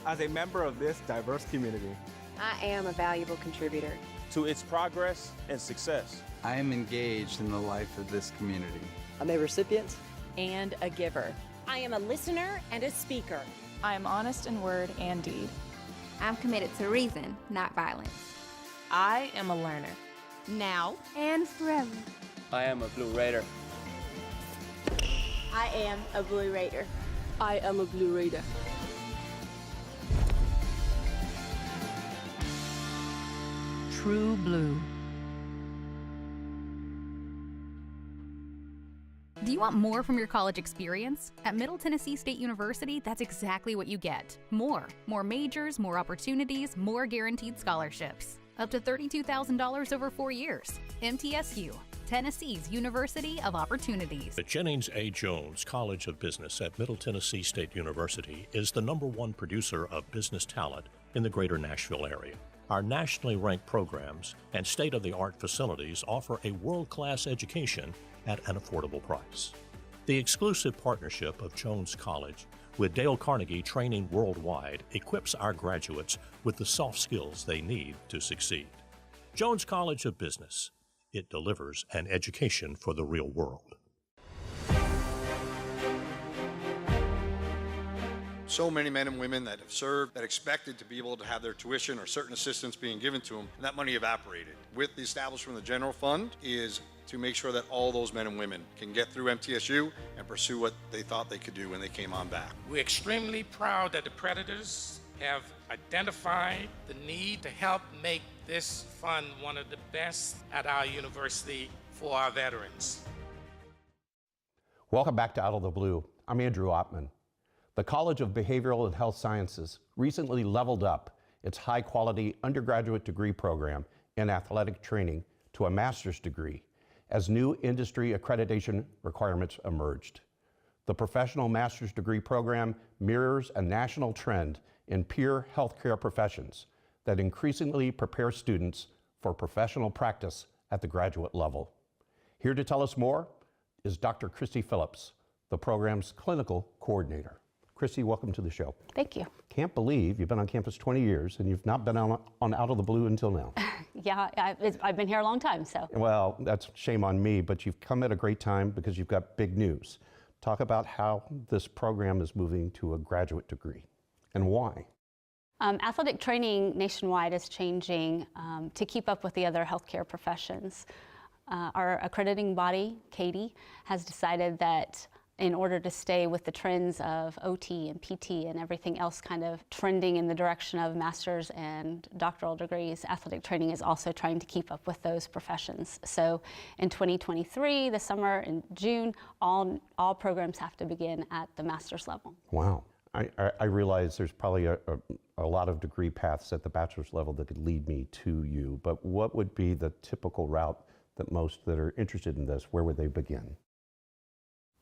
as a member of this diverse community. I am a valuable contributor to its progress and success. I am engaged in the life of this community. I'm a recipient and a giver. I am a listener and a speaker. I am honest in word and deed. I'm committed to reason, not violence. I am a learner. Now and forever. I am a Blue Raider. I am a Blue Raider. I am a Blue Raider. True Blue. Do you want more from your college experience? At Middle Tennessee State University, that's exactly what you get. More majors, more opportunities, more guaranteed scholarships. Up to $32,000 over 4 years. MTSU, Tennessee's University of Opportunities. The Jennings A. Jones College of Business at Middle Tennessee State University is the #1 producer of business talent in the greater Nashville area. Our nationally ranked programs and state-of-the-art facilities offer a world-class education at an affordable price. The exclusive partnership of Jones College with Dale Carnegie Training Worldwide equips our graduates with the soft skills they need to succeed. Jones College of Business. It delivers an education for the real world. So many men and women that have served, that expected to be able to have their tuition or certain assistance being given to them, and that money evaporated. With the establishment of the general fund is to make sure that all those men and women can get through MTSU and pursue what they thought they could do when they came on back. We're extremely proud that the Predators have identified the need to help make this fund one of the best at our university for our veterans. Welcome back to Out of the Blue. I'm Andrew Ottman. The College of Behavioral and Health Sciences recently leveled up its high-quality undergraduate degree program in athletic training to a master's degree as new industry accreditation requirements emerged. The professional master's degree program mirrors a national trend in peer healthcare professions that increasingly prepare students for professional practice at the graduate level. Here to tell us more is Dr. Christy Phillips, the program's clinical coordinator. Christy, welcome to the show. Thank you. Can't believe you've been on campus 20 years and you've not been on Out of the Blue until now. Yeah, I've been here a long time, so. Well, that's shame on me, but you've come at a great time because you've got big news. Talk about how this program is moving to a graduate degree and why. Athletic training nationwide is changing to keep up with the other healthcare professions. Our accrediting body, CADE, has decided that in order to stay with the trends of OT and PT and everything else kind of trending in the direction of master's and doctoral degrees, athletic training is also trying to keep up with those professions. So in 2023, the summer, in June, all programs have to begin at the master's level. Wow. I realize there's probably a lot of degree paths at the bachelor's level that could lead me to you, but what would be the typical route that most that are interested in this, where would they begin?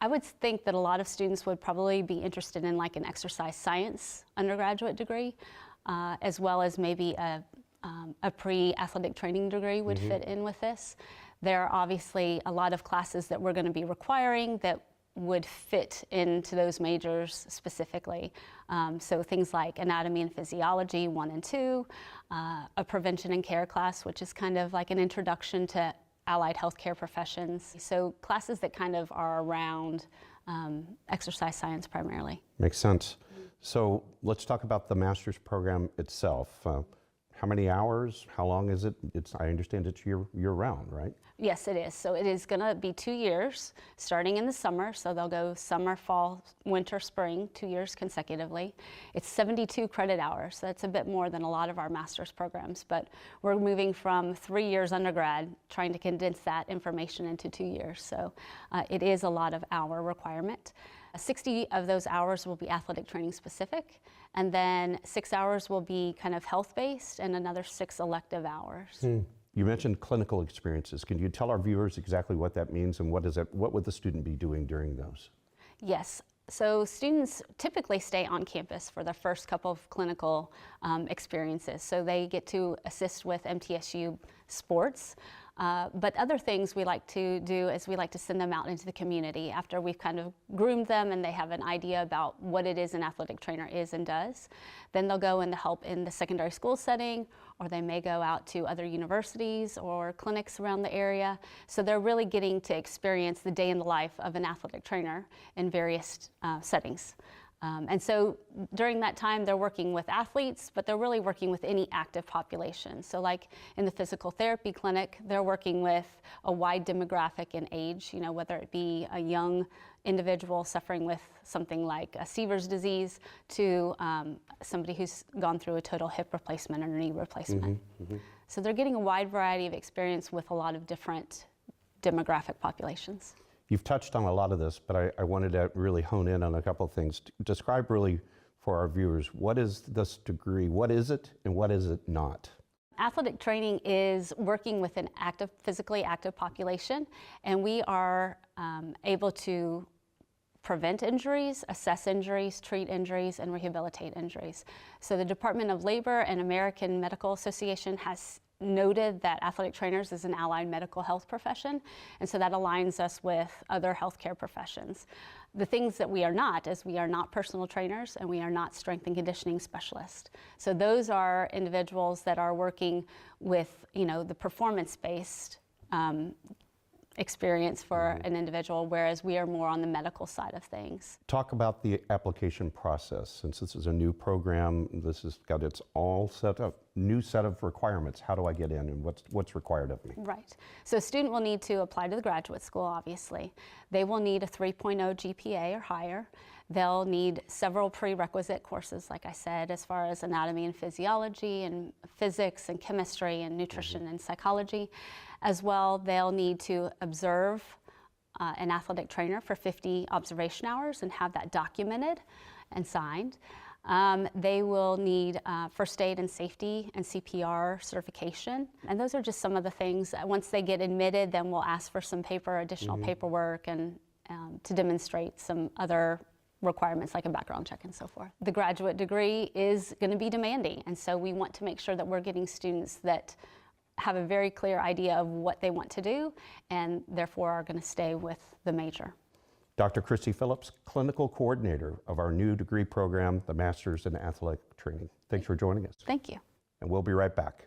I would think that a lot of students would probably be interested in like an exercise science undergraduate degree, as well as maybe a pre-athletic training degree would fit in with this. There are obviously a lot of classes that we're going to be requiring that would fit into those majors specifically. So things like anatomy and physiology 1 and 2, a prevention and care class, which is kind of like an introduction to allied healthcare professions. So classes that kind of are around exercise science primarily. Makes sense. So let's talk about the master's program itself. How many hours? How long is it? I understand it's year-round, right? Yes, it is. So it is going to be 2 years, starting in the summer. So they'll go summer, fall, winter, spring, 2 years consecutively. It's 72 credit hours. So that's a bit more than a lot of our master's programs. But we're moving from 3 years undergrad, trying to condense that information into 2 years. So it is a lot of hour requirement. 60 of those hours will be athletic training specific, and then 6 hours will be kind of health-based, and another 6 elective hours. You mentioned clinical experiences. Can you tell our viewers exactly what that means and what would the student be doing during those? Yes. So students typically stay on campus for the first couple of clinical experiences. So they get to assist with MTSU sports. But other things we like to do is we like to send them out into the community after we've kind of groomed them and they have an idea about what it is an athletic trainer is and does. Then they'll go in to help in the secondary school setting, or they may go out to other universities or clinics around the area. So they're really getting to experience the day in the life of an athletic trainer in various settings. And so during that time, they're working with athletes, but they're really working with any active population. So like in the physical therapy clinic, they're working with a wide demographic in age, you know, whether it be a young individual suffering with something like a Sever's disease to somebody who's gone through a total hip replacement or knee replacement. So they're getting a wide variety of experience with a lot of different demographic populations. You've touched on a lot of this, but I wanted to really hone in on a couple of things. Describe really for our viewers, what is this degree? What is it and what is it not? Athletic training is working with an active, physically active population, and we are able to prevent injuries, assess injuries, treat injuries, and rehabilitate injuries. So the Department of Labor and American Medical Association has noted that athletic trainers is an allied medical health profession, and so that aligns us with other healthcare professions. The things that we are not is we are not personal trainers and we are not strength and conditioning specialists. So those are individuals that are working with, you know, the performance-based experience for an individual, whereas we are more on the medical side of things. Talk about the application process. Since this is a new program, this has got its all set up, new set of requirements. How do I get in and what's required of me? Right. So a student will need to apply to the graduate school, obviously. They will need a 3.0 GPA or higher. They'll need several prerequisite courses, like I said, as far as anatomy and physiology and physics and chemistry and nutrition and psychology. As well, they'll need to observe an athletic trainer for 50 observation hours and have that documented and signed. They will need first aid and safety and CPR certification. And those are just some of the things. Once they get admitted, then we'll ask for some additional paperwork and to demonstrate some other requirements like a background check and so forth. The graduate degree is going to be demanding, and so we want to make sure that we're getting students that have a very clear idea of what they want to do and therefore are going to stay with the major. Dr. Christy Phillips, Clinical Coordinator of our new degree program, the Masters in Athletic Training. Thanks for joining us. Thank you. And we'll be right back.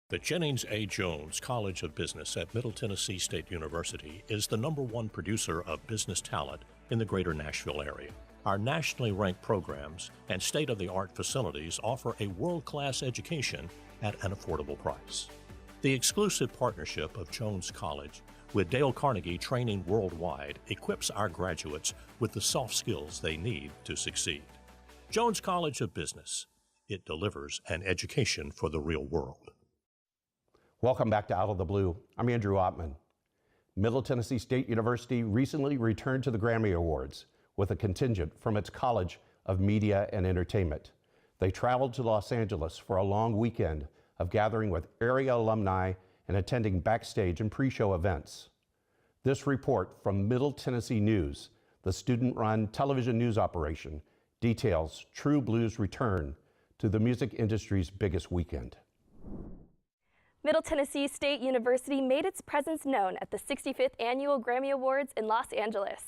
The Jennings A. Jones College of Business at Middle Tennessee State University is the #1 producer of business talent in the greater Nashville area. Our nationally ranked programs and state-of-the-art facilities offer a world-class education at an affordable price. The exclusive partnership of Jones College with Dale Carnegie Training Worldwide equips our graduates with the soft skills they need to succeed. Jones College of Business. It delivers an education for the real world. Welcome back to Out of the Blue. I'm Andrew Ottman. Middle Tennessee State University recently returned to the Grammy Awards with a contingent from its College of Media and Entertainment. They traveled to Los Angeles for a long weekend of gathering with area alumni and attending backstage and pre-show events. This report from Middle Tennessee News, the student-run television news operation, details True Blues' return to the music industry's biggest weekend. Middle Tennessee State University made its presence known at the 65th Annual Grammy Awards in Los Angeles.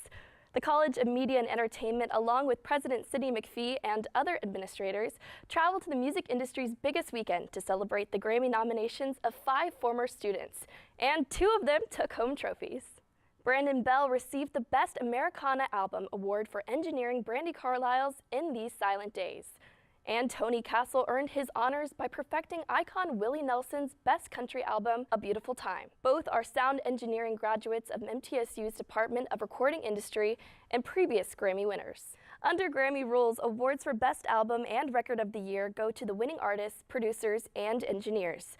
The College of Media and Entertainment, along with President Sidney McPhee and other administrators, traveled to the music industry's biggest weekend to celebrate the Grammy nominations of 5 former students, and 2 of them took home trophies. Brandon Bell received the Best Americana Album award for engineering Brandi Carlile's In These Silent Days. And Tony Castle earned his honors by perfecting icon Willie Nelson's best country album, A Beautiful Time. Both are sound engineering graduates of MTSU's Department of Recording Industry and previous Grammy winners. Under Grammy rules, awards for Best Album and Record of the Year go to the winning artists, producers, and engineers.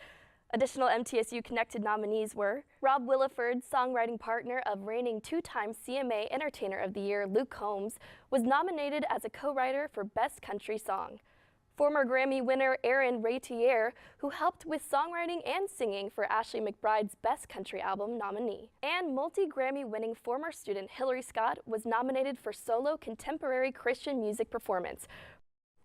Additional MTSU-connected nominees were Rob Williford, songwriting partner of reigning 2-time CMA Entertainer of the Year Luke Combs, was nominated as a co-writer for Best Country Song. Former Grammy winner Aaron Ratier, who helped with songwriting and singing for Ashley McBride's Best Country Album nominee. And multi-Grammy winning former student Hillary Scott was nominated for Solo Contemporary Christian Music Performance.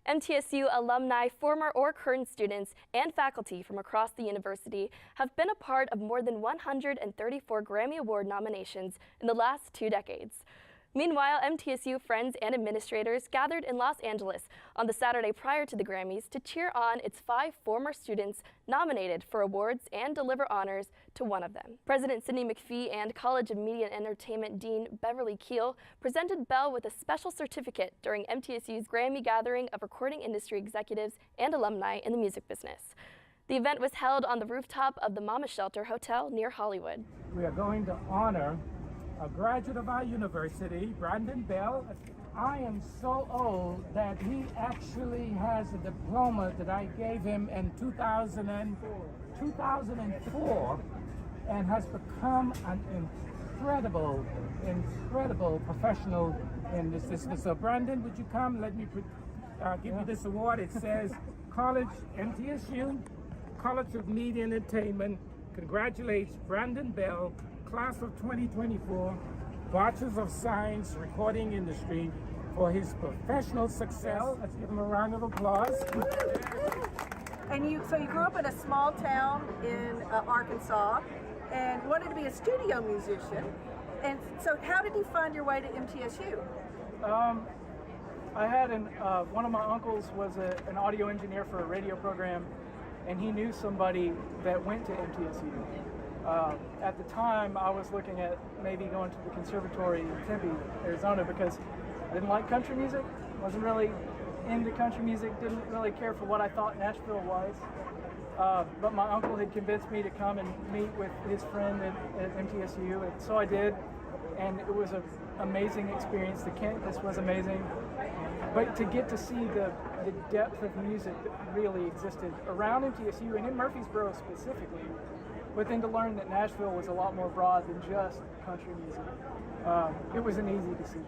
MTSU alumni, former or current students, and faculty from across the university have been a part of more than 134 Grammy Award nominations in the last 2 decades. Meanwhile, MTSU friends and administrators gathered in Los Angeles on the Saturday prior to the Grammys to cheer on its 5 former students nominated for awards and deliver honors to one of them. President Sidney McPhee and College of Media and Entertainment Dean Beverly Keel presented Bell with a special certificate during MTSU's Grammy gathering of recording industry executives and alumni in the music business. The event was held on the rooftop of the Mama Shelter Hotel near Hollywood. We are going to honor a graduate of our university, Brandon Bell. I am so old that he actually has a diploma that I gave him in 2004 and has become an incredible professional in this business. So Brandon, would you come? Let me give you this award. It says College, MTSU, College of Media and Entertainment congratulates Brandon Bell, Class of 2024, Bachelor of Science, Recording Industry, for his professional success. Let's give him a round of applause. And so you grew up in a small town in Arkansas and wanted to be a studio musician. And so how did you find your way to MTSU? I had one of my uncles was an audio engineer for a radio program, and he knew somebody that went to MTSU. At the time, I was looking at maybe going to the conservatory in Tempe, Arizona, because I didn't like country music, wasn't really into country music, didn't really care for what I thought Nashville was. But my uncle had convinced me to come and meet with his friend at MTSU, and so I did, and it was an amazing experience. The campus was amazing, but to get to see the depth of music that really existed around MTSU and in Murfreesboro specifically, but then to learn that Nashville was a lot more broad than just country music, it was an easy decision.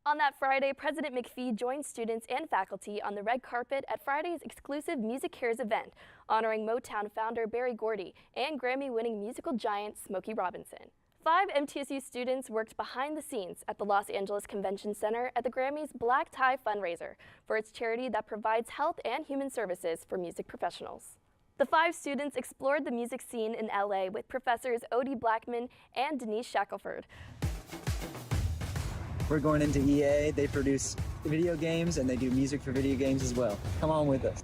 On that Friday, President McPhee joined students and faculty on the red carpet at Friday's exclusive Music Cares event, honoring Motown founder Berry Gordy and Grammy-winning musical giant Smokey Robinson. 5 MTSU students worked behind the scenes at the Los Angeles Convention Center at the Grammys Black Tie fundraiser for its charity that provides health and human services for music professionals. The 5 students explored the music scene in LA with professors Odie Blackman and Denise Shackelford. We're going into EA. They produce video games and they do music for video games as well. Come on with us.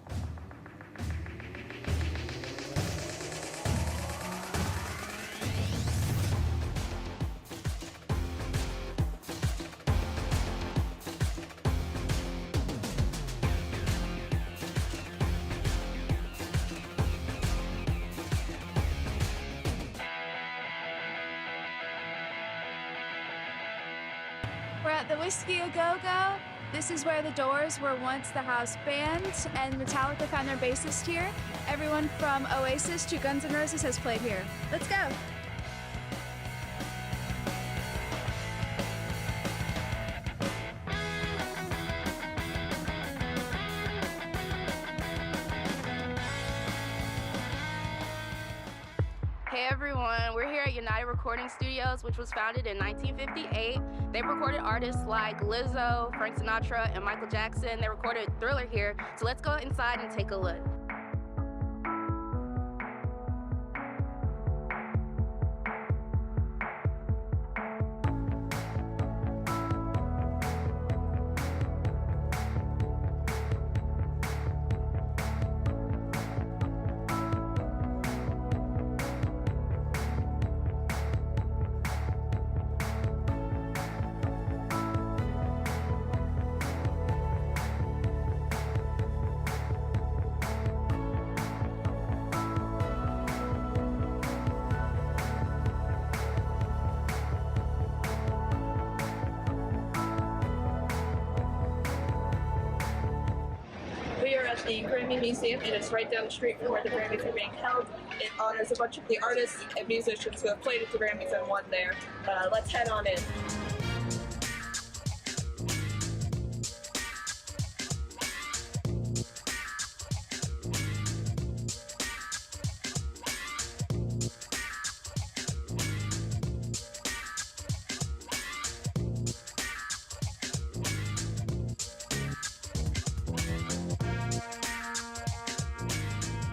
We're at the Whiskey A Go-Go. This is where the Doors were once the house band, and Metallica found their bassist here. Everyone from Oasis to Guns N' Roses has played here. Let's go. Hey everyone, we're here at United Recording Studios, which was founded in 1958. They've recorded artists like Lizzo, Frank Sinatra, and Michael Jackson. They recorded Thriller here, so let's go inside and take a look. We are at the Grammy Museum, and it's right down the street from where the Grammys are being held. It honors a bunch of the artists and musicians who have played at the Grammys and won there. Let's head on in.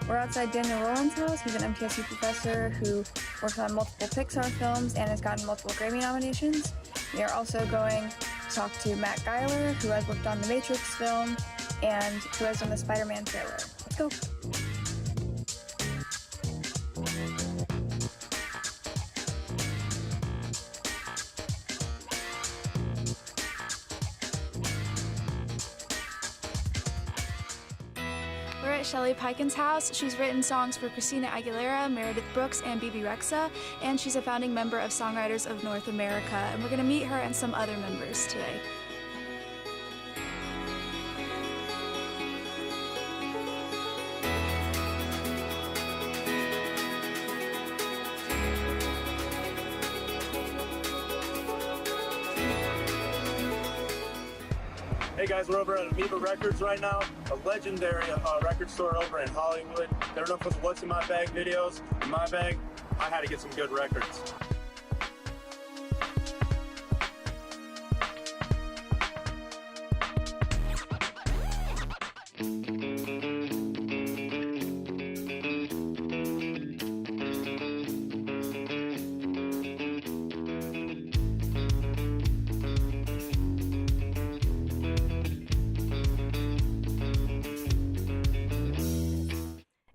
We're outside Daniel Rowland's house. He's an MTSU professor who works on multiple Pixar films and has gotten multiple Grammy nominations. We are also going to talk to Matt Geiler, who has worked on the Matrix film and who has done the Spider-Man trailer. Let's go. We're at Shelley Pikin's house. She's written songs for Christina Aguilera, Meredith Brooks, and Bebe Rexha, and she's a founding member of Songwriters of North America, and we're going to meet her and some other members today. Hey guys, we're over at Amoeba Records right now, a legendary record store over in Hollywood. They're known for the What's in My Bag videos. In my bag, I had to get some good records.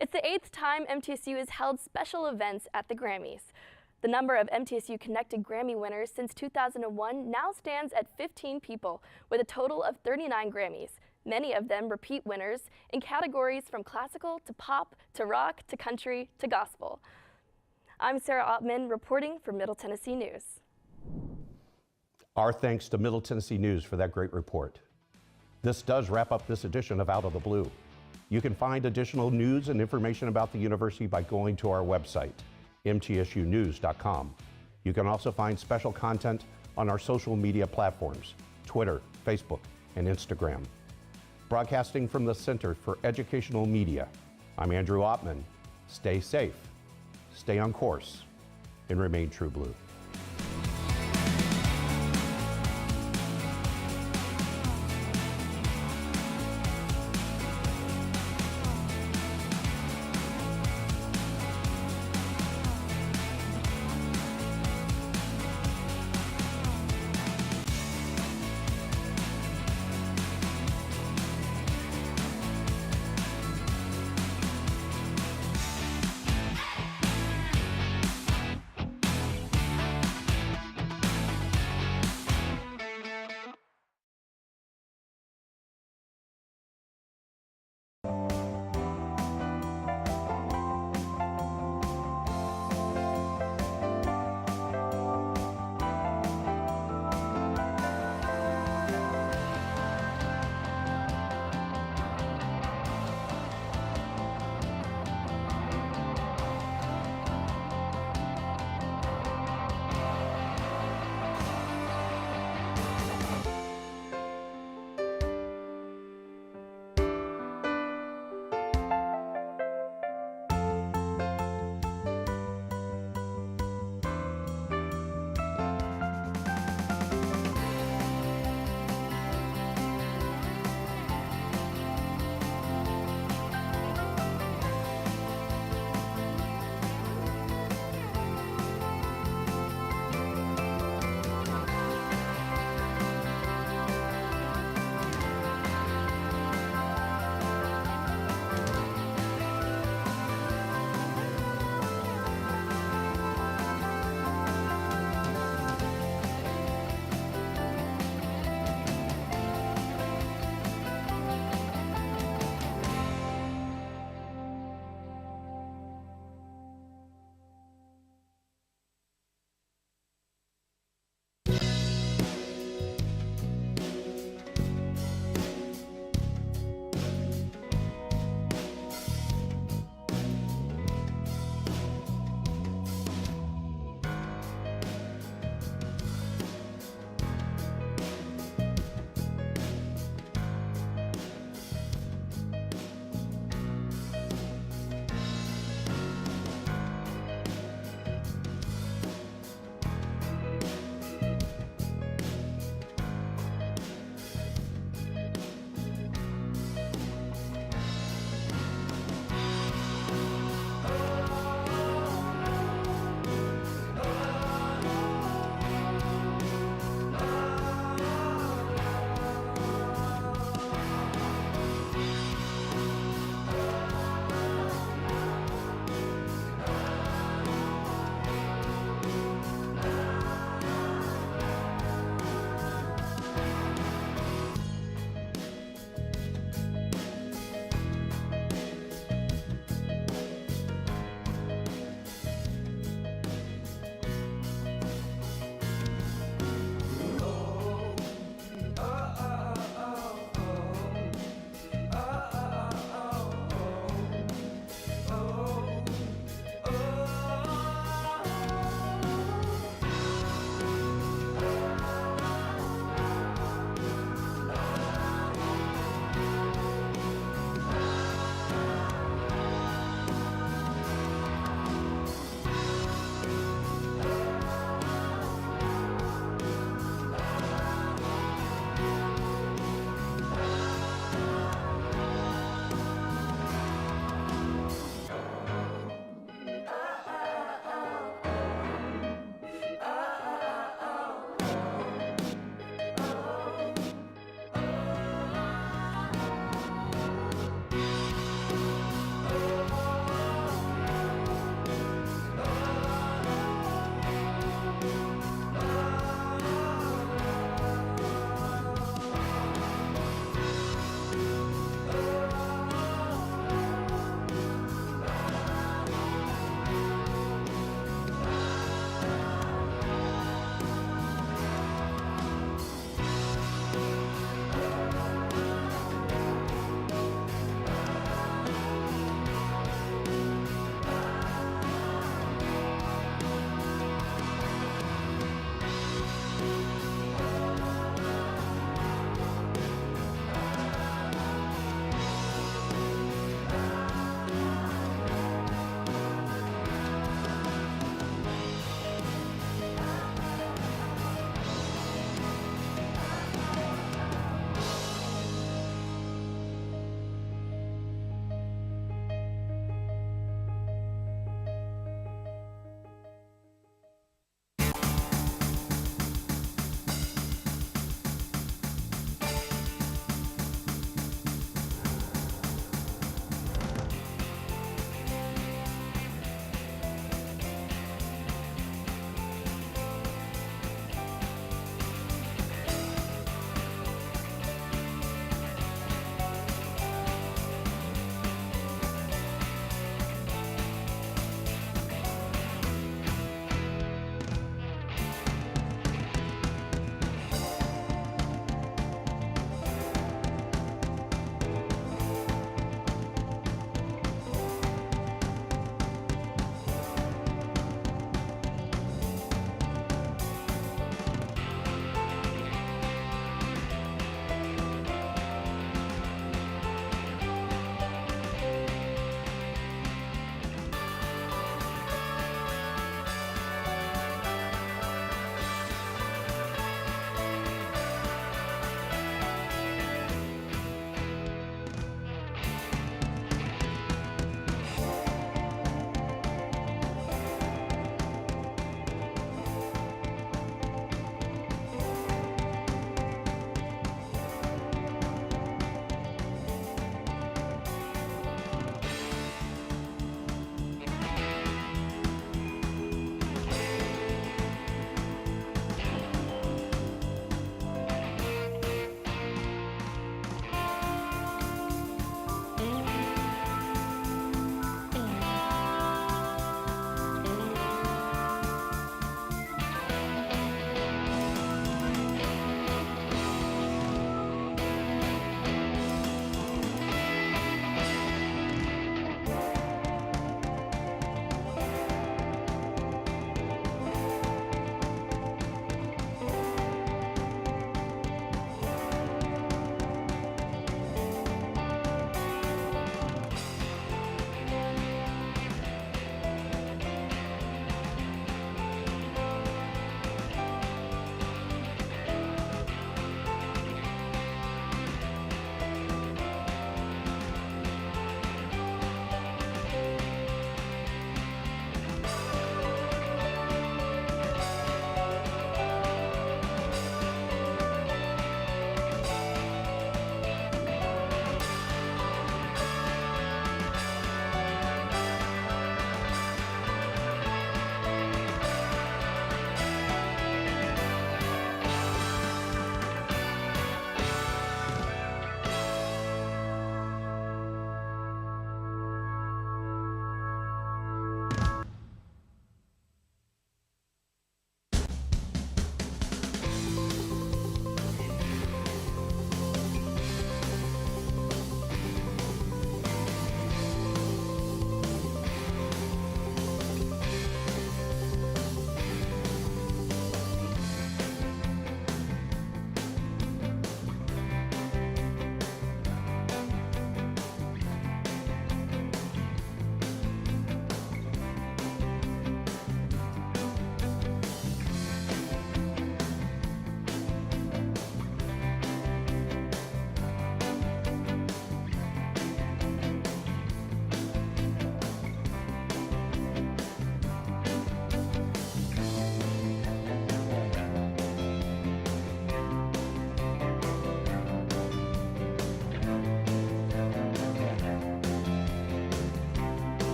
It's the 8th time MTSU has held special events at the Grammys. The number of MTSU connected Grammy winners since 2001 now stands at 15 people, with a total of 39 Grammys, many of them repeat winners in categories from classical to pop to rock to country to gospel. I'm Sarah Ottman reporting for Middle Tennessee News. Our thanks to Middle Tennessee News for that great report. This does wrap up this edition of Out of the Blue. You can find additional news and information about the university by going to our website, mtsunews.com. You can also find special content on our social media platforms, Twitter, Facebook, and Instagram. Broadcasting from the Center for Educational Media, I'm Andrew Ottman. Stay safe, stay on course, and remain true blue.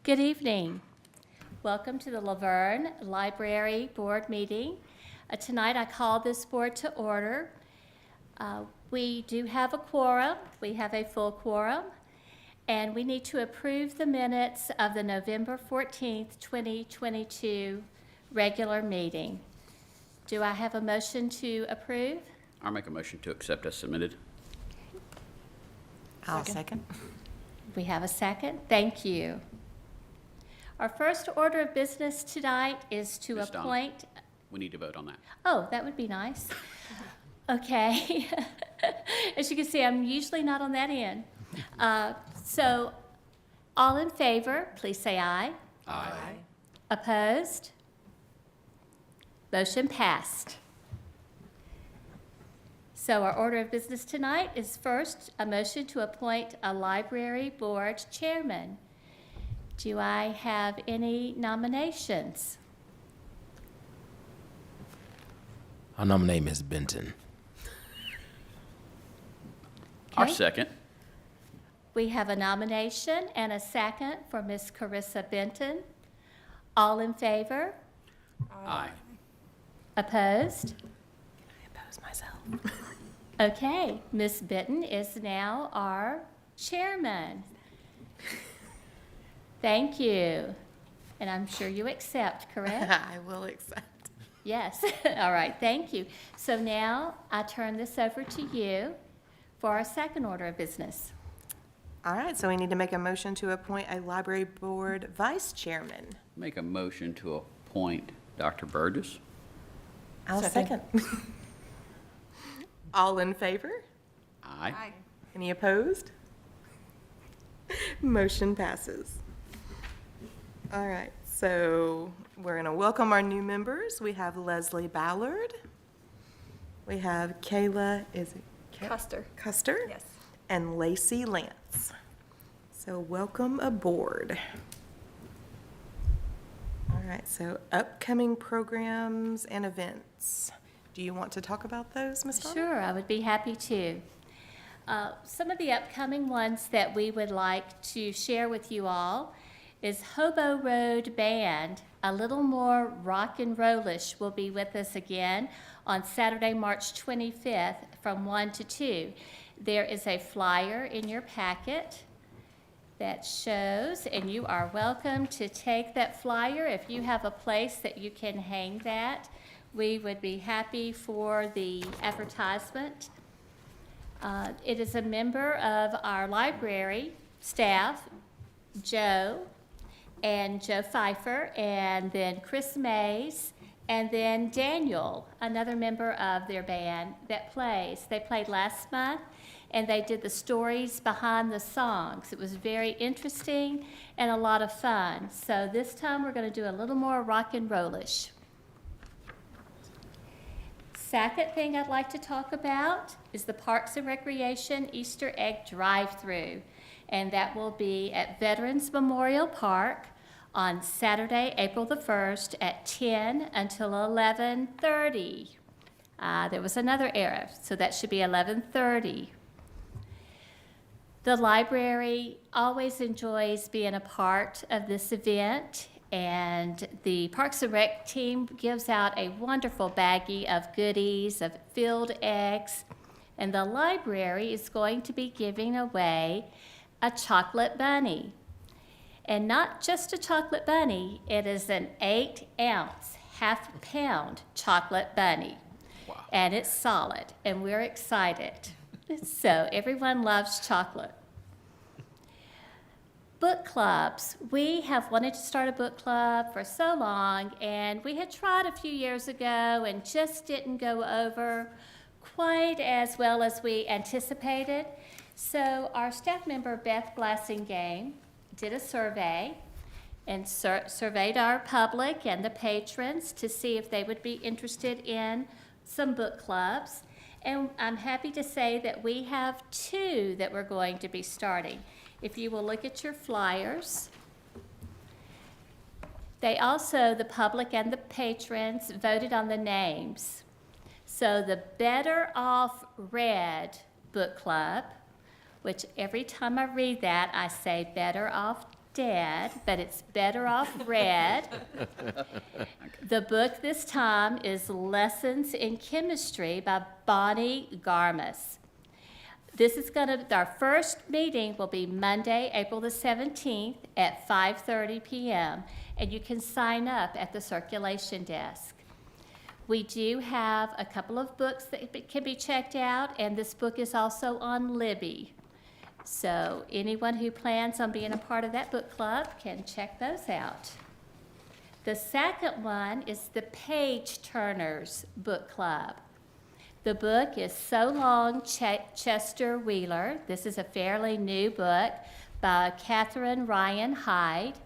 Good evening. Welcome to the LaVergne Library Board meeting. Tonight I call this board to order. We do have a quorum. We have a full quorum. And we need to approve the minutes of the November 14th, 2022 regular meeting. Do I have a motion to approve? I'll make a motion to accept as submitted. I'll second. We have a second. Thank you. Our first order of business tonight is to Ms. Dawn, appoint. we need to vote on that. Oh, that would be nice. Okay. As you can see, I'm usually not on that end. So, all in favor, please say aye. Aye. Opposed? Motion passed. So our order of business tonight is first a motion to appoint a library board chairman. Do I have any nominations? I'll nominate Ms. Benton. Our second. We have a nomination and a second for Ms. Carissa Benton. All in favor? Aye. Opposed? I oppose myself. Okay, Ms. Benton is now our chairman. Thank you. And I'm sure you accept, correct? I will accept. Yes. All right, thank you. So now I turn this over to you for our second order of business. All right, so we need to make a motion to appoint a library board vice chairman. Make a motion to appoint Dr. Burgess. I'll second. All in favor? Aye. Any opposed? Motion passes. All right, so we're going to welcome our new members. We have Leslie Ballard. We have Kayla, is it Custer. Custer? Yes. And Lacey Lance. So welcome aboard. All right, so upcoming programs and events. Do you want to talk about those, Ms. Dawn? Sure, I would be happy to. Some of the upcoming ones that we would like to share with you all is Hobo Road Band, a little more rock and rollish, will be with us again on Saturday, March 25th from 1 to 2. There is a flyer in your packet that shows, and you are welcome to take that flyer. If you have a place that you can hang that, we would be happy for the advertisement. It is a member of our library staff, Joe Pfeiffer, and then Chris Mays, and then Daniel, another member of their band that plays. They played last month, and they did the stories behind the songs. It was very interesting and a lot of fun. So this time we're going to do a little more rock and rollish. Second thing I'd like to talk about is the Parks and Recreation Easter Egg Drive-Thru, and that will be at Veterans Memorial Park on Saturday, April the 1st at 10 until 11:30. There was another error, so that should be 11:30. The library always enjoys being a part of this event, and the Parks and Rec team gives out a wonderful baggie of goodies, of field eggs, and the library is going to be giving away a chocolate bunny. And not just a chocolate bunny, it is an 8-ounce, half-pound chocolate bunny. Wow. And it's solid, and we're excited. So everyone loves chocolate. Book clubs. We have wanted to start a book club for so long, and we had tried a few years ago and just didn't go over quite as well as we anticipated. So our staff member, Beth Glassingame, did a survey and surveyed our public and the patrons to see if they would be interested in some book clubs. And I'm happy to say that we have 2 that we're going to be starting. If you will look at your flyers. They also, the public and the patrons, voted on the names. So the Better Off Read Book Club, which every time I read that, I say Better Off Dead, but it's Better Off Read. The book this time is Lessons in Chemistry by Bonnie Garmus. This is our first meeting will be Monday, April the 17th at 5:30 p.m., and you can sign up at the circulation desk. We do have a couple of books that can be checked out, and this book is also on Libby. So anyone who plans on being a part of that book club can check those out. The second one is the Page Turners Book Club. The book is So Long, Chester Wheeler. This is a fairly new book by Catherine Ryan Hyde.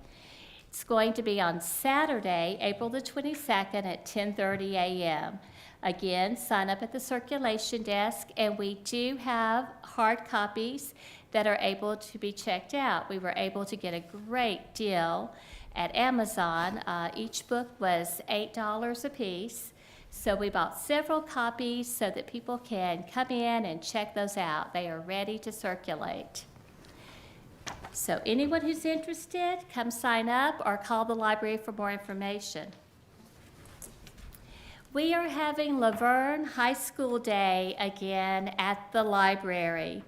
It's going to be on Saturday, April the 22nd at 10:30 a.m. Again, sign up at the circulation desk, and we do have hard copies that are able to be checked out. We were able to get a great deal at Amazon. Each book was $8 a piece. So we bought several copies so that people can come in and check those out. They are ready to circulate. So anyone who's interested, come sign up or call the library for more information. We are having LaVergne High School Day again at the library.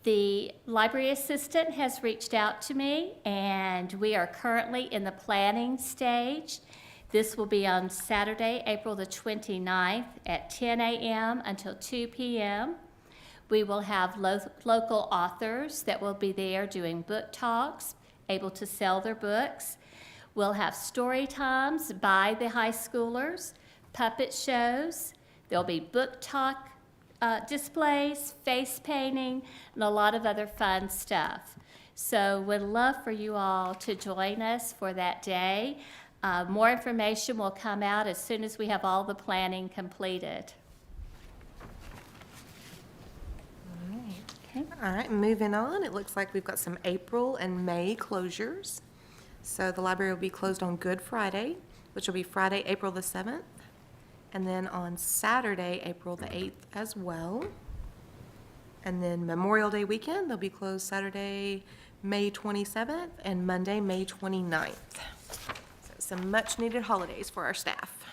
The library assistant has reached out to me, and we are currently in the planning stage. This will be on Saturday, April the 29th at 10 a.m. until 2 p.m. We will have local authors that will be there doing book talks, able to sell their books. We'll have story times by the high schoolers, puppet shows. There'll be book talk displays, face painting, and a lot of other fun stuff. So we'd love for you all to join us for that day. More information will come out as soon as we have all the planning completed. All right, moving on. It looks like we've got some April and May closures. So the library will be closed on Good Friday, which will be Friday, April the 7th. And then on Saturday, April the 8th as well. And then Memorial Day weekend, they'll be closed Saturday, May 27th and Monday, May 29th. So some much needed holidays for our staff.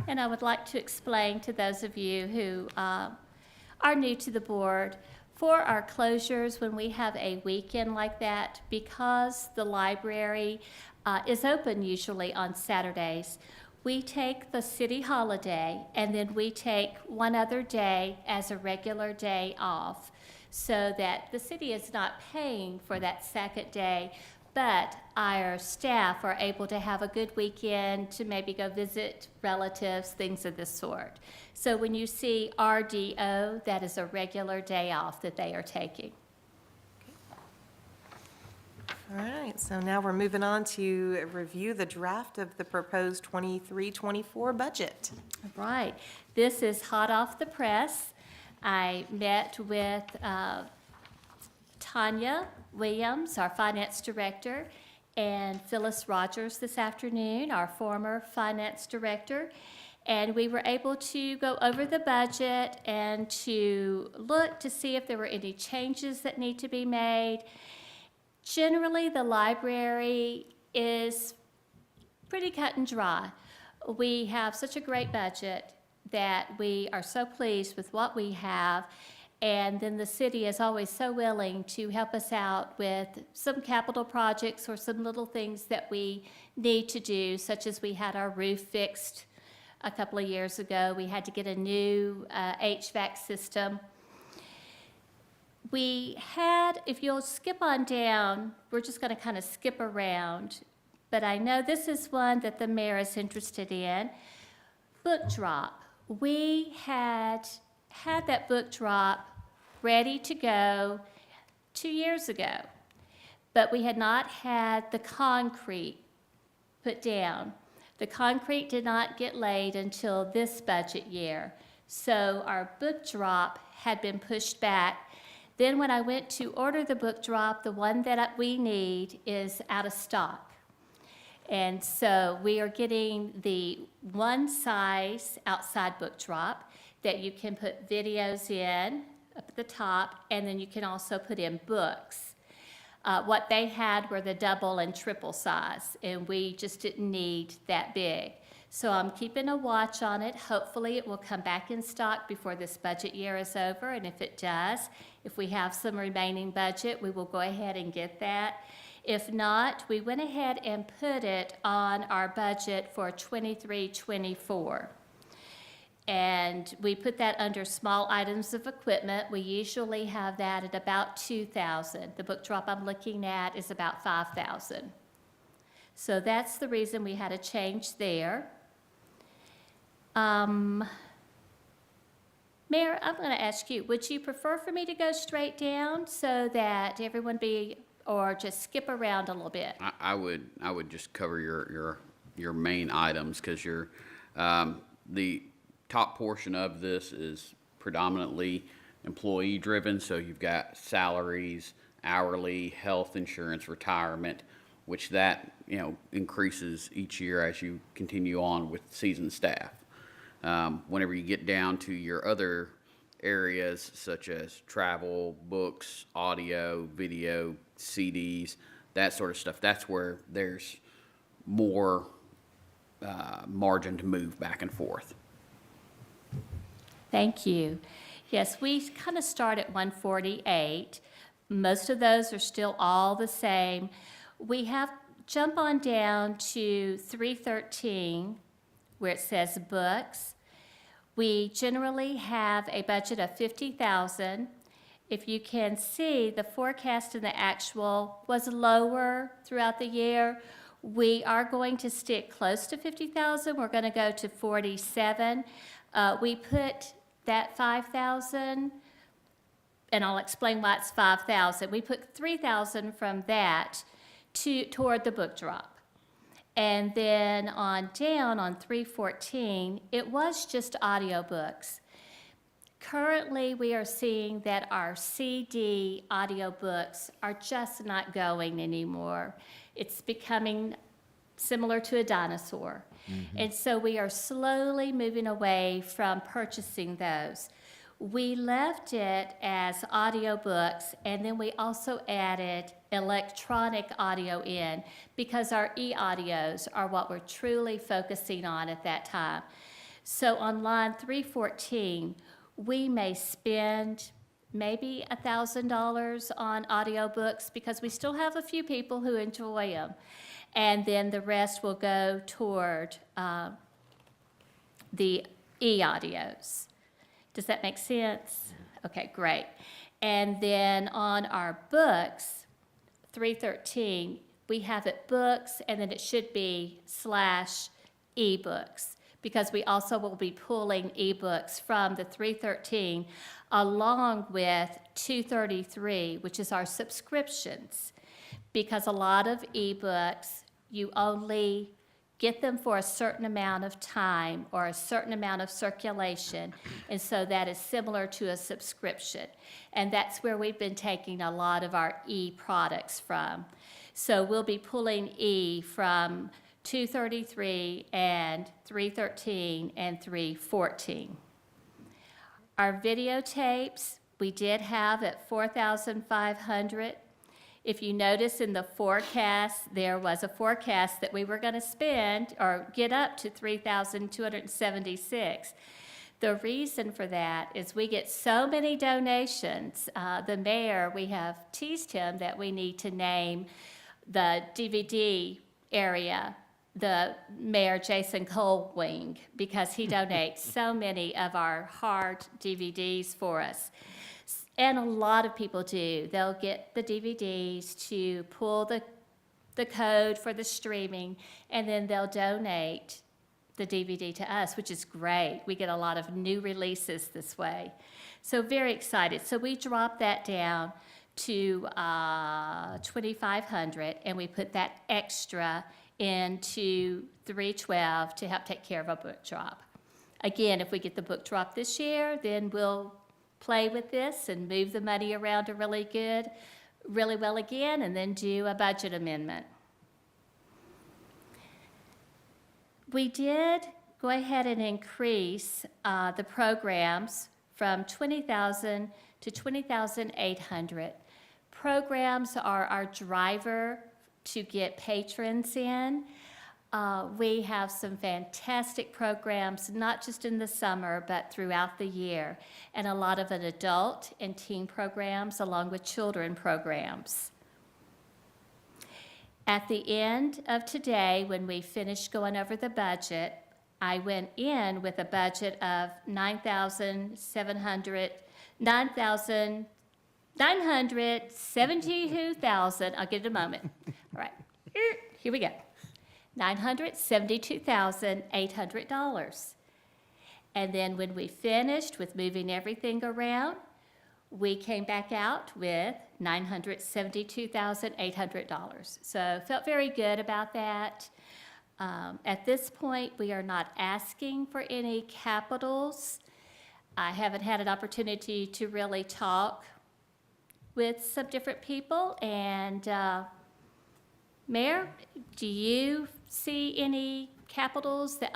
And I would like to explain to those of you who are new to the board, for our closures, when we have a weekend like that, because the library is open usually on Saturdays, we take the city holiday and then we take one other day as a regular day off so that the city is not paying for that second day, but our staff are able to have a good weekend to maybe go visit relatives, things of this sort. So when you see RDO, that is a regular day off that they are taking. All right, so now we're moving on to review the draft of the proposed 23-24 budget. All right, this is hot off the press. I met with Tanya Williams, our finance director, and Phyllis Rogers this afternoon, our former finance director, and we were able to go over the budget and to look to see if there were any changes that need to be made. Generally, the library is pretty cut and dry. We have such a great budget that we are so pleased with what we have, and then the city is always so willing to help us out with some capital projects or some little things that we need to do, such as we had our roof fixed a couple of years ago. We had to get a new HVAC system. We had, if you'll skip on down, we're just going to kind of skip around, but I know this is one that the mayor is interested in. Book drop. We had that book drop ready to go 2 years ago, but we had not had the concrete put down. The concrete did not get laid until this budget year, so our book drop had been pushed back. Then when I went to order the book drop, the one that we need is out of stock. And so we are getting the one size outside book drop that you can put videos in up at the top, and then you can also put in books. What they had were the double and triple size, and we just didn't need that big. So I'm keeping a watch on it. Hopefully it will come back in stock before this budget year is over, and if it does, if we have some remaining budget, we will go ahead and get that. If not, we went ahead and put it on our budget for 23-24. And we put that under small items of equipment. We usually have that at about $2,000. The book drop I'm looking at is about $5,000. So that's the reason we had a change there. Mayor, I'm going to ask you, would you prefer for me to go straight down so that everyone or just skip around a little bit? I would just cover your main items, because the top portion of this is predominantly employee driven. So you've got salaries, hourly, health insurance, retirement, which that increases each year as you continue on with seasoned staff. Whenever you get down to your other areas such as travel, books, audio, video, CDs, that sort of stuff, that's where there's more margin to move back and forth. Thank you. Yes, we kind of start at 148. Most of those are still all the same. We have jump on down to 313 where it says books. We generally have a budget of $50,000. If you can see, the forecast and the actual was lower throughout the year. We are going to stick close to $50,000. We're going to go to 47. We put that $5,000, and I'll explain why it's $5,000. We put $3,000 from that toward the book drop. And then on down on 314, it was just audiobooks. Currently, we are seeing that our CD audiobooks are just not going anymore. It's becoming similar to a dinosaur. Mm-hmm. And so we are slowly moving away from purchasing those. We left it as audiobooks, and then we also added electronic audio in, because our e-audios are what we're truly focusing on at that time. So on line 314, we may spend maybe $1,000 on audiobooks, because we still have a few people who enjoy them. And then the rest will go toward the e-audios. Does that make sense? Okay, great. And then on our books, 313, we have it books, and then it should be / ebooks, because we also will be pulling ebooks from the 313 along with 233, which is our subscriptions, because a lot of ebooks, you only get them for a certain amount of time or a certain amount of circulation, and so that is similar to a subscription. And that's where we've been taking a lot of our e-products from. So we'll be pulling E from 233 and 313 and 314. Our videotapes, we did have at 4,500. If you notice in the forecast, there was a forecast that we were going to spend or get up to 3,276. The reason for that is we get so many donations. The mayor, we have teased him that we need to name the DVD area the Mayor Jason Colwing, because he donates so many of our hard DVDs for us. And a lot of people do. They'll get the DVDs to pull the code for the streaming, and then they'll donate the DVD to us, which is great. We get a lot of new releases this way. So very excited. So we dropped that down to 2,500, and we put that extra into 312 to help take care of a book drop. Again, if we get the book drop this year, then we'll play with this and move the money around really well again, and then do a budget amendment. We did go ahead and increase the programs from 20,000 to 20,800. Programs are our driver to get patrons in. We have some fantastic programs, not just in the summer, but throughout the year, and a lot of adult and teen programs along with children programs. At the end of today, when we finished going over the budget, I went in with a budget of $972,000. I'll give it a moment. All right, here we go. $972,800. And then when we finished with moving everything around, we came back out with $972,800. So felt very good about that. At this point, we are not asking for any capitals. I haven't had an opportunity to really talk with some different people. And Mayor, do you see any capitals that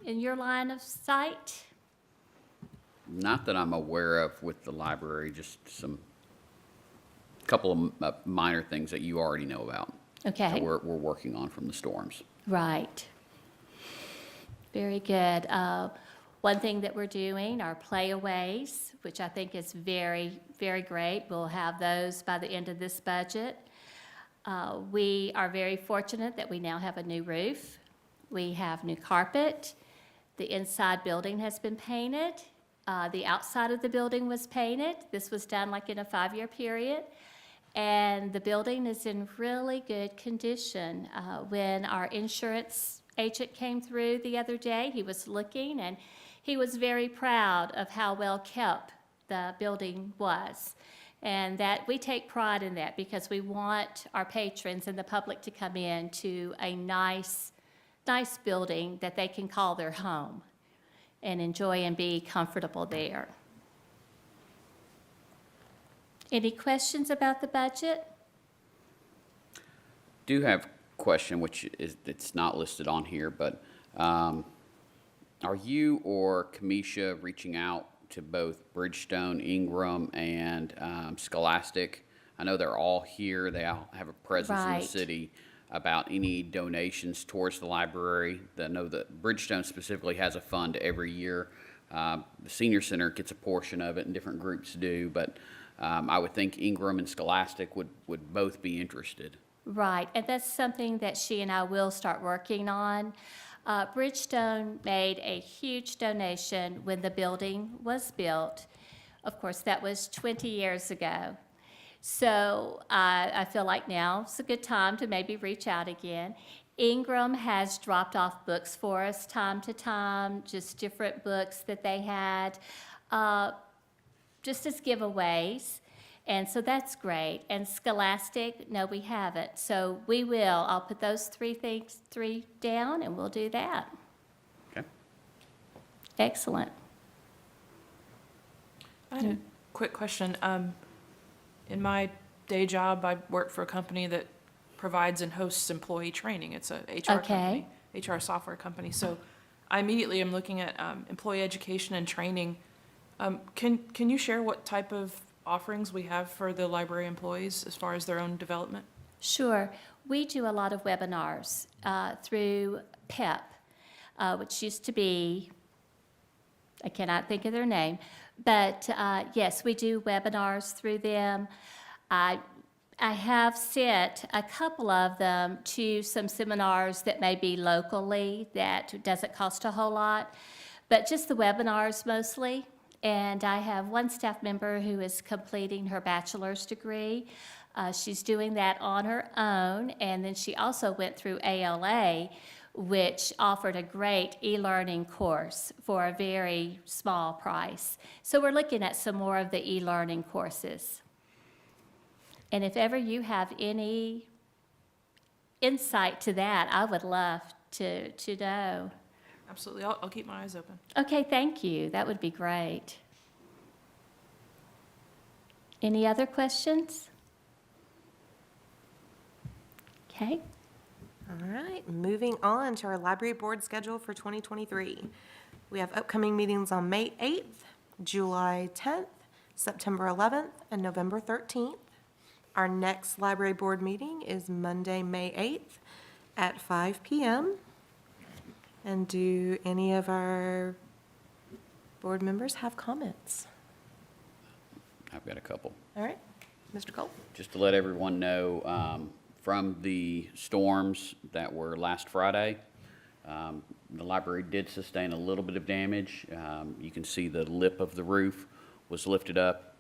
in your line of sight? Not that I'm aware of with the library, just some couple of minor things that you already know about. Okay. That we're working on from the storms. Right. Very good. One thing that we're doing are playaways, which I think is very, very great. We'll have those by the end of this budget. We are very fortunate that we now have a new roof. We have new carpet. The inside building has been painted. The outside of the building was painted. This was done like in a 5-year period. And the building is in really good condition. When our insurance agent came through the other day, he was looking, and he was very proud of how well kept the building was. And that we take pride in that, because we want our patrons and the public to come in to a nice building that they can call their home and enjoy and be comfortable there. Any questions about the budget? Do have a question, which it's not listed on here, but are you or Kamisha reaching out to both Bridgestone, Ingram, and Scholastic? I know they're all here. They all have a presence in the city. About any donations towards the library. I know that Bridgestone specifically has a fund every year. The Senior Center gets a portion of it, and different groups do, but I would think Ingram and Scholastic would both be interested. Right, and that's something that she and I will start working on. Bridgestone made a huge donation when the building was built. Of course, that was 20 years ago. So I feel like now's a good time to maybe reach out again. Ingram has dropped off books for us time to time, just different books that they had, just as giveaways. And so that's great. And Scholastic, no, we haven't. So we will. I'll put those three down, and we'll do that. Okay. Excellent. I had a quick question. In my day job, I work for a company that provides and hosts employee training. It's a HR company, HR software company. So I immediately am looking at employee education and training. Can you share what type of offerings we have for the library employees as far as their own development? Sure. We do a lot of webinars through PEP, which used to be, I cannot think of their name, but yes, we do webinars through them. I have sent a couple of them to some seminars that may be locally that doesn't cost a whole lot, but just the webinars mostly. And I have one staff member who is completing her bachelor's degree. She's doing that on her own, and then she also went through ALA, which offered a great e-learning course for a very small price. So we're looking at some more of the e-learning courses. And if ever you have any insight to that, I would love to know. Absolutely. I'll keep my eyes open. Okay, thank you. That would be great. Any other questions? Okay. All right, moving on to our library board schedule for 2023. We have upcoming meetings on May 8th, July 10th, September 11th, and November 13th. Our next library board meeting is Monday, May 8th at 5 p.m. And do any of our board members have comments? I've got a couple. All right, Mr. Cole. Just to let everyone know, from the storms that were last Friday, the library did sustain a little bit of damage. You can see the lip of the roof was lifted up.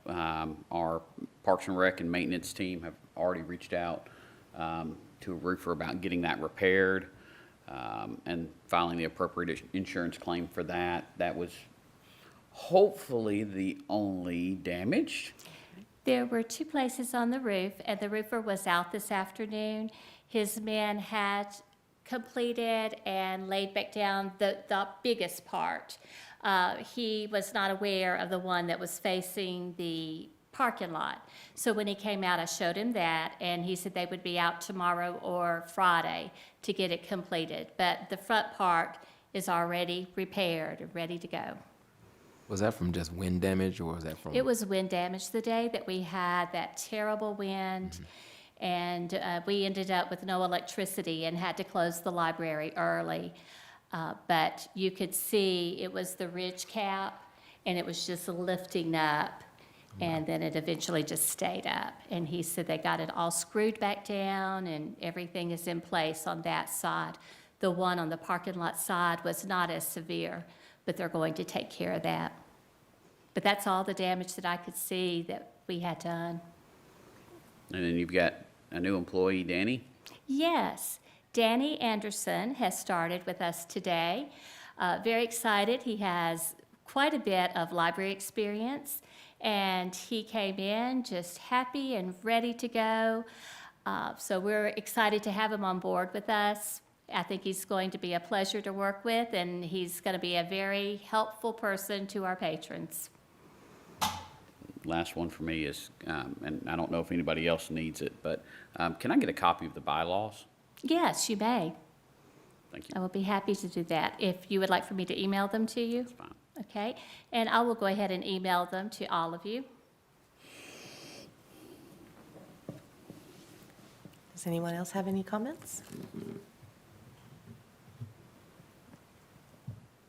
Our Parks and Rec and maintenance team have already reached out to a roofer about getting that repaired and filing the appropriate insurance claim for that. That was hopefully the only damage. There were 2 places on the roof, and the roofer was out this afternoon. His men had completed and laid back down the biggest part. He was not aware of the one that was facing the parking lot. So when he came out, I showed him that, and he said they would be out tomorrow or Friday to get it completed. But the front part is already repaired and ready to go. Was that from just wind damage, or was that from? It was wind damage the day that we had that terrible wind, and we ended up with no electricity and had to close the library early. But you could see it was the ridge cap, and it was just lifting up, and then it eventually just stayed up. And he said they got it all screwed back down, and everything is in place on that side. The one on the parking lot side was not as severe, but they're going to take care of that. But that's all the damage that I could see that we had done. And then you've got a new employee, Danny? Yes, Danny Anderson has started with us today. Very excited. He has quite a bit of library experience, and he came in just happy and ready to go. So we're excited to have him on board with us. I think he's going to be a pleasure to work with, and he's going to be a very helpful person to our patrons. Last one for me is, and I don't know if anybody else needs it, but can I get a copy of the bylaws? Yes, you may. Thank you. I will be happy to do that. If you would like for me to email them to you. That's fine. Okay, and I will go ahead and email them to all of you. Does anyone else have any comments?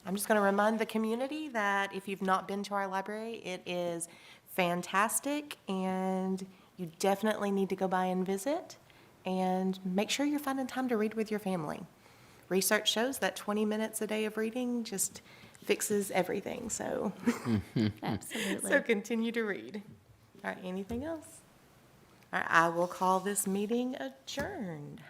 I'm just going to remind the community that if you've not been to our library, it is fantastic, and you definitely need to go by and visit, and make sure you're finding time to read with your family. Research shows that 20 minutes a day of reading just fixes everything, so Absolutely. So continue to read. All right, anything else? All right, I will call this meeting adjourned.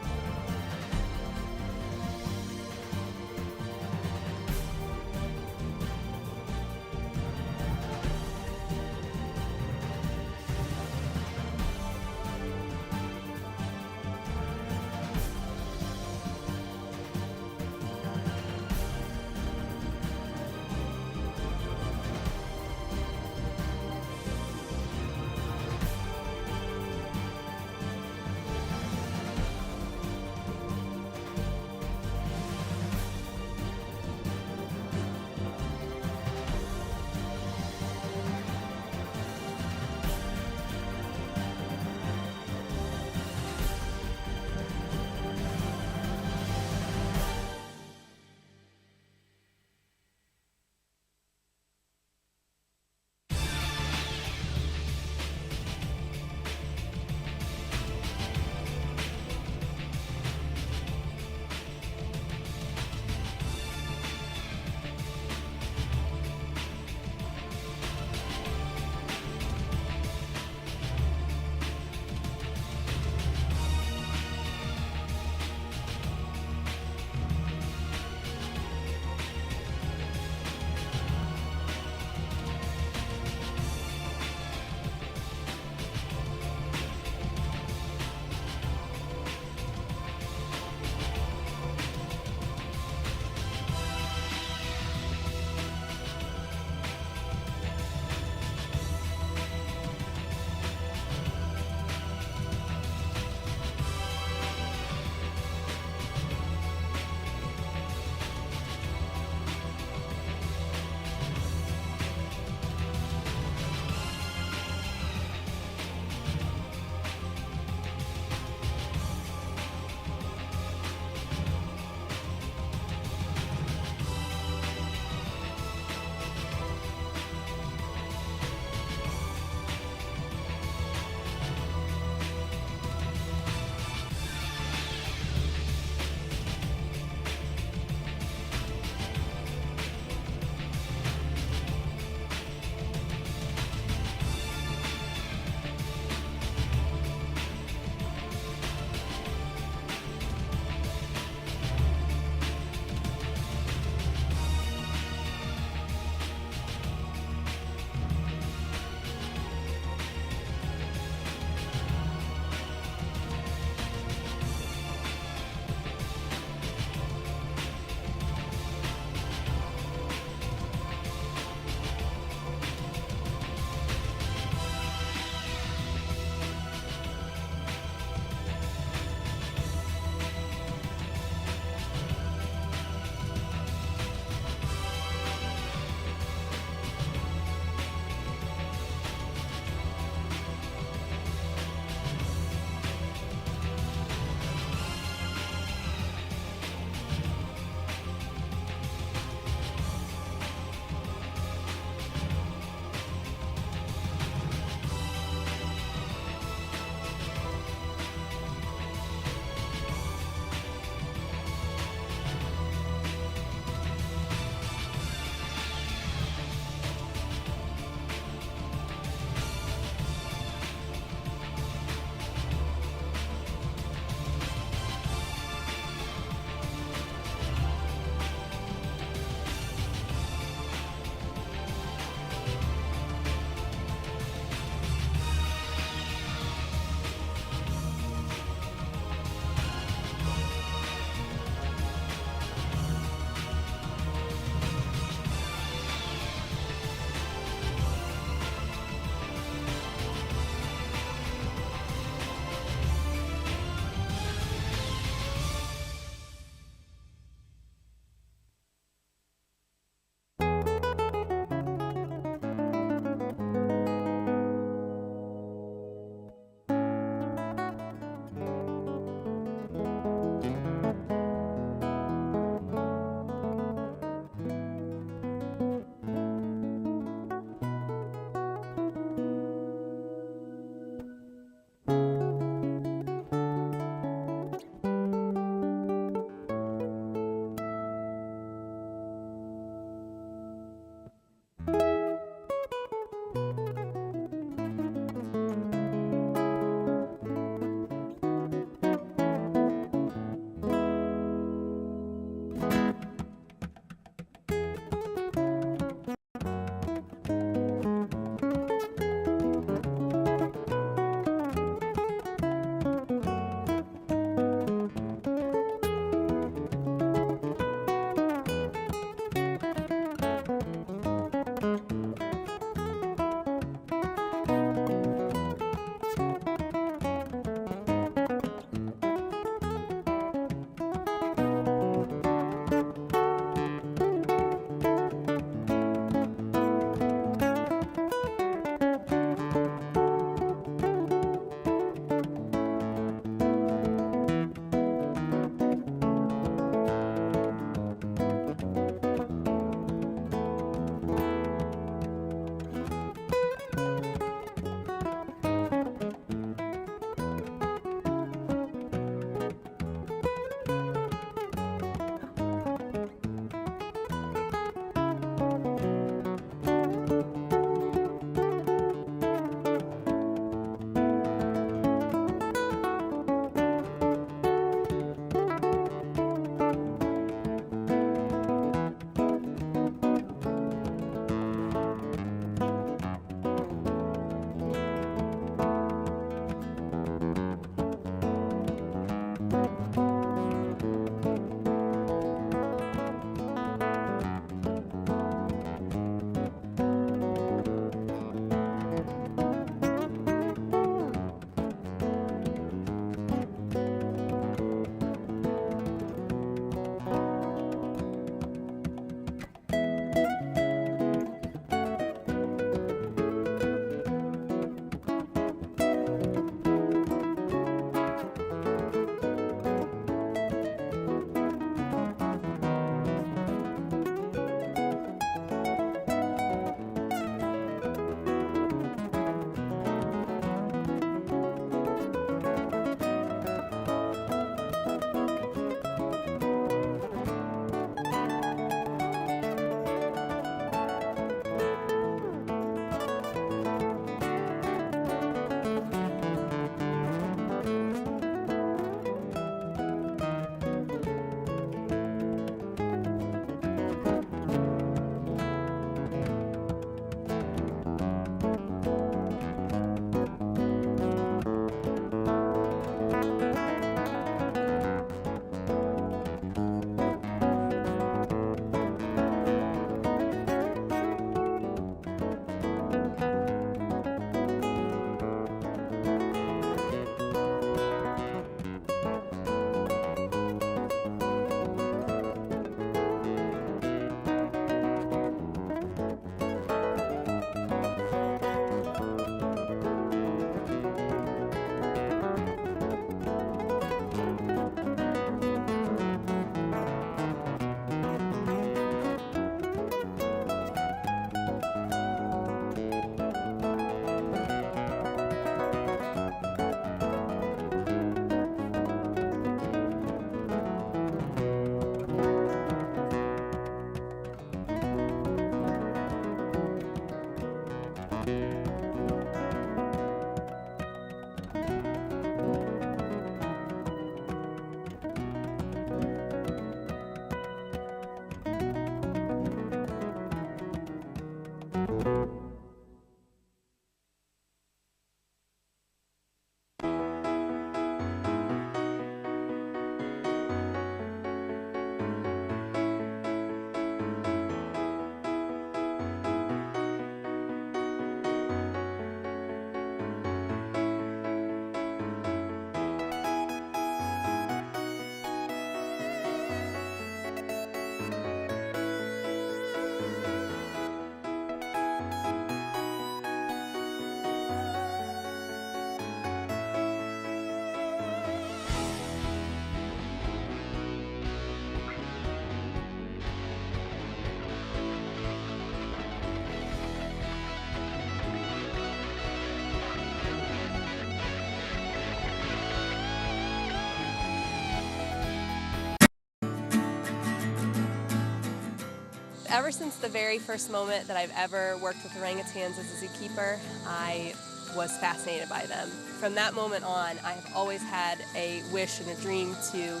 Ever since the very first moment that I've ever worked with orangutans as a zookeeper, I was fascinated by them. From that moment on, I have always had a wish and a dream to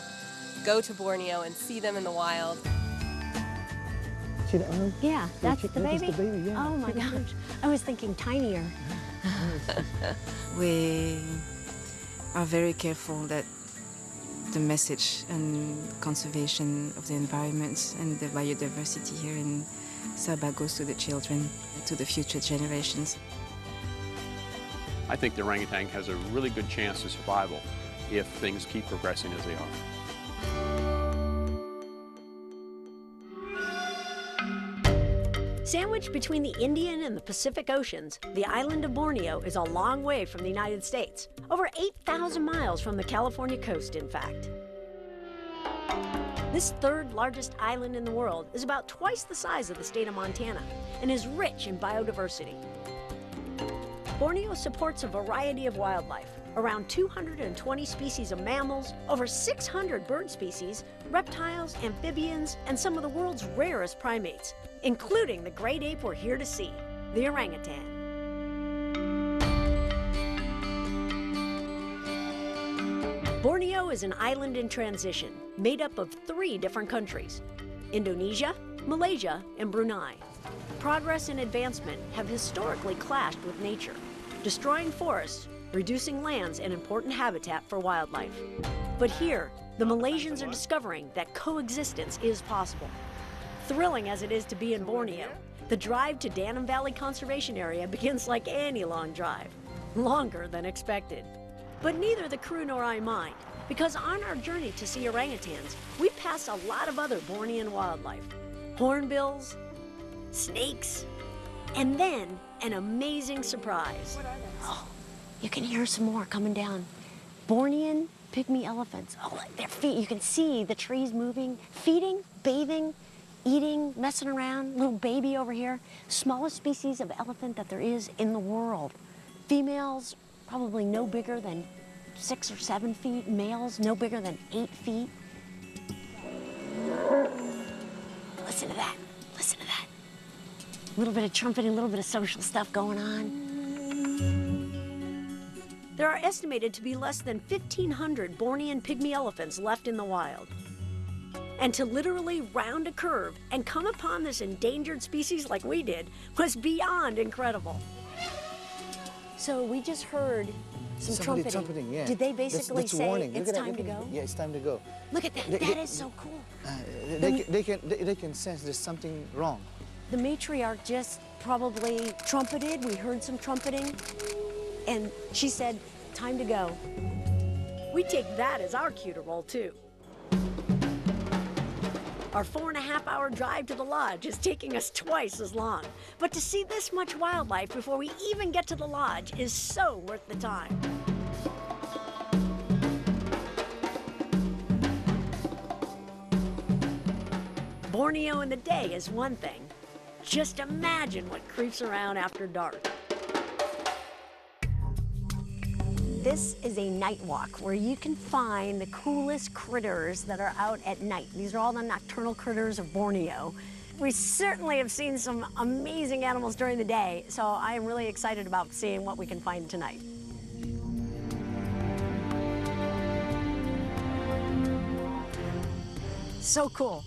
go to Borneo and see them in the wild. See the arm? Yeah, that's the baby? That's the baby, yeah. Oh my gosh, I was thinking tinier. We are very careful that the message and conservation of the environment and the biodiversity here in Sabah goes to the children, to the future generations. I think the orangutan has a really good chance of survival if things keep progressing as they are. Sandwiched between the Indian and the Pacific Oceans, the island of Borneo is a long way from the United States. Over 8,000 miles from the California coast, in fact. This third largest island in the world is about twice the size of the state of Montana and is rich in biodiversity. Borneo supports a variety of wildlife, around 220 species of mammals, over 600 bird species, reptiles, amphibians, and some of the world's rarest primates, including the great ape we're here to see, the orangutan. Borneo is an island in transition, made up of 3 different countries: Indonesia, Malaysia, and Brunei. Progress and advancement have historically clashed with nature, destroying forests, reducing lands and important habitat for wildlife. But here, the Malaysians are discovering that coexistence is possible. Thrilling as it is to be in Borneo, the drive to Danum Valley Conservation Area begins like any long drive, longer than expected. But neither the crew nor I mind, because on our journey to see orangutans, we pass a lot of other Bornean wildlife. Hornbills, snakes, and then an amazing surprise. Oh, you can hear some more coming down. Bornean pygmy elephants. Oh, their feet, you can see the trees moving, feeding, bathing, eating, messing around. Little baby over here. Smallest species of elephant that there is in the world. Females probably no bigger than 6 or 7 feet. Males no bigger than 8 feet. Listen to that. Listen to that. A little bit of trumpeting, a little bit of social stuff going on. There are estimated to be less than 1,500 Bornean pygmy elephants left in the wild. And to literally round a curve and come upon this endangered species like we did was beyond incredible. So we just heard some trumpeting. Yeah. Did they basically that's say warning. it's time to go? Yeah, it's time to go. Look at that. That is so cool. They can sense there's something wrong. The matriarch just probably trumpeted. We heard some trumpeting. And she said, time to go. We take that as our cue to roll too. Our 4.5-hour drive to the lodge is taking us twice as long. But to see this much wildlife before we even get to the lodge is so worth the time. Borneo in the day is one thing. Just imagine what creeps around after dark. This is a night walk where you can find the coolest critters that are out at night. These are all the nocturnal critters of Borneo. We certainly have seen some amazing animals during the day, so I am really excited about seeing what we can find tonight. So cool.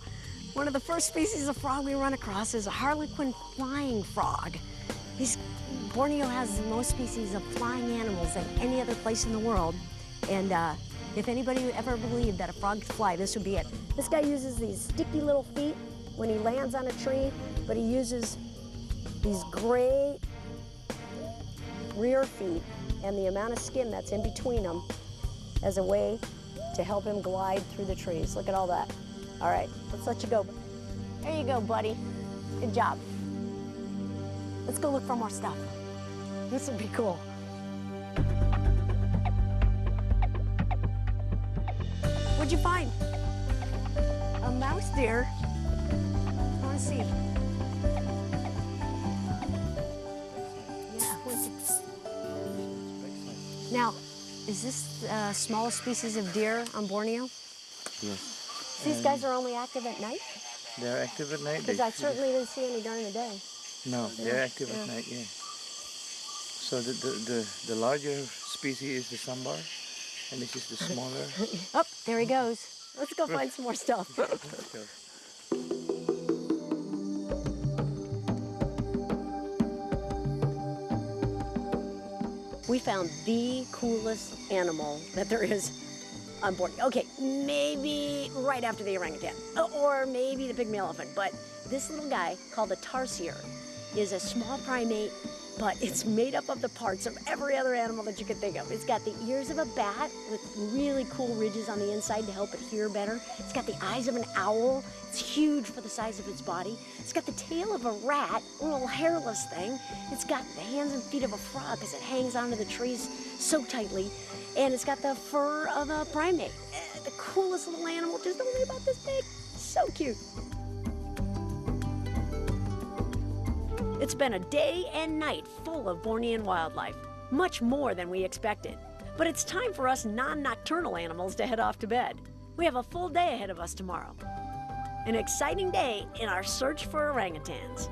One of the first species of frog we run across is a harlequin flying frog. Borneo has the most species of flying animals than any other place in the world. And if anybody ever believed that a frog could fly, this would be it. This guy uses these sticky little feet when he lands on a tree, but he uses these great rear feet and the amount of skin that's in between them as a way to help him glide through the trees. Look at all that. All right, let's let you go. There you go, buddy. Good job. Let's go look for more stuff. This would be cool. What'd you find? A mouse deer. I want to see. Yeah. Now, is this the smallest species of deer on Borneo? Yes. These guys are only active at night? They're active at night. Because I certainly didn't see any during the day. No, they're active at night, yeah. So the larger species is the sambar, and this is the smaller. Oh, there he goes. Let's go find some more stuff. We found the coolest animal that there is on board. Okay, maybe right after the orangutan, or maybe the pygmy elephant, but this little guy called a tarsier is a small primate, but it's made up of the parts of every other animal that you could think of. It's got the ears of a bat with really cool ridges on the inside to help it hear better. It's got the eyes of an owl. It's huge for the size of its body. It's got the tail of a rat, a little hairless thing. It's got the hands and feet of a frog because it hangs onto the trees so tightly. And it's got the fur of a primate. The coolest little animal, just only about this big. So cute. It's been a day and night full of Bornean wildlife, much more than we expected. But it's time for us non-nocturnal animals to head off to bed. We have a full day ahead of us tomorrow. An exciting day in our search for orangutans.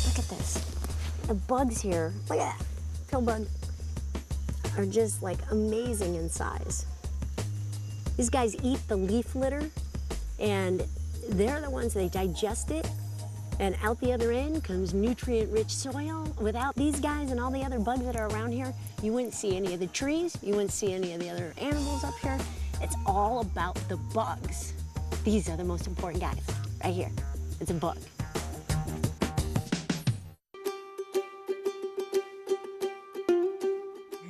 Look at this. The bugs here, look at that, pill bug, are just like amazing in size. These guys eat the leaf litter, and they're the ones, they digest it, and out the other end comes nutrient-rich soil. Without these guys and all the other bugs that are around here, you wouldn't see any of the trees, you wouldn't see any of the other animals up here. It's all about the bugs. These are the most important guys, right here. It's a bug.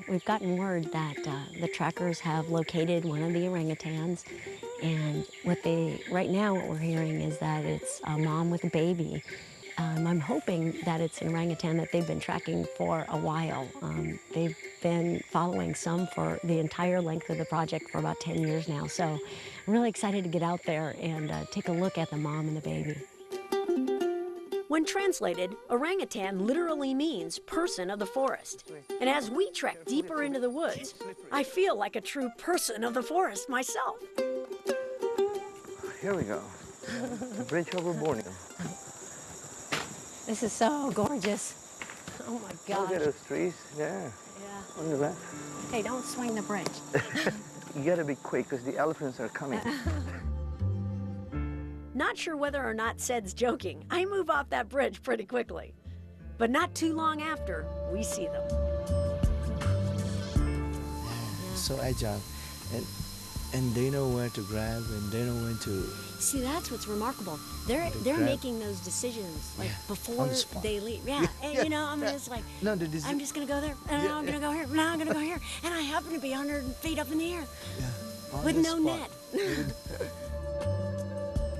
We've gotten word that the trackers have located one of the orangutans, and right now what we're hearing is that it's a mom with a baby. I'm hoping that it's an orangutan that they've been tracking for a while. They've been following some for the entire length of the project for about 10 years now, so I'm really excited to get out there and take a look at the mom and the baby. When translated, orangutan literally means person of the forest. And as we trek deeper into the woods, I feel like a true person of the forest myself. Here we go. The bridge over Borneo. This is so gorgeous. Oh my gosh. Look at those trees there. Yeah. On the left. Hey, don't swing the bridge. You gotta be quick because the elephants are coming. Not sure whether or not Ced's joking. I move off that bridge pretty quickly. But not too long after, we see them. So agile. And they know where to grab and they know when to... See, that's what's remarkable. They're making those decisions like before they leave. Yeah, and you know, I'm just like, I'm just gonna go there, and now I'm gonna go here, now I'm gonna go here, and I happen to be 100 feet up in the air with no net.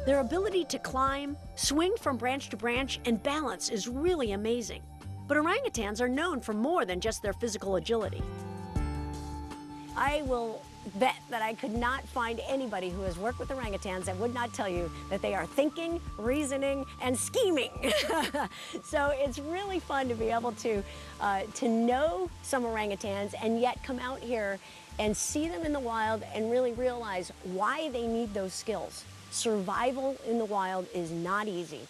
Their ability to climb, swing from branch to branch, and balance is really amazing. But orangutans are known for more than just their physical agility. I will bet that I could not find anybody who has worked with orangutans that would not tell you that they are thinking, reasoning, and scheming. So it's really fun to be able to know some orangutans and yet come out here and see them in the wild and really realize why they need those skills. Survival in the wild is not easy.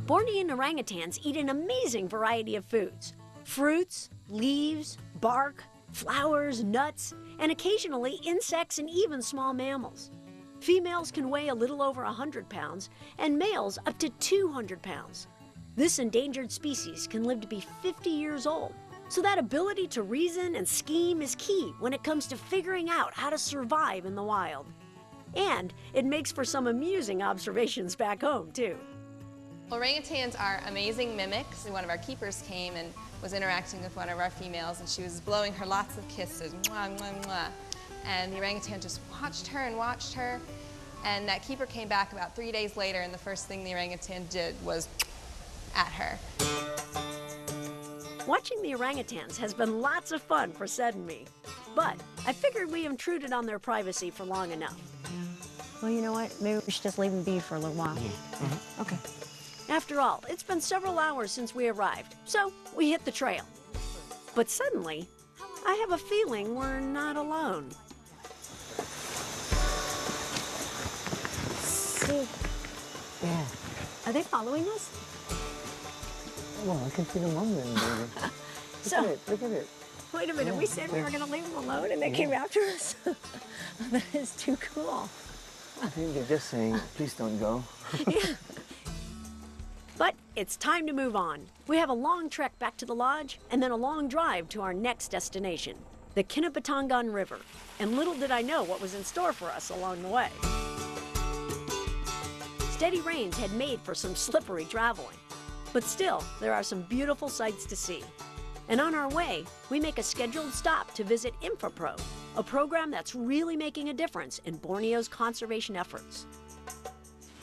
Bornean orangutans eat an amazing variety of foods. Fruits, leaves, bark, flowers, nuts, and occasionally insects and even small mammals. Females can weigh a little over 100 pounds and males up to 200 pounds. This endangered species can live to be 50 years old. So that ability to reason and scheme is key when it comes to figuring out how to survive in the wild. And it makes for some amusing observations back home, too. Orangutans are amazing mimics. One of our keepers came and was interacting with one of our females, and she was blowing her lots of kisses, mwah, mwah, mwah. And the orangutan just watched her, and that keeper came back about 3 days later, and the first thing the orangutan did was at her. Watching the orangutans has been lots of fun for Ced and me, but I figured we intruded on their privacy for long enough. Well, you know what? Maybe we should just leave them be for a little while. Okay. After all, it's been several hours since we arrived, so we hit the trail. But suddenly, I have a feeling we're not alone. See? Yeah. Are they following us? Well, I can see them mumbling, baby. Look at it. Wait a minute, Yeah, we said we were going to leave them alone and they came after us? That is too cool. I think they're just saying, please don't go. But it's time to move on. We have a long trek back to the lodge and then a long drive to our next destination, the Kinabatangan River. And little did I know what was in store for us along the way. Steady rains had made for some slippery traveling. But still, there are some beautiful sights to see. And on our way, we make a scheduled stop to visit InfraPro, a program that's really making a difference in Borneo's conservation efforts.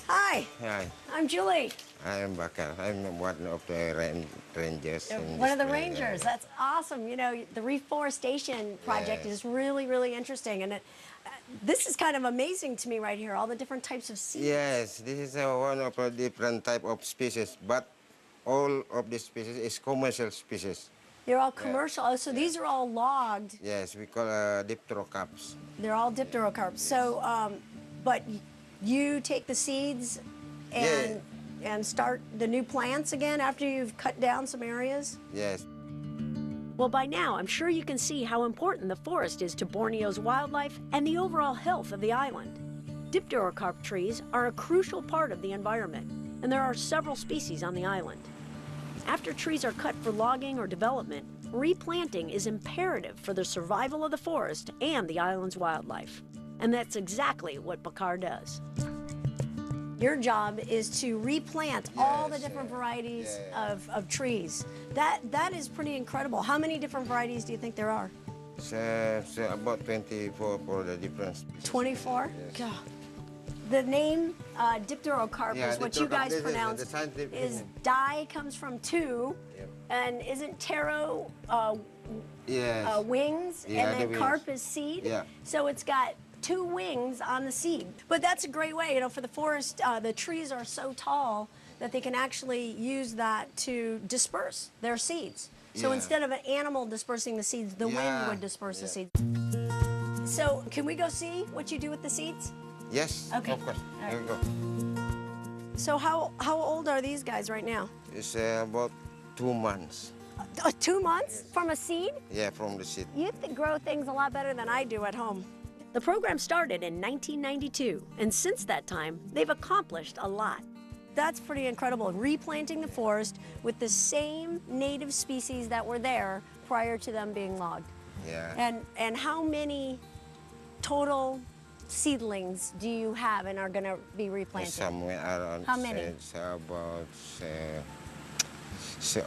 Hi, Hi, I'm Julie. I am Bakar. I'm one of the rangers. in One of the this place. rangers. That's awesome. You know, the reforestation project is really, really interesting. And this is kind of amazing to me right here, all the different types of seeds. Yes, this is one of a different type of species, but all of the species is commercial species. They're all commercial. Oh, so these are all logged. Yes, we call dipterocarps. They're all dipterocarps. So, but you take the seeds and start the new plants again after you've cut down some areas? Yes. Well, by now, I'm sure you can see how important the forest is to Borneo's wildlife and the overall health of the island. Dipterocarp trees are a crucial part of the environment, and there are several species on the island. After trees are cut for logging or development, replanting is imperative for the survival of the forest and the island's wildlife. And that's exactly what Bakar does. Your job is to replant all the different varieties of trees. That is pretty incredible. How many different varieties do you think there are? So about 24 for the different species. 24? God. The name dipterocarp is what you guys pronounce. Is di comes from two, and isn't taro wings, and then carp is seed. Yeah. So it's got two wings on the seed. But that's a great way, you know, for the forest. The trees are so tall that they can actually use that to disperse their seeds. So instead of an animal dispersing the seeds, the wind would disperse the seeds. So can we go see what you do with the seeds? Yes, Okay. of course. All Here we go. So how old are these guys right now? It's about 2 months. 2 months from a seed? Yeah, from the seed. You grow things a lot better than I do at home. The program started in 1992, and since that time, they've accomplished a lot. That's pretty incredible, replanting the forest with the same native species that were there prior to them being logged. Yeah. And how many total seedlings do you have and are going to be replanted? Somewhere around. How many? It's about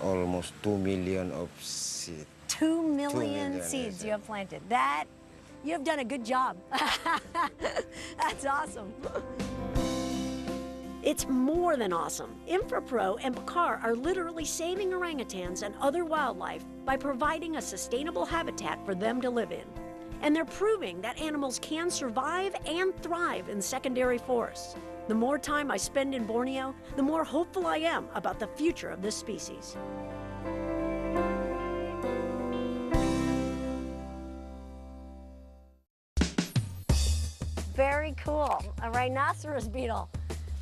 almost 2 million of seeds. 2 million 2 million, seeds yes, you have planted. You have done a good job. That's awesome. It's more than awesome. InfraPro and Bakar are literally saving orangutans and other wildlife by providing a sustainable habitat for them to live in. And they're proving that animals can survive and thrive in secondary forests. The more time I spend in Borneo, the more hopeful I am about the future of this species. Very cool, a rhinoceros beetle.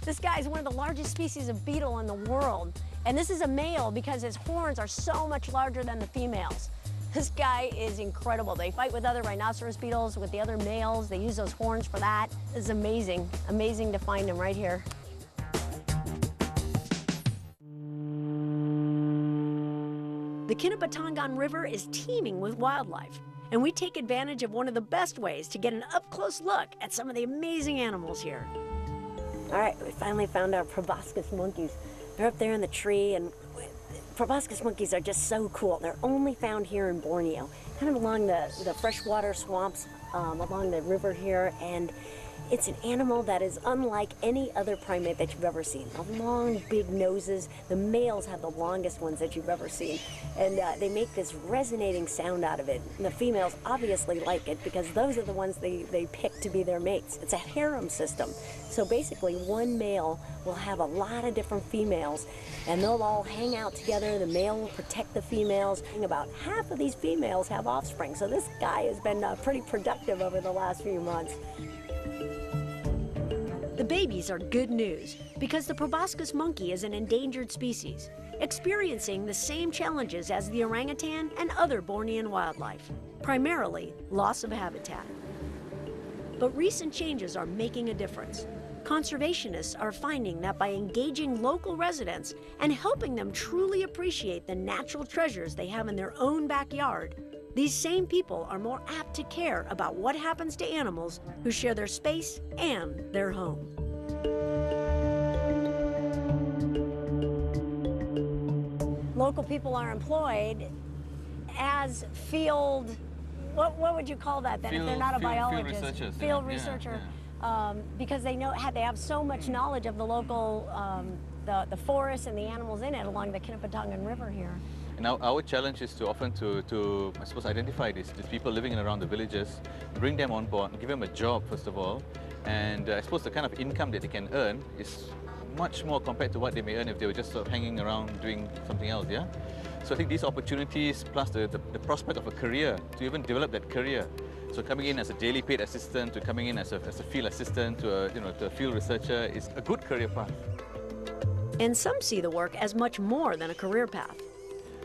This guy is one of the largest species of beetle in the world. And this is a male because his horns are so much larger than the females. This guy is incredible. They fight with other rhinoceros beetles, with the other males. They use those horns for that. It's amazing. Amazing to find him right here. The Kinabatangan River is teeming with wildlife, and we take advantage of one of the best ways to get an up-close look at some of the amazing animals here. All right, we finally found our proboscis monkeys. They're up there in the tree, and proboscis monkeys are just so cool. They're only found here in Borneo, kind of along the freshwater swamps along the river here, and It's an animal that is unlike any other primate that you've ever seen. The long, big noses. The males have the longest ones that you've ever seen. And they make this resonating sound out of it. And the females obviously like it because those are the ones they pick to be their mates. It's a harem system. So basically, one male will have a lot of different females, and they'll all hang out together. The male will protect the females. And about half of these females have offspring. So this guy has been pretty productive over the last few months. The babies are good news because the proboscis monkey is an endangered species, experiencing the same challenges as the orangutan and other Bornean wildlife, primarily loss of habitat. But recent changes are making a difference. Conservationists are finding that by engaging local residents and helping them truly appreciate the natural treasures they have in their own backyard, these same people are more apt to care about what happens to animals who share their space and their home. Local people are employed as field, what would you call that then if they're not a biologist? Field researchers. Field researcher. Because they have so much knowledge of the local, the forests and the animals in it along the Kinabatangan River here. And our challenge is to often to I suppose, identify these people living in around the villages, bring them on board, give them a job first of all, and I suppose the kind of income that they can earn is much more compared to what they may earn if they were just sort of hanging around doing something else, yeah? So I think these opportunities plus the prospect of a career, to even develop that career. So coming in as a daily paid assistant, to coming in as a field assistant, to a field researcher is a good career path. And some see the work as much more than a career path.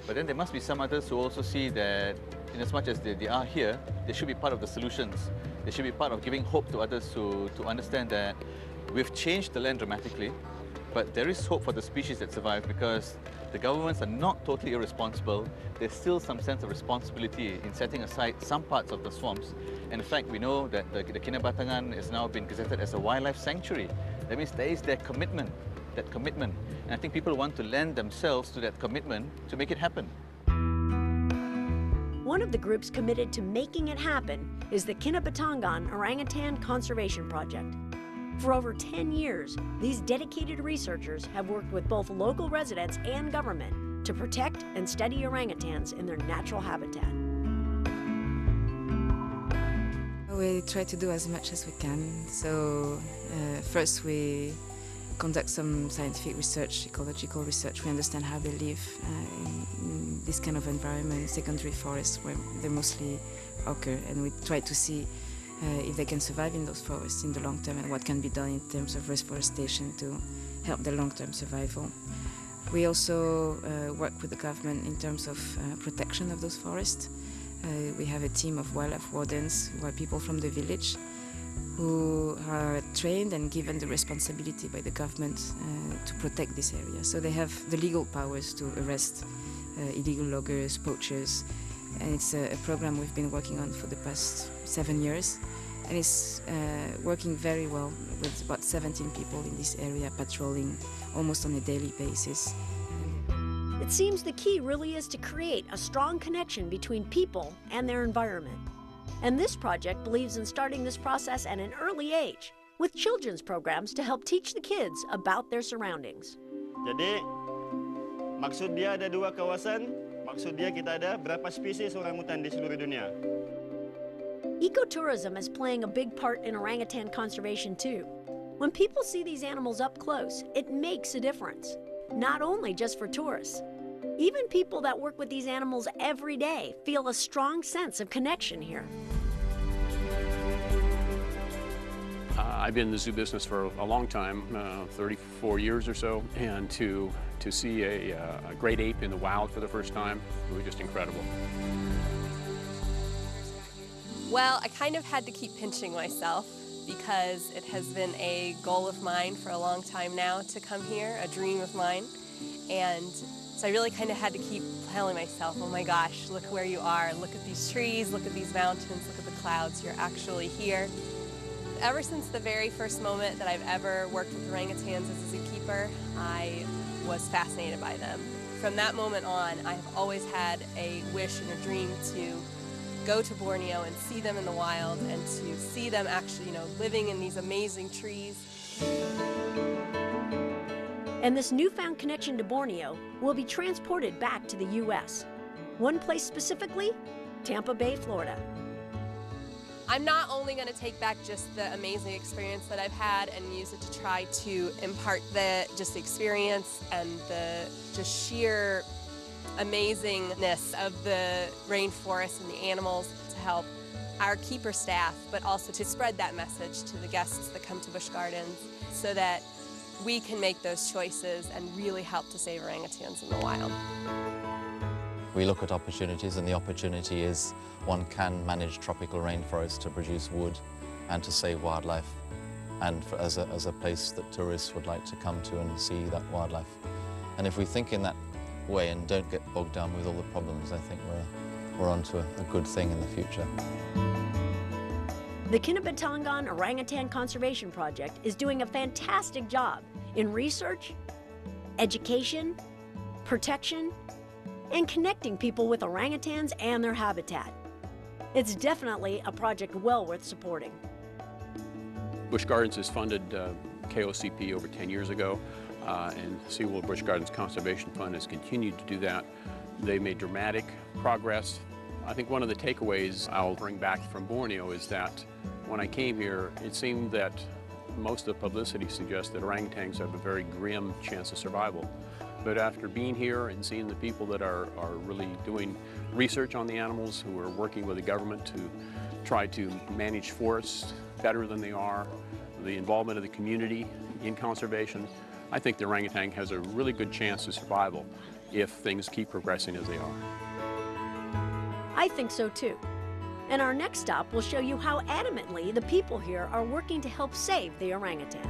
But then there must be some others who also see that in as much as they are here, they should be part of the solutions. They should be part of giving hope to others to understand that we've changed the land dramatically, but there is hope for the species that survive because the governments are not totally irresponsible. There's still some sense of responsibility in setting aside some parts of the swamps. And in fact, we know that the Kinabatangan has now been gazetted as a wildlife sanctuary. That means there is their commitment. And I think people want to lend themselves to that commitment to make it happen. One of the groups committed to making it happen is the Kinabatangan Orangutan Conservation Project. For over 10 years, these dedicated researchers have worked with both local residents and government to protect and study orangutans in their natural habitat. We try to do as much as we can. So first we conduct some scientific research, ecological research. We understand how they live in this kind of environment, secondary forests where they mostly occur, and we try to see if they can survive in those forests in the long term and what can be done in terms of reforestation to help their long-term survival. We also work with the government in terms of protection of those forests. We have a team of wildlife wardens who are people from the village who are trained and given the responsibility by the government to protect this area. So they have the legal powers to arrest illegal loggers, poachers, and it's a program we've been working on for the past 7 years, and it's working very well with about 17 people in this area patrolling almost on a daily basis. It seems the key really is to create a strong connection between people and their environment. And this project believes in starting this process at an early age, with children's programs to help teach the kids about their surroundings. Jadi, maksud dia ada 2 kawasan, maksud dia kita ada berapa spesies orangutan di seluruh dunia. Ecotourism is playing a big part in orangutan conservation too. When people see these animals up close, it makes a difference, not only just for tourists. Even people that work with these animals every day feel a strong sense of connection here. I've been in the zoo business for a long time, 34 years or so, and to see a great ape in the wild for the first time was just incredible. Well, I kind of had to keep pinching myself because it has been a goal of mine for a long time now to come here, a dream of mine. And so I really kind of had to keep telling myself, oh my gosh, look where you are. Look at these trees, look at these mountains, look at the clouds. You're actually here. Ever since the very first moment that I've ever worked with orangutans as a zookeeper, I was fascinated by them. From that moment on, I have always had a wish and a dream to go to Borneo and see them in the wild and to see them actually, living in these amazing trees. And this newfound connection to Borneo will be transported back to the U.S. One place specifically, Tampa Bay, Florida. I'm not only going to take back just the amazing experience that I've had and use it to try to impart the experience and the just sheer amazingness of the rainforest and the animals to help our keeper staff, but also to spread that message to the guests that come to Busch Gardens so that we can make those choices and really help to save orangutans in the wild. We look at opportunities, and the opportunity is one can manage tropical rainforests to produce wood and to save wildlife, and as a place that tourists would like to come to and see that wildlife. And if we think in that way and don't get bogged down with all the problems, I think we're onto a good thing in the future. The Kinabatangan Orangutan Conservation Project is doing a fantastic job in research, education, protection, and connecting people with orangutans and their habitat. It's definitely a project well worth supporting. Busch Gardens has funded KOCP over 10 years ago, and Seaworld Busch Gardens Conservation Fund has continued to do that. They made dramatic progress. I think one of the takeaways I'll bring back from Borneo is that when I came here, it seemed that most of the publicity suggests that orangutans have a very grim chance of survival. But after being here and seeing the people that are really doing research on the animals, who are working with the government to try to manage forests better than they are, the involvement of the community in conservation, I think the orangutan has a really good chance of survival if things keep progressing as they are. I think so too. And our next stop will show you how adamantly the people here are working to help save the orangutan.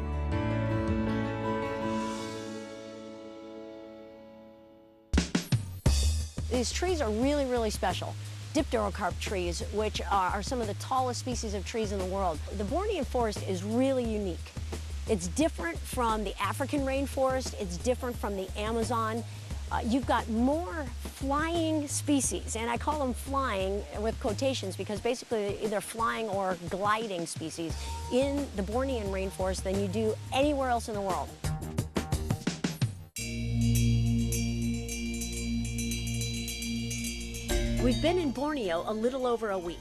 These trees are really, really special. Dipterocarp trees, which are some of the tallest species of trees in the world. The Bornean forest is really unique. It's different from the African rainforest. It's different from the Amazon. You've got more flying species, and I call them flying with quotations because basically they're flying or gliding species in the Bornean rainforest than you do anywhere else in the world. We've been in Borneo a little over a week,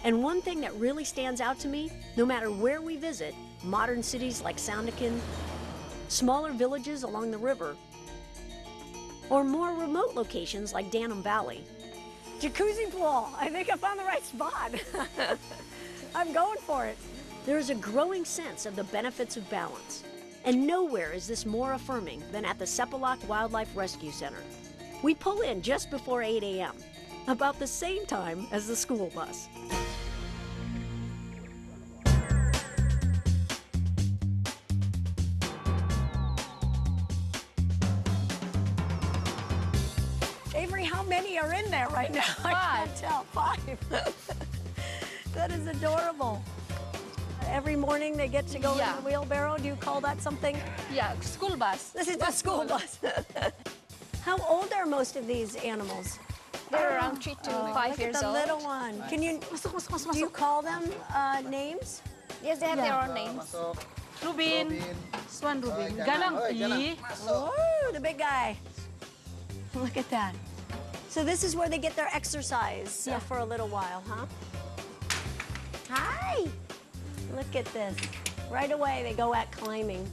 and one thing that really stands out to me, no matter where we visit, modern cities like Sandakan, smaller villages along the river, or more remote locations like Danum Valley. Jacuzzi pool, I think I found the right spot. I'm going for it. There is a growing sense of the benefits of balance, and nowhere is this more affirming than at the Sepalak Wildlife Rescue Center. We pull in just before 8 a.m., about the same time as the school bus. Avery, how many are in there right now? I can't tell. 5. That is adorable. Every morning they get to go in the wheelbarrow. Do you call that something? Yeah, school bus. This is the school bus. How old are most of these animals? They're around 3 to 5 years old. The little one. Can you? Do you call them names? Yes, they have their own names. Rubin. Swan Rubin. Galang. Oh, the big guy. Look at that. So this is where they get their exercise for a little while, huh? Hi. Look at this. Right away they go at climbing.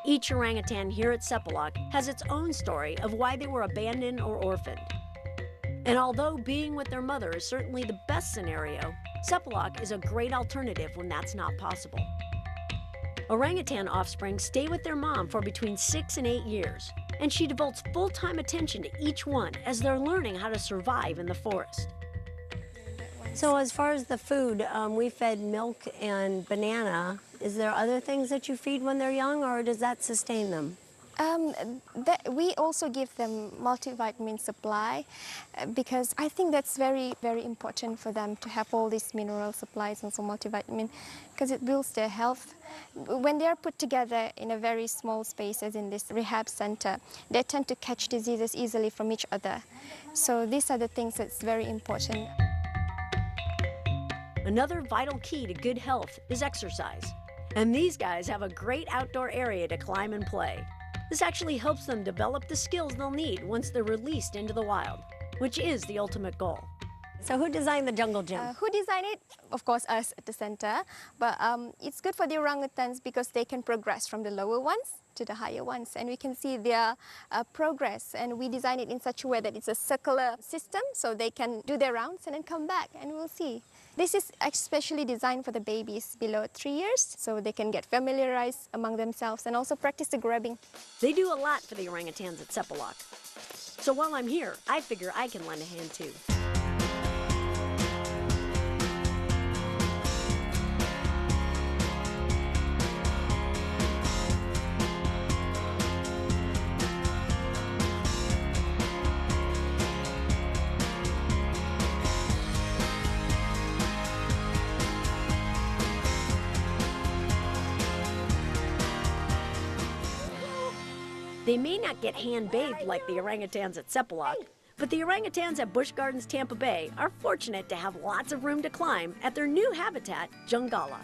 Each orangutan here at Sepalak has its own story of why they were abandoned or orphaned. And although being with their mother is certainly the best scenario, Sepalak is a great alternative when that's not possible. Orangutan offspring stay with their mom for between 6 and 8 years, and she devotes full-time attention to each one as they're learning how to survive in the forest. So as far as the food, we fed milk and banana. Is there other things that you feed when they're young, or does that sustain them? We also give them multivitamin supply because I think that's very, very important for them to have all these mineral supplies and some multivitamin because it builds their health. When they are put together in a very small space as in this rehab center, they tend to catch diseases easily from each other. So these are the things that's very important. Another vital key to good health is exercise. And these guys have a great outdoor area to climb and play. This actually helps them develop the skills they'll need once they're released into the wild, which is the ultimate goal. So who designed the jungle gym? Who designed it? Of course, us at the center. But it's good for the orangutans because they can progress from the lower ones to the higher ones. And we can see their progress. And we design it in such a way that it's a circular system so they can do their rounds and then come back and we'll see. This is especially designed for the babies below 3 years so they can get familiarized among themselves and also practice the grabbing. They do a lot for the orangutans at Sepalak. So while I'm here, I figure I can lend a hand too. They may not get hand-bathed like the orangutans at Sepalak, but the orangutans at Busch Gardens Tampa Bay are fortunate to have lots of room to climb at their new habitat, Jungala.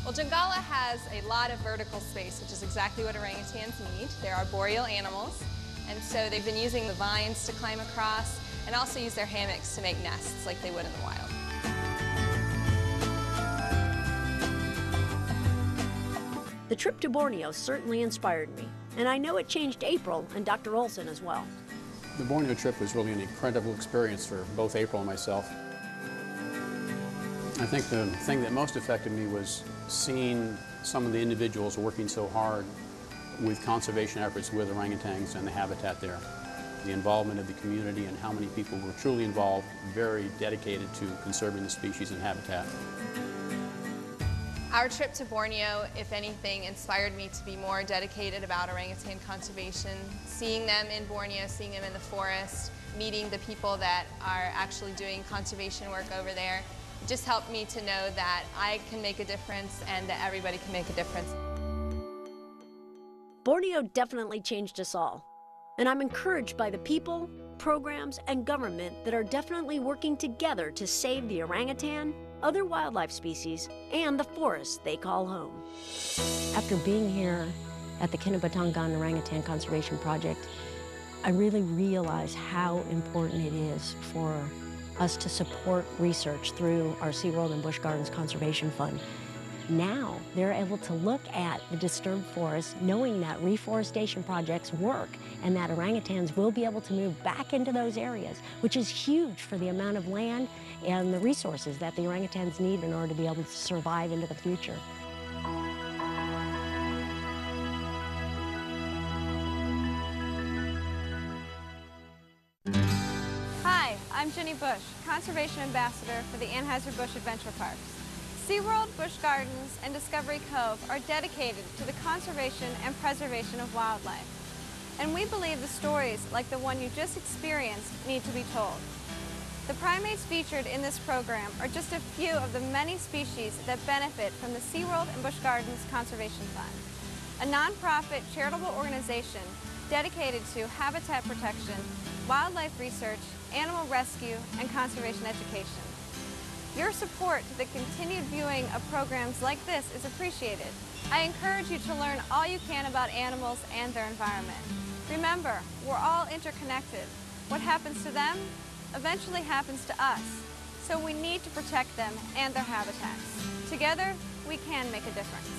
Well, Jungala has a lot of vertical space, which is exactly what orangutans need. They're arboreal animals, and so they've been using the vines to climb across and also use their hammocks to make nests like they would in the wild. The trip to Borneo certainly inspired me, and I know it changed April and Dr. Olson as well. The Borneo trip was really an incredible experience for both April and myself. I think the thing that most affected me was seeing some of the individuals working so hard with conservation efforts with orangutans and the habitat there. The involvement of the community and how many people were truly involved, very dedicated to conserving the species and habitat. Our trip to Borneo, if anything, inspired me to be more dedicated about orangutan conservation. Seeing them in Borneo, seeing them in the forest, meeting the people that are actually doing conservation work over there, just helped me to know that I can make a difference and that everybody can make a difference. Borneo definitely changed us all, and I'm encouraged by the people, programs, and government that are definitely working together to save the orangutan, other wildlife species, and the forests they call home. After being here at the Kinabatangan Orangutan Conservation Project, I really realized how important it is for us to support research through our SeaWorld and Busch Gardens Conservation Fund. Now, they're able to look at the disturbed forest, knowing that reforestation projects work and that orangutans will be able to move back into those areas, which is huge for the amount of land and the resources that the orangutans need in order to be able to survive into the future. Hi, I'm Jenny Bush, Conservation Ambassador for the Anheuser-Busch Adventure Parks. SeaWorld, Busch Gardens, and Discovery Cove are dedicated to the conservation and preservation of wildlife. And we believe the stories like the one you just experienced need to be told. The primates featured in this program are just a few of the many species that benefit from the SeaWorld and Busch Gardens Conservation Fund, a nonprofit charitable organization dedicated to habitat protection, wildlife research, animal rescue, and conservation education. Your support to the continued viewing of programs like this is appreciated. I encourage you to learn all you can about animals and their environment. Remember, we're all interconnected. What happens to them eventually happens to us, so we need to protect them and their habitats. Together, we can make a difference.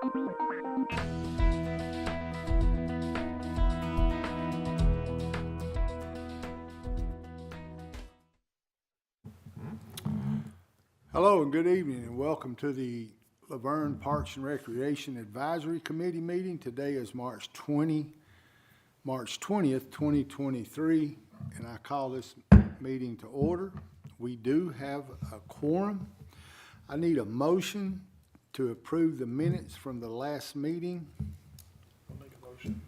Hello and good evening and welcome to the LaVergne Parks and Recreation Advisory Committee meeting. Today is March 20th, 2023, and I call this meeting to order. We do have a quorum. I need a motion to approve the minutes from the last meeting. I'll make a motion.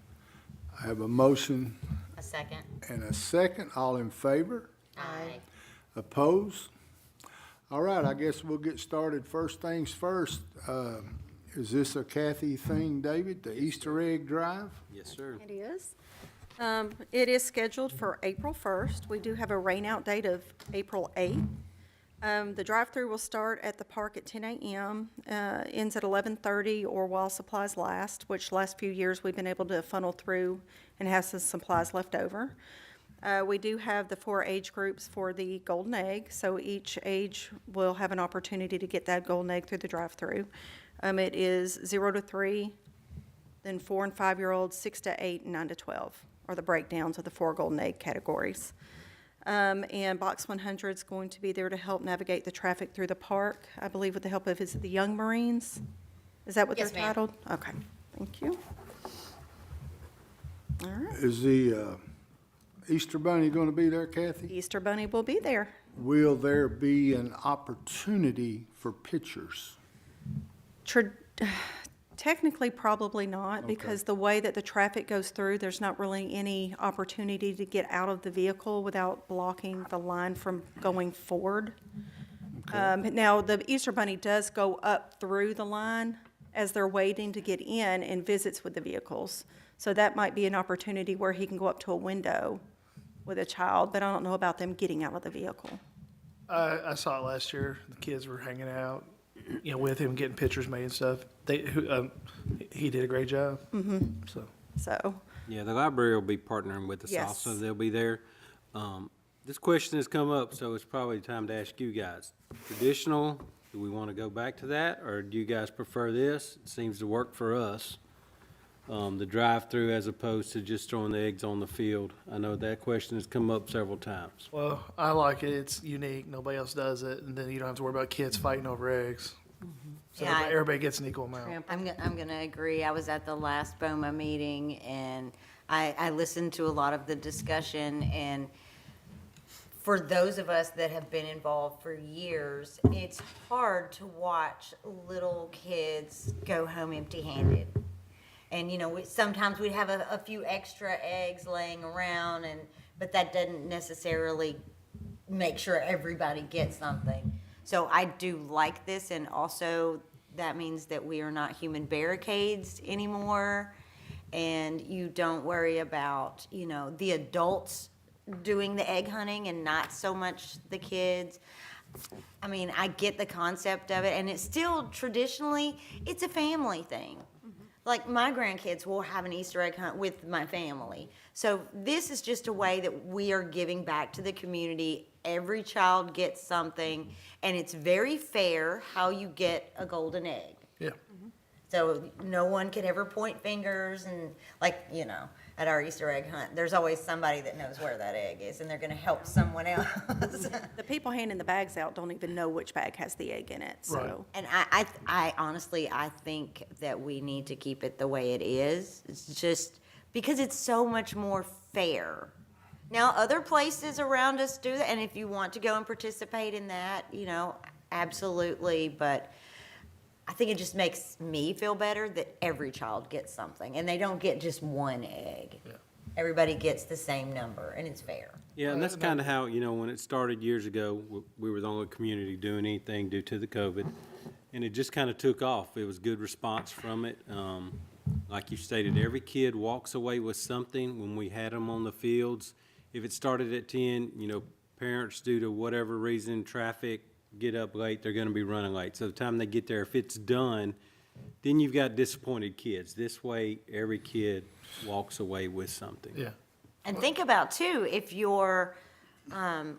I have a motion A second. and a second. All in favor? Aye. Opposed? All right, I guess we'll get started. First things first, is this a Kathy thing, David, the Easter egg drive? Yes, sir. It is. It is scheduled for April 1st. We do have a rain-out date of April 8th. The drive-through will start at the park at 10 a.m., ends at 11:30 or while supplies last, which last few years we've been able to funnel through and have some supplies left over. We do have the 4 age groups for the golden egg, so each age will have an opportunity to get that golden egg through the drive-through. It is 0 to 3, then 4 and 5-year-olds, 6 to 8, and 9 to 12 are the breakdowns of the 4 golden egg categories. And Box 100 is going to be there to help navigate the traffic through the park, I believe with the help of, is it the Young Marines? Is that what Yes, they're ma'am. titled? Okay, thank you. All right. Is the Easter Bunny going to be there, Kathy? Easter Bunny will be there. Will there be an opportunity for pictures? Technically, probably not, Okay. because the way that the traffic goes through, there's not really any opportunity to get out of the vehicle without blocking the line from going forward. Now, the Easter Bunny does go up through the line as they're waiting to get in and visits with the vehicles. So that might be an opportunity where he can go up to a window with a child, but I don't know about them getting out of the vehicle. I saw it last year. The kids were hanging out, with him, getting pictures made and stuff. He did a great job. So. Yeah, the library will be partnering with us Yes. also. They'll be there. This question has come up, so it's probably time to ask you guys. Traditional, do we want to go back to that, or do you guys prefer this? It seems to work for us. The drive-through as opposed to just throwing the eggs on the field. I know that question has come up several times. Well, I like it. It's unique. Nobody else does it, and then you don't have to worry about kids fighting over eggs. So Yeah, everybody gets an equal amount. I'm going to agree. I was at the last BOMA meeting, and I listened to a lot of the discussion, and for those of us that have been involved for years, it's hard to watch little kids go home empty-handed. And, sometimes we'd have a few extra eggs laying around, but that doesn't necessarily make sure everybody gets something. So I do like this, and also that means that we are not human barricades anymore, and you don't worry about, the adults doing the egg hunting and not so much the kids. I mean, I get the concept of it, and it's still traditionally, it's a family thing. Like, my grandkids will have an Easter egg hunt with my family. So this is just a way that we are giving back to the community. Every child gets something, and it's very fair how you get a golden egg. Yeah. So no one could ever point fingers and, at our Easter egg hunt, there's always somebody that knows where that egg is, and they're gonna help someone else. The people handing the bags out don't even know which bag has the egg in it, so. Right. And I honestly, I think that we need to keep it the way it is. It's just because it's so much more fair. Now, other places around us do that, and if you want to go and participate in that, absolutely, but I think it just makes me feel better that every child gets something, and they don't get just one egg. Yeah. Everybody gets the same number, and it's fair. Yeah, and that's kind of how, when it started years ago, we were the only community doing anything due to the COVID, and it just kind of took off. It was good response from it. Like you stated, every kid walks away with something when we had them on the fields. If it started at 10, parents, due to whatever reason, traffic, get up late, they're going to be running late. So the time they get there, if it's done, then you've got disappointed kids. This way, every kid walks away with something. Yeah. And think about, too, if you're,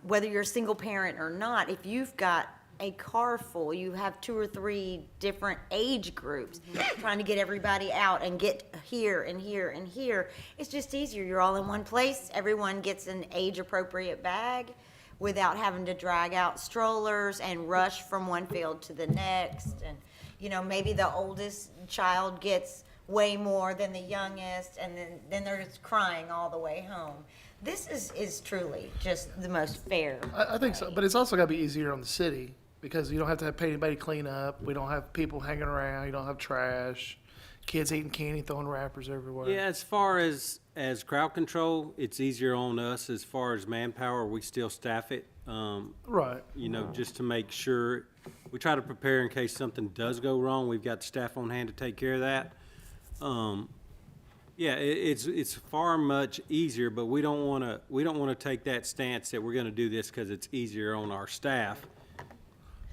whether you're a single parent or not, if you've got a car full. You have 2 or 3 different age groups trying to get everybody out and get here and here and here. It's just easier. You're all in one place. Everyone gets an age-appropriate bag without having to drag out strollers and rush from one field to the next. And, you know, maybe the oldest child gets way more than the youngest, and then they're just crying all the way home. This is truly just the most fair. I think so, but it's also got to be easier on the city because you don't have to pay anybody to clean up. We don't have people hanging around. You don't have trash. Kids eating candy, throwing wrappers everywhere. Yeah, as far as crowd control, it's easier on us. As far as manpower, we still staff it. Right. You know, just to make sure. We try to prepare in case something does go wrong. We've got staff on hand to take care of that. Yeah, it's far much easier, but we don't want to take that stance that we're going to do this because it's easier on our staff.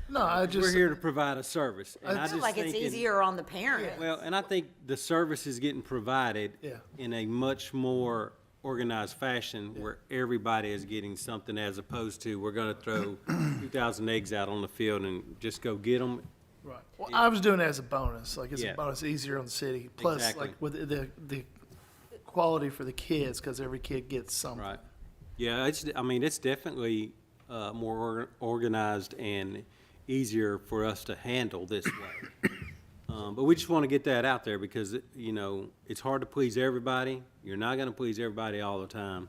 No, we're here to provide a service. And I feel like it's easier on the parents. Well, and I think the service is getting provided in a much more organized fashion where everybody is getting something as opposed to we're going to throw 2,000 eggs out on the field and just go get them. Right. Well, I was doing it as a bonus. Like, it's a bonus easier on the city. Plus, Exactly. like, with the quality for the kids, because every kid gets something. Right. Yeah, it's definitely more organized and easier for us to handle this way. But we just want to get that out there because, you know, it's hard to please everybody. You're not going to please everybody all the time.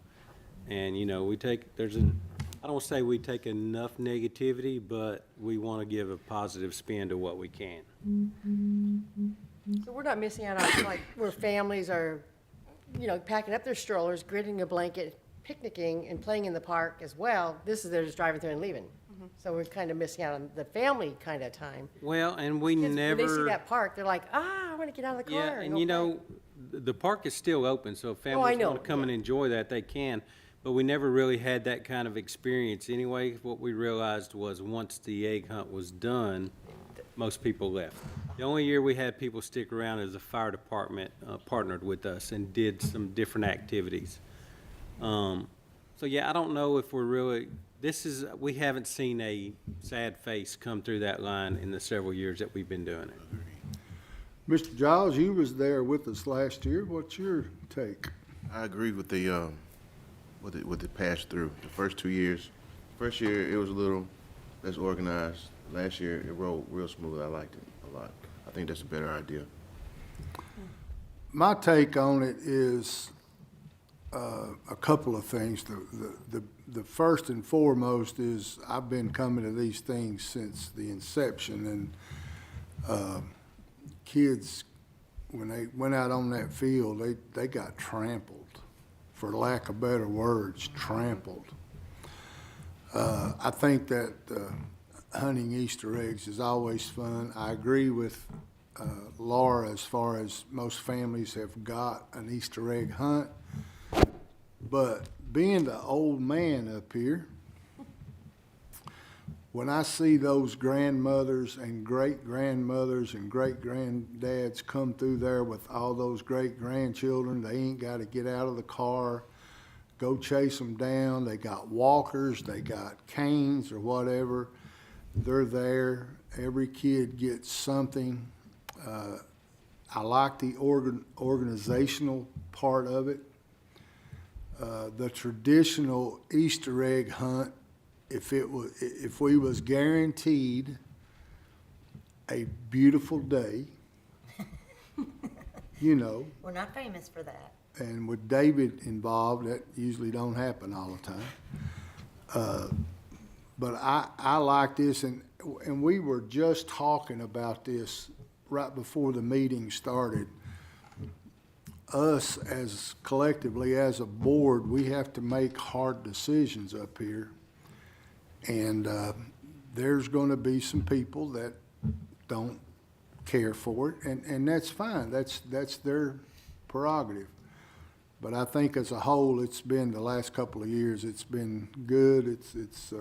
And, you know, I don't say we take enough negativity, but we want to give a positive spin to what we can. So we're not missing out on, like, where families are, you know, packing up their strollers, gridding a blanket, picnicking, and playing in the park as well. This is they're just driving through and leaving. So we're kind of missing out on the family kind of time. Well, and we Kids, never... when they see that park, they're like, I want to get out of the car. Yeah, and you know, the park is still open, so if families want to come and enjoy that, they can. But we never really had that kind of experience anyway. What we realized was once the egg hunt was done, most people left. The only year we had people stick around is the fire department partnered with us and did some different activities. So yeah, I don't know if we're really, we haven't seen a sad face come through that line in the several years that we've been doing it. Mr. Giles, you was there with us last year. What's your take? I agree with the pass through. The first 2 years. First year it was a little less organized. Last year it rolled real smooth. I liked it a lot. I think that's a better idea. My take on it is a couple of things. The first and foremost is I've been coming to these things since the inception, and kids, when they went out on that field, they got trampled, for lack of better words, trampled. I think that hunting Easter eggs is always fun. I agree with Laura as far as most families have got an Easter egg hunt. But being the old man up here, when I see those grandmothers and great-grandmothers and great-granddads come through there with all those great-grandchildren, they ain't got to get out of the car, go chase them down. They got walkers, they got canes or whatever. They're there. Every kid gets something. I like the organizational part of it. The traditional Easter egg hunt, if we was guaranteed a beautiful day, you know. We're not famous for that. And with David involved, that usually don't happen all the time. But I like this, and we were just talking about this right before the meeting started. Us as collectively as a board, we have to make hard decisions up here. And there's going to be some people that don't care for it, and that's fine. That's their prerogative. But I think as a whole, it's been the last couple of years, it's been good. It's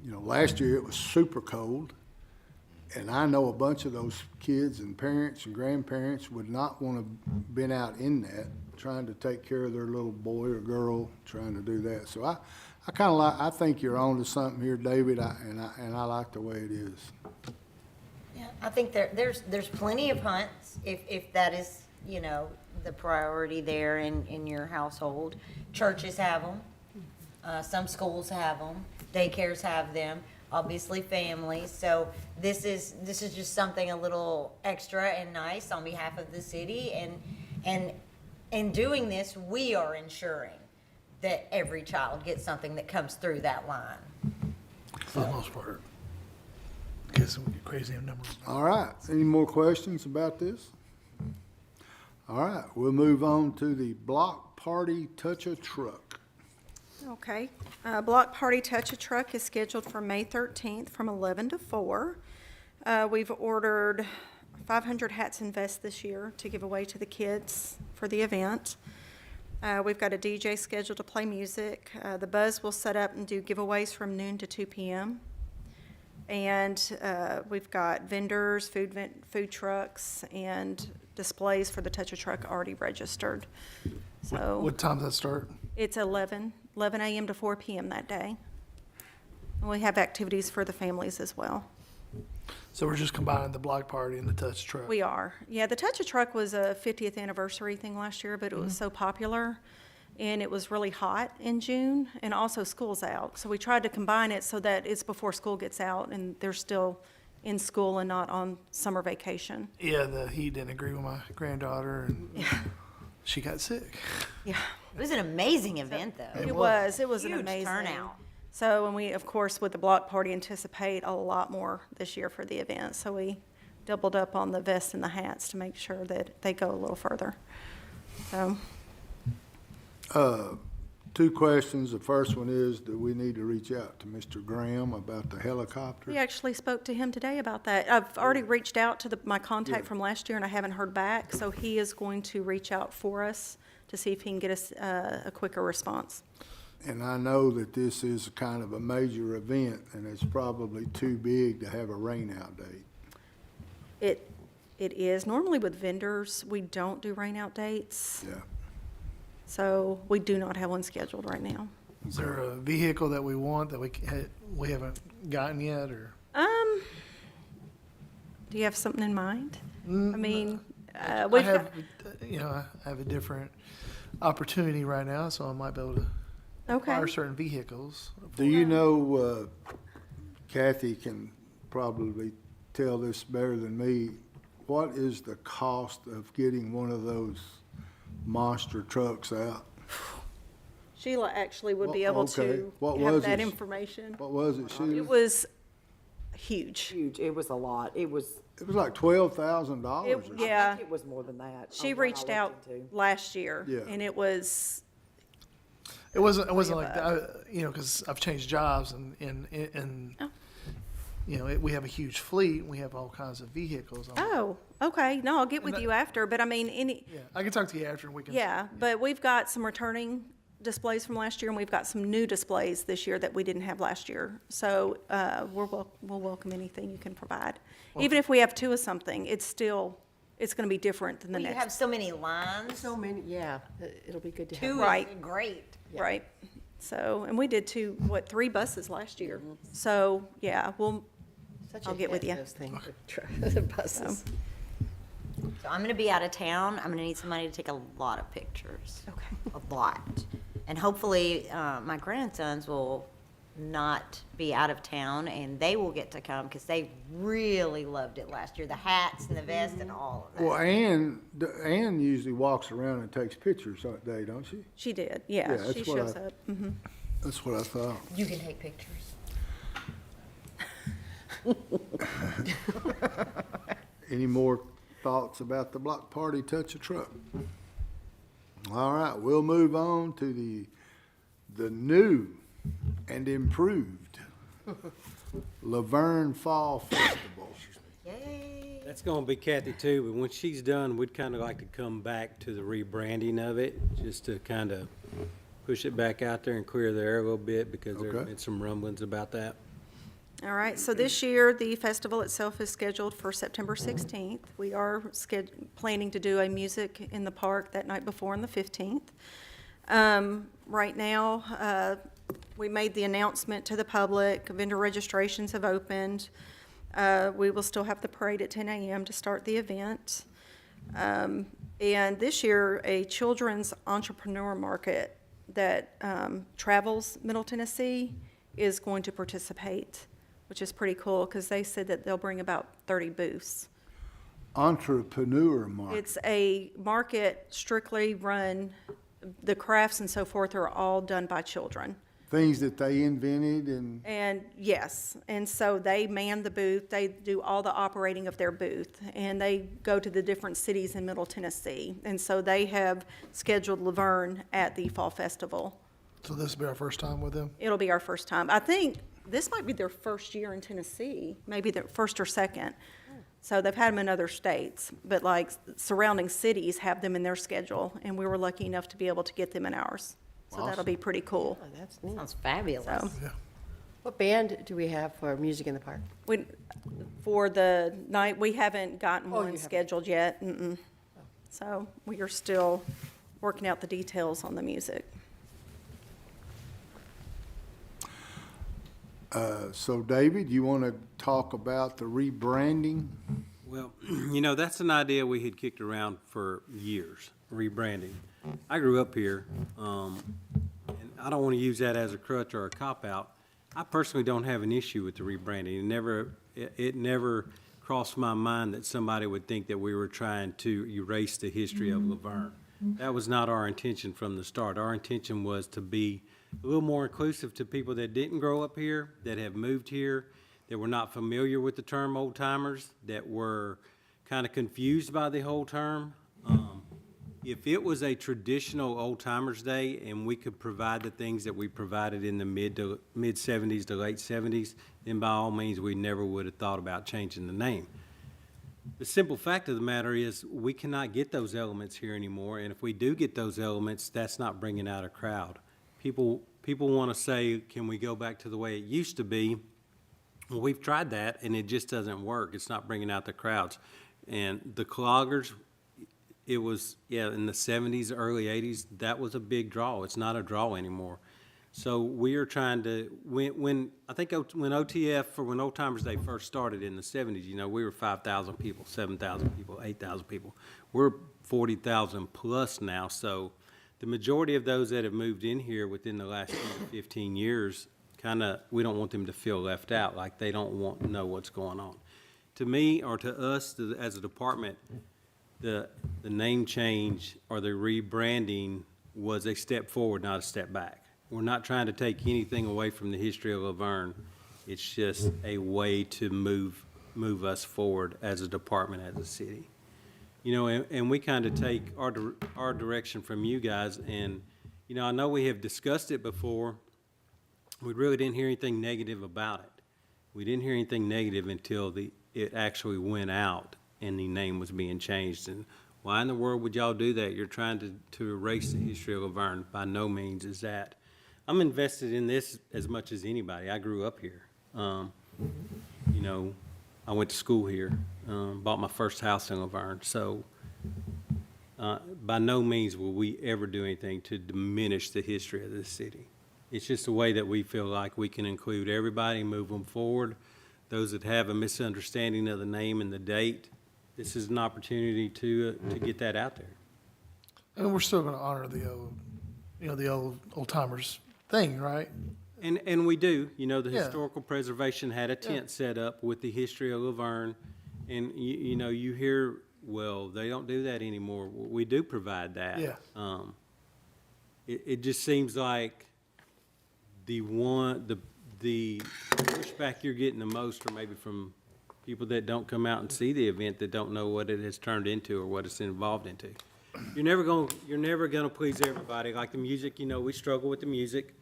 you know, last year it was super cold. And I know a bunch of those kids and parents and grandparents would not want to have been out in that, trying to take care of their little boy or girl, trying to do that. So I kind of like, I think you're on to something here, David, and I like the way it is. Yeah, I think there's plenty of hunts, if that is, you know, the priority there in your household. Churches have them, some schools have them, daycares have them, obviously families. So this is just something a little extra and nice on behalf of the city, and in doing this, we are ensuring that every child gets something that comes through that line. For the most part. Guess we get crazy in numbers. All right, any more questions about this? All right, we'll move on to the block party touch-a-truck. Okay. Block Party Touch-a-Truck is scheduled for May 13th from 11 to 4. We've ordered 500 hats and vests this year to give away to the kids for the event. We've got a DJ scheduled to play music. The Buzz will set up and do giveaways from noon to 2 p.m. And we've got vendors, food trucks, and displays for the Touch-a-Truck already registered. So What time does that start? it's 11 a.m. to 4 p.m. that day. And we have activities for the families as well. So we're just combining the block party and the touch truck. We are. Yeah, the Touch-a-Truck was a 50th anniversary thing last year, but it was so popular, and it was really hot in June, and also school's out. So we tried to combine it so that it's before school gets out, and they're still in school and not on summer vacation. Yeah, the heat didn't agree with my granddaughter, and she got sick. Yeah. It was an amazing event, though. It was an Huge amazing turnout. So, and we, of course, with the block party, anticipate a lot more this year for the event. So we doubled up on the vests and the hats to make sure that they go a little further. So, Two questions. The first one is, do we need to reach out to Mr. Graham about the helicopter? we actually spoke to him today about that. I've already reached out to my contact from last year, and I haven't heard back. So he is going to reach out for us to see if he can get us a quicker response. And I know that this is kind of a major event, and it's probably too big to have a rain-out date. It is. Normally with vendors, we don't do rain-out dates. Yeah. So we do not have one scheduled right now. Is there a vehicle that we want that we haven't gotten yet, or? Do you have something in mind? I mean, I we've have, got, you know, I have a different opportunity right now, so I might be able to acquire certain vehicles. Do you know, Kathy can probably tell this better than me, what is the cost of getting one of those monster trucks out? Sheila actually would be able to What have was that it? information. What was it, Sheila? It was huge. Huge. It was a lot. It was like $12,000 or something. Yeah. I think it was more than that. She on what I reached looked out into. last year, Yeah. and it was. It wasn't like that, you know, because I've changed jobs and you know, we have a huge fleet. We have all kinds of vehicles. Oh, okay. No, I'll get with you after. But I mean, Yeah, I can talk to you after, and we can. Yeah, but we've got some returning displays from last year, and we've got some new displays this year that we didn't have last year. So we'll welcome anything you can provide. Even if we have two of something, it's going to be different than the You next. have so many lines. So many, yeah. It'll be good to have. Two Right. is great. Right. So, and we did 3 buses last year. So, yeah, Such I'll a get with hit, you. those things, the buses. So I'm going to be out of town. I'm going to need somebody to take a lot of pictures. Okay. A lot. And hopefully my grandsons will not be out of town, and they will get to come because they really loved it last year. The hats and the vest and all of that. Well, Ann usually walks around and takes pictures that day, don't she? She did, yeah. Yeah, that's She what shows I- up. Mhm. That's what I thought. You can take pictures. Any more thoughts about the block party touch-a-truck? All right, we'll move on to the new and improved LaVergne Fall Festival. That's gonna be Kathy too, but when she's done, we'd kind of like to come back to the rebranding of it, just to kind of push it back out there and clear the air a little bit, because there's been some rumblings about that. All right, so this year, the festival itself is scheduled for September 16th. We are planning to do a music in the park that night before on the 15th. Right now, We made the announcement to the public. Vendor registrations have opened. We will still have the parade at 10 a.m. to start the event. And this year, a children's entrepreneur market that travels Middle Tennessee is going to participate, which is pretty cool because they said that they'll bring about 30 booths. Entrepreneur market. It's a market strictly run, the crafts and so forth are all done by children. Things that they invented And yes, and so they man the booth, they do all the operating of their booth, and they go to the different cities in Middle Tennessee. And so they have scheduled LaVergne at the Fall Festival. So this will be our first time with them? It'll be our first time. I think this might be their first year in Tennessee, maybe their first or second. So they've had them in other states, but like surrounding cities have them in their schedule, and we were lucky enough to be able to get them in ours. So that'll Awesome. be pretty cool. Oh, that's neat. Sounds fabulous. So, What band do we have for music in the park? for the night, we haven't gotten Oh, you one haven't. scheduled yet. Mm-mm. So we are still working out the details on the music. So David, you want to talk about the rebranding? Well, you know, that's an idea we had kicked around for years, rebranding. I grew up here, and I don't want to use that as a crutch or a cop-out. I personally don't have an issue with the rebranding. It never crossed my mind that somebody would think that we were trying to erase the history of LaVergne. That was not our intention from the start. Our intention was to be a little more inclusive to people that didn't grow up here, that have moved here, that were not familiar with the term old timers, that were kind of confused by the whole term. If it was a traditional old timers day and we could provide the things that we provided in the mid 70s to late 70s, then by all means we never would have thought about changing the name. The simple fact of the matter is we cannot get those elements here anymore, and if we do get those elements, that's not bringing out a crowd. People want to say, can we go back to the way it used to be? Well, we've tried that, and it just doesn't work. It's not bringing out the crowds. And the cloggers, it was, in the 70s, early 80s, that was a big draw. It's not a draw anymore. So we are trying to, when OTF, or when Old Timers Day first started in the 70s, you know, we were 5,000 people, 7,000 people, 8,000 people. We're 40,000 plus now, so the majority of those that have moved in here within the last 10 to 15 years, we don't want them to feel left out, like they don't know what's going on. To me, or to us, as a department, the name change or the rebranding was a step forward, not a step back. We're not trying to take anything away from the history of LaVergne. It's just a way to move us forward as a department, as a city. You know, and we kind of take our direction from you guys, and, you know, I know we have discussed it before. We really didn't hear anything negative about it. We didn't hear anything negative until it actually went out and the name was being changed. And why in the world would y'all do that? You're trying to erase the history of LaVergne. By no means is that. I'm invested in this as much as anybody. I grew up here. You know, I went to school here, bought my first house in LaVergne. So by no means will we ever do anything to diminish the history of this city. It's just a way that we feel like we can include everybody, move them forward. Those that have a misunderstanding of the name and the date, this is an opportunity to get that out there. And we're still going to honor the old, you know, the old timers thing, right? And we do. You know, the historical preservation had a tent set up with the history of LaVergne, and you know, you hear, well, they don't do that anymore. We do provide that. Yeah. It just seems like the pushback you're getting the most, or maybe from people that don't come out and see the event, that don't know what it has turned into or what it's involved into. You're never gonna please everybody. Like the music, you know, we struggle with the music.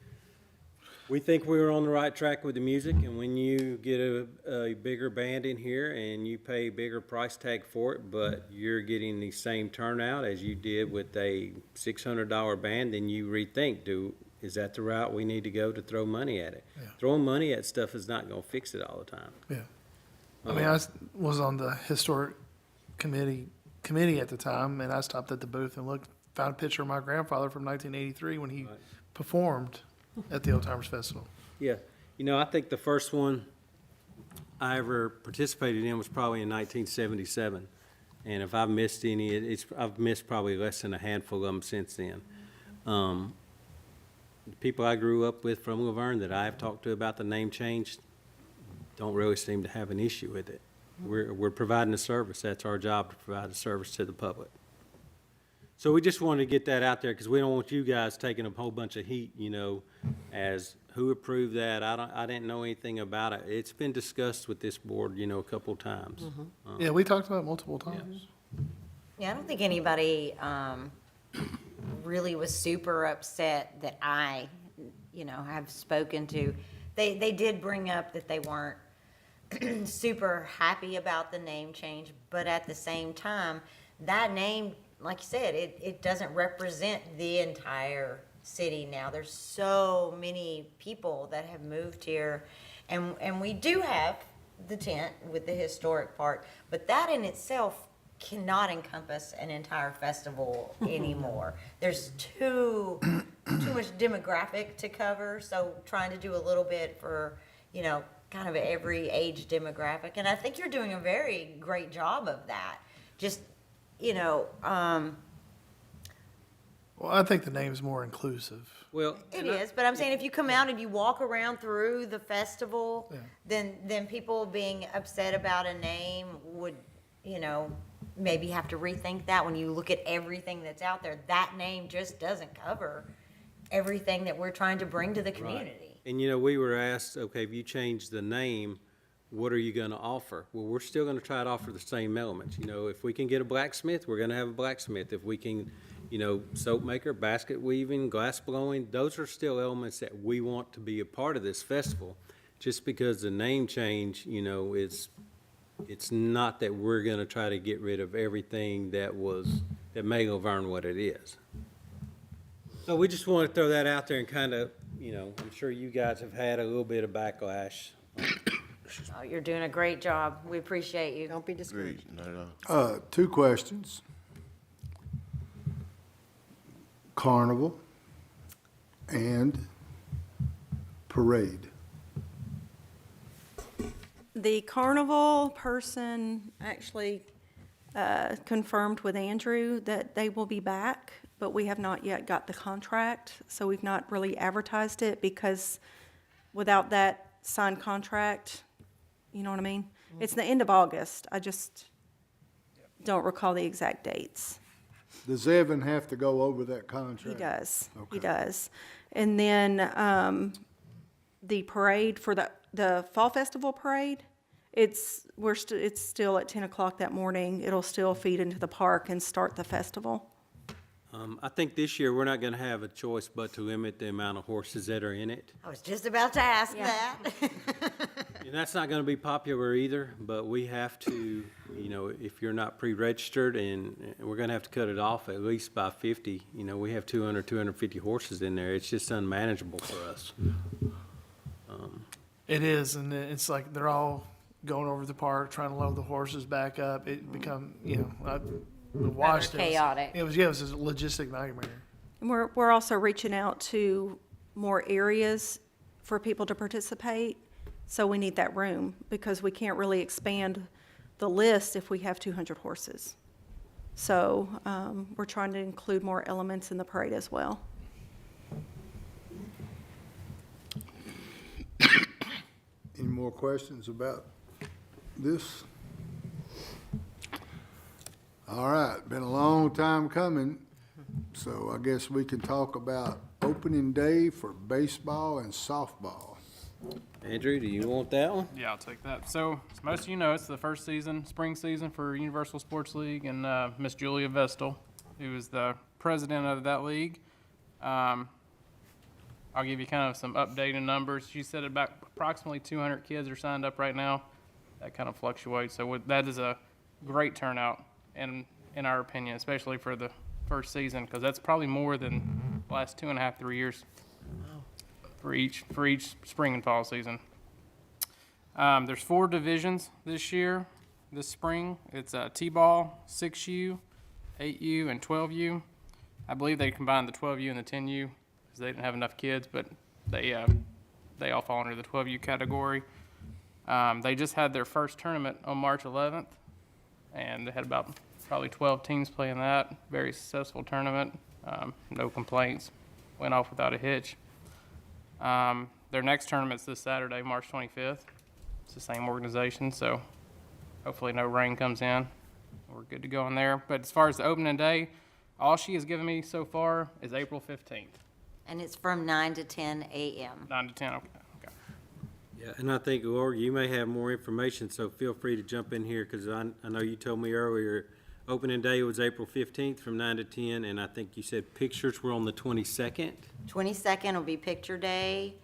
We think we were on the right track with the music, and when you get a bigger band in here and you pay a bigger price tag for it, but you're getting the same turnout as you did with a $600 band, then you rethink, is that the route we need to go to throw money at it? Yeah. Throwing money at stuff is not gonna fix it all the time. Yeah. I mean, I was on the historic committee at the time, and I stopped at the booth and found a picture of my grandfather from 1983 when he performed at the Old Timers Festival. Yeah, you know, I think the first one I ever participated in was probably in 1977. And if I've missed any, I've missed probably less than a handful of them since then. The people I grew up with from LaVergne that I've talked to about the name change don't really seem to have an issue with it. We're providing a service. That's our job, to provide a service to the public. So we just wanted to get that out there because we don't want you guys taking a whole bunch of heat, you know, as who approved that. I didn't know anything about it. It's been discussed with this board, you know, a couple times. Yeah, we talked about it multiple times. Yeah, I don't think anybody really was super upset that I, you know, have spoken to. They did bring up that they weren't super happy about the name change, but at the same time, that name, like you said, it doesn't represent the entire city now. There's so many people that have moved here, and we do have the tent with the historic part, but that in itself cannot encompass an entire festival anymore. There's too much demographic to cover, so trying to do a little bit for, you know, kind of every age demographic, and I think you're doing a very great job of that. Just, you know, Well, I think the name's more inclusive. Well, it is, but I'm saying if you come out and you walk around through the festival, then people being upset about a name would, you know, maybe have to rethink that. When you look at everything that's out there, that name just doesn't cover everything that we're trying to bring to the community. Right. And, you know, we were asked, okay, if you change the name, what are you going to offer? Well, we're still going to try to offer the same elements. You know, if we can get a blacksmith, we're going to have a blacksmith. If we can, you know, soap maker, basket weaving, glass blowing, those are still elements that we want to be a part of this festival. Just because the name change, you know, it's not that we're going to try to get rid of everything that made LaVergne what it is. So we just want to throw that out there and kind of, you know, I'm sure you guys have had a little bit of backlash. Oh, you're doing a great job. We appreciate you. Don't be discouraged. Not at all. 2 questions. Carnival and parade. The carnival person actually confirmed with Andrew that they will be back, but we have not yet got the contract, so we've not really advertised it because without that signed contract, you know what I mean? It's the end of August. I just don't recall the exact dates. Does Evan have to go over that contract? He does. Okay. He does. And then the parade for the Fall Festival parade, it's still at 10 o'clock that morning. It'll still feed into the park and start the festival. I think this year we're not going to have a choice but to limit the amount of horses that are in it. I was just about to ask that. And that's not going to be popular either, but we have to, you know, if you're not pre-registered, and we're going to have to cut it off at least by 50. You know, we have 250 horses in there. It's just unmanageable for us. It is, and it's like they're all going over the park, trying to load the horses back up. It become, you know, watched chaotic. It was a logistic nightmare. And we're also reaching out to more areas for people to participate. So we need that room because we can't really expand the list if we have 200 horses. So we're trying to include more elements in the parade as well. Any more questions about this? All right, been a long time coming, so I guess we can talk about opening day for baseball and softball. Andrew, do you want that one? Yeah, I'll take that. So, as most of you know, it's the first season, spring season for Universal Sports League, and Miss Julia Vestal, who is the president of that league. I'll give you kind of some updated numbers. She said about approximately 200 kids are signed up right now. That kind of fluctuates. So that is a great turnout, in our opinion, especially for the first season, because that's probably more than the last 2.5, 3 years for each spring and fall season. There's 4 divisions this spring. It's T-ball, 6U, 8U, and 12U. I believe they combined the 12U and the 10U because they didn't have enough kids, but They all fall under the 12U category. They just had their first tournament on March 11th, and they had about probably 12 teams playing that. Very successful tournament. No complaints. Went off without a hitch. Their next tournament's this Saturday, March 25th. It's the same organization, so hopefully no rain comes in. We're good to go in there. But as far as the opening day, all she has given me so far is April 15th. And it's from 9 to 10 a.m. 9 to 10, okay. Yeah, and I think, Laura, you may have more information, so feel free to jump in here, because I know you told me earlier, opening day was April 15th from 9 to 10, and I think you said pictures were on the 22nd? 22nd will be picture day,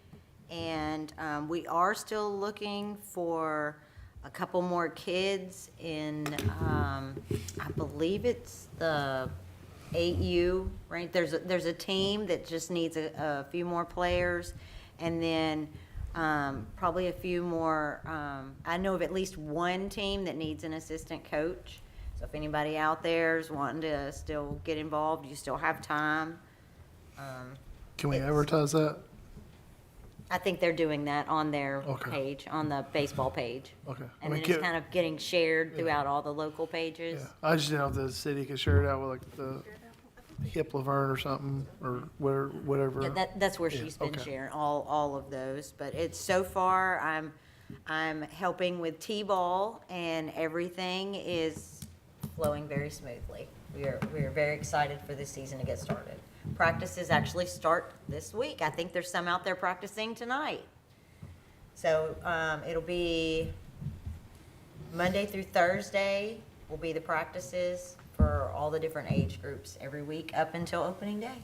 and we are still looking for a couple more kids in, I believe it's the 8U, right? There's a team that just needs a few more players, and then probably a few more. I know of at least one team that needs an assistant coach. So if anybody out there is wanting to still get involved, you still have time. Can we advertise that? I think they're doing that on their Okay. page, on the baseball page. Okay. And then it's kind of getting shared throughout all the local pages. I just didn't know if the city could share it out with like the HIP LaVergne or something, or whatever. Yeah, that's where Yeah, she's been okay. sharing all of those. But it's so far, I'm helping with T-ball, and everything is flowing very smoothly. We are very excited for this season to get started. Practices actually start this week. I think there's some out there practicing tonight. So it'll be Monday through Thursday will be the practices for all the different age groups every week up until opening day.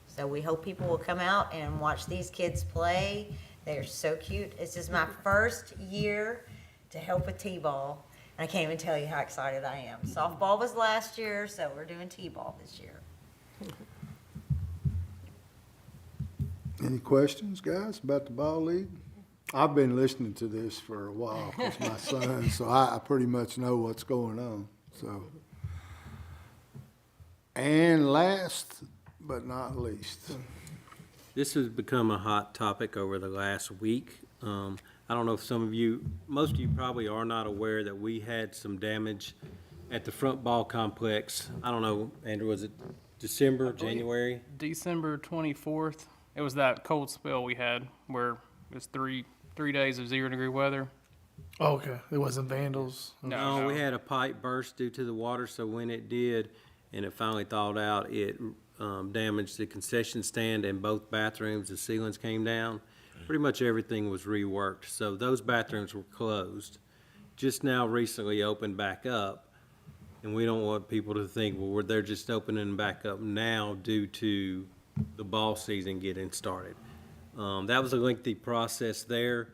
So we hope people will come out and watch these kids play. They're so cute. This is my first year to help with T-ball. I can't even tell you how excited I am. Softball was last year, so we're doing T-ball this year. Any questions, guys, about the ball league? I've been listening to this for a while with my son, so I pretty much know what's going on, so. And last but not least, This has become a hot topic over the last week. I don't know if most of you probably are not aware that we had some damage at the front ball complex. I don't know, Andrew, was it December, January? December 24th. It was that cold spell we had where it was three days of 0-degree weather. Oh, okay. It wasn't vandals. No, we had a pipe burst due to the water, so when it did, and it finally thawed out, it damaged the concession stand and both bathrooms. The ceilings came down. Pretty much everything was reworked, so those bathrooms were closed. Just now recently opened back up, and we don't want people to think, well, they're just opening back up now due to the ball season getting started. That was a lengthy process there.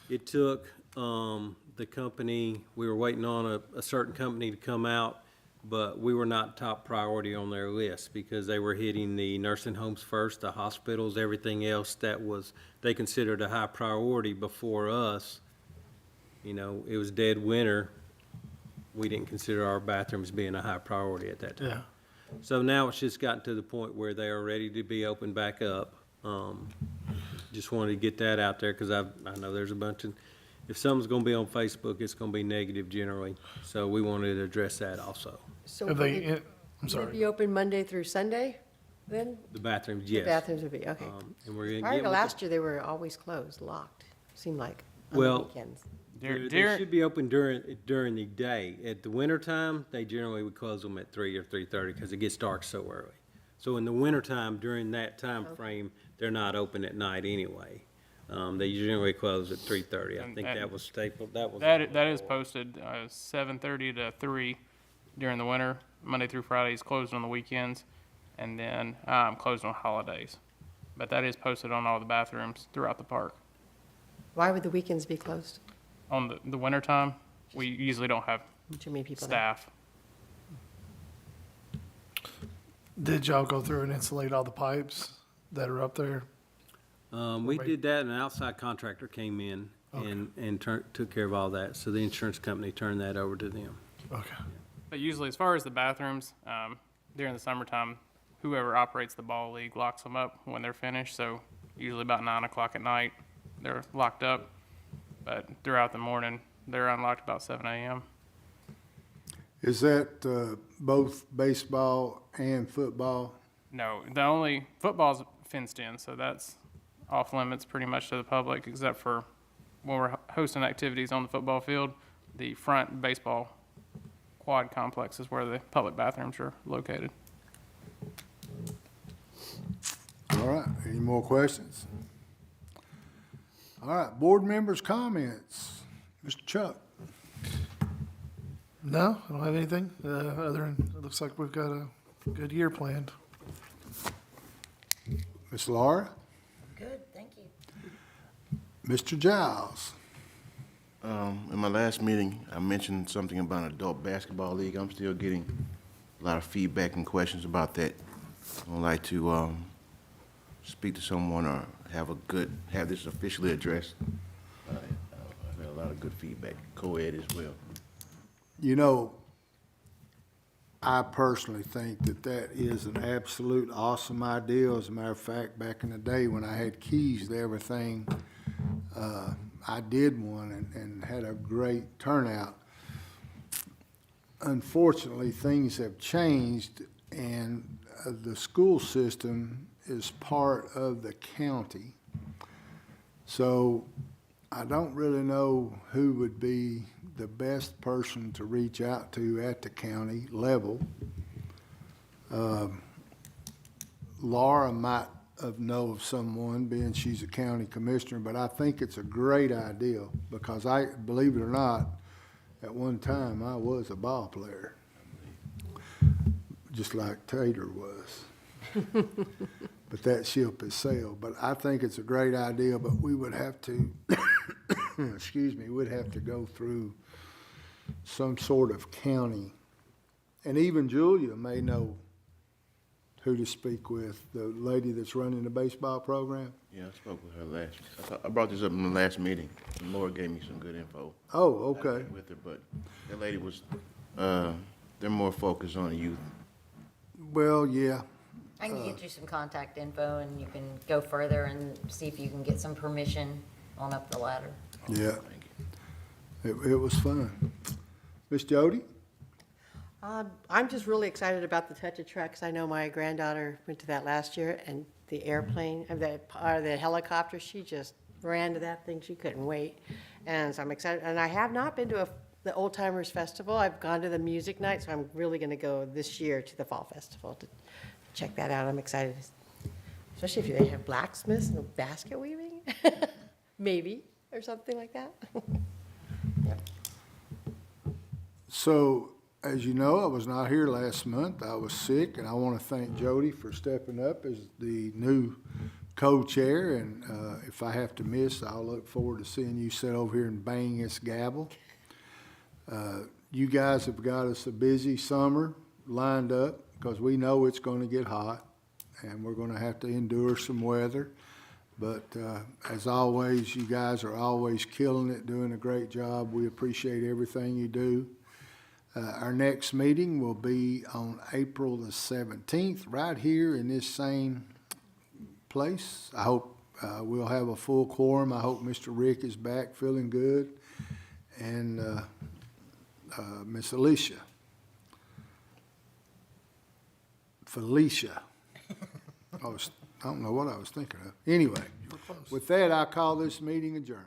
It took the company, we were waiting on a certain company to come out, but we were not top priority on their list because they were hitting the nursing homes first, the hospitals, everything else that was, they considered a high priority before us. You know, it was dead winter. We didn't consider our bathrooms being a high priority at that time. Yeah. So now it's just gotten to the point where they are ready to be opened back up. Just wanted to get that out there because I know there's a bunch of, if something's going to be on Facebook, it's going to be negative generally. So we wanted to address that also. So Have would they- it- I'm sorry. would it be open Monday through Sunday then? The bathrooms, The yes. bathrooms would be, okay. And we're going to Prior get to with last year, they were always closed, locked, seemed like, on the Well, weekends. They should be open during the day. At the wintertime, they generally would close them at 3 or 3:30 because it gets dark so early. So in the wintertime, during that time frame, they're not open at night anyway. They generally close at 3:30. I think that was stapled, that was. That is posted 7:30 to 3 during the winter. Monday through Friday is closed on the weekends, and then closed on holidays. But that is posted on all the bathrooms throughout the park. Why would the weekends be closed? On the winter time, we usually don't have Too many people there. staff. Did y'all go through and insulate all the pipes that are up there? We did that, and an outside contractor came in and took care of all that. So the insurance company turned that over to them. Okay. But usually, as far as the bathrooms, during the summertime, whoever operates the ball league locks them up when they're finished. So usually about 9 o'clock at night. They're locked up, but throughout the morning, they're unlocked about 7 a.m. Is that both baseball and football? No, the only football's fenced in, so that's off limits pretty much to the public, except for when we're hosting activities on the football field. The front baseball quad complex is where the public bathrooms are located. All right, any more questions? All right, board members' comments. Mr. Chuck? No, I don't have anything, other than, it looks like we've got a good year planned. Ms. Laura? Good, thank you. Mr. Giles? In my last meeting, I mentioned something about an adult basketball league. I'm still getting a lot of feedback and questions about that. I would like to speak to someone or have this officially addressed. I've had a lot of good feedback, co-ed as well. You know, I personally think that that is an absolute awesome idea. As a matter of fact, back in the day when I had keys to everything, I did one and had a great turnout. Unfortunately, things have changed, and the school system is part of the county. So I don't really know who would be the best person to reach out to at the county level. Laura might know of someone, being she's a county commissioner, but I think it's a great idea because believe it or not, at one time I was a ball player, just like Tater was. But that ship has sailed. But I think it's a great idea, but we would have to, excuse me, we'd have to go through some sort of county. And even Julia may know who to speak with, the lady that's running the baseball program. Yeah, I spoke with her I brought this up in the last meeting, and Laura gave me some good info. Oh, okay. With her, but that lady was, they're more focused on the youth. Well, yeah. I can get you some contact info and you can go further and see if you can get some permission on up the ladder. Yeah. It was fun. Miss Jody? I'm just really excited about the Touch a Truck, 'cause I know my granddaughter went to that last year, and the airplane, the helicopter, she just ran to that thing. She couldn't wait. And so I'm excited. And I have not been to the Old Timers Festival. I've gone to the music night, so I'm really going to go this year to the Fall Festival to check that out. I'm excited, especially if they have blacksmiths and basket weaving, maybe, or something like that. Yeah. So, as you know, I was not here last month. I was sick, and I want to thank Jody for stepping up as the new co-chair. And if I have to miss, I'll look forward to seeing you sit over here and bang this gavel. You guys have got us a busy summer lined up because we know it's going to get hot, and we're going to have to endure some weather. But as always, you guys are always killing it, doing a great job. We appreciate everything you do. Our next meeting will be on April the 17th, right here in this same place. I hope we'll have a full quorum. I hope Mr. Rick is back feeling good, and Miss Felicia. I don't know what I was thinking of. Anyway, with that, I call this meeting adjourned.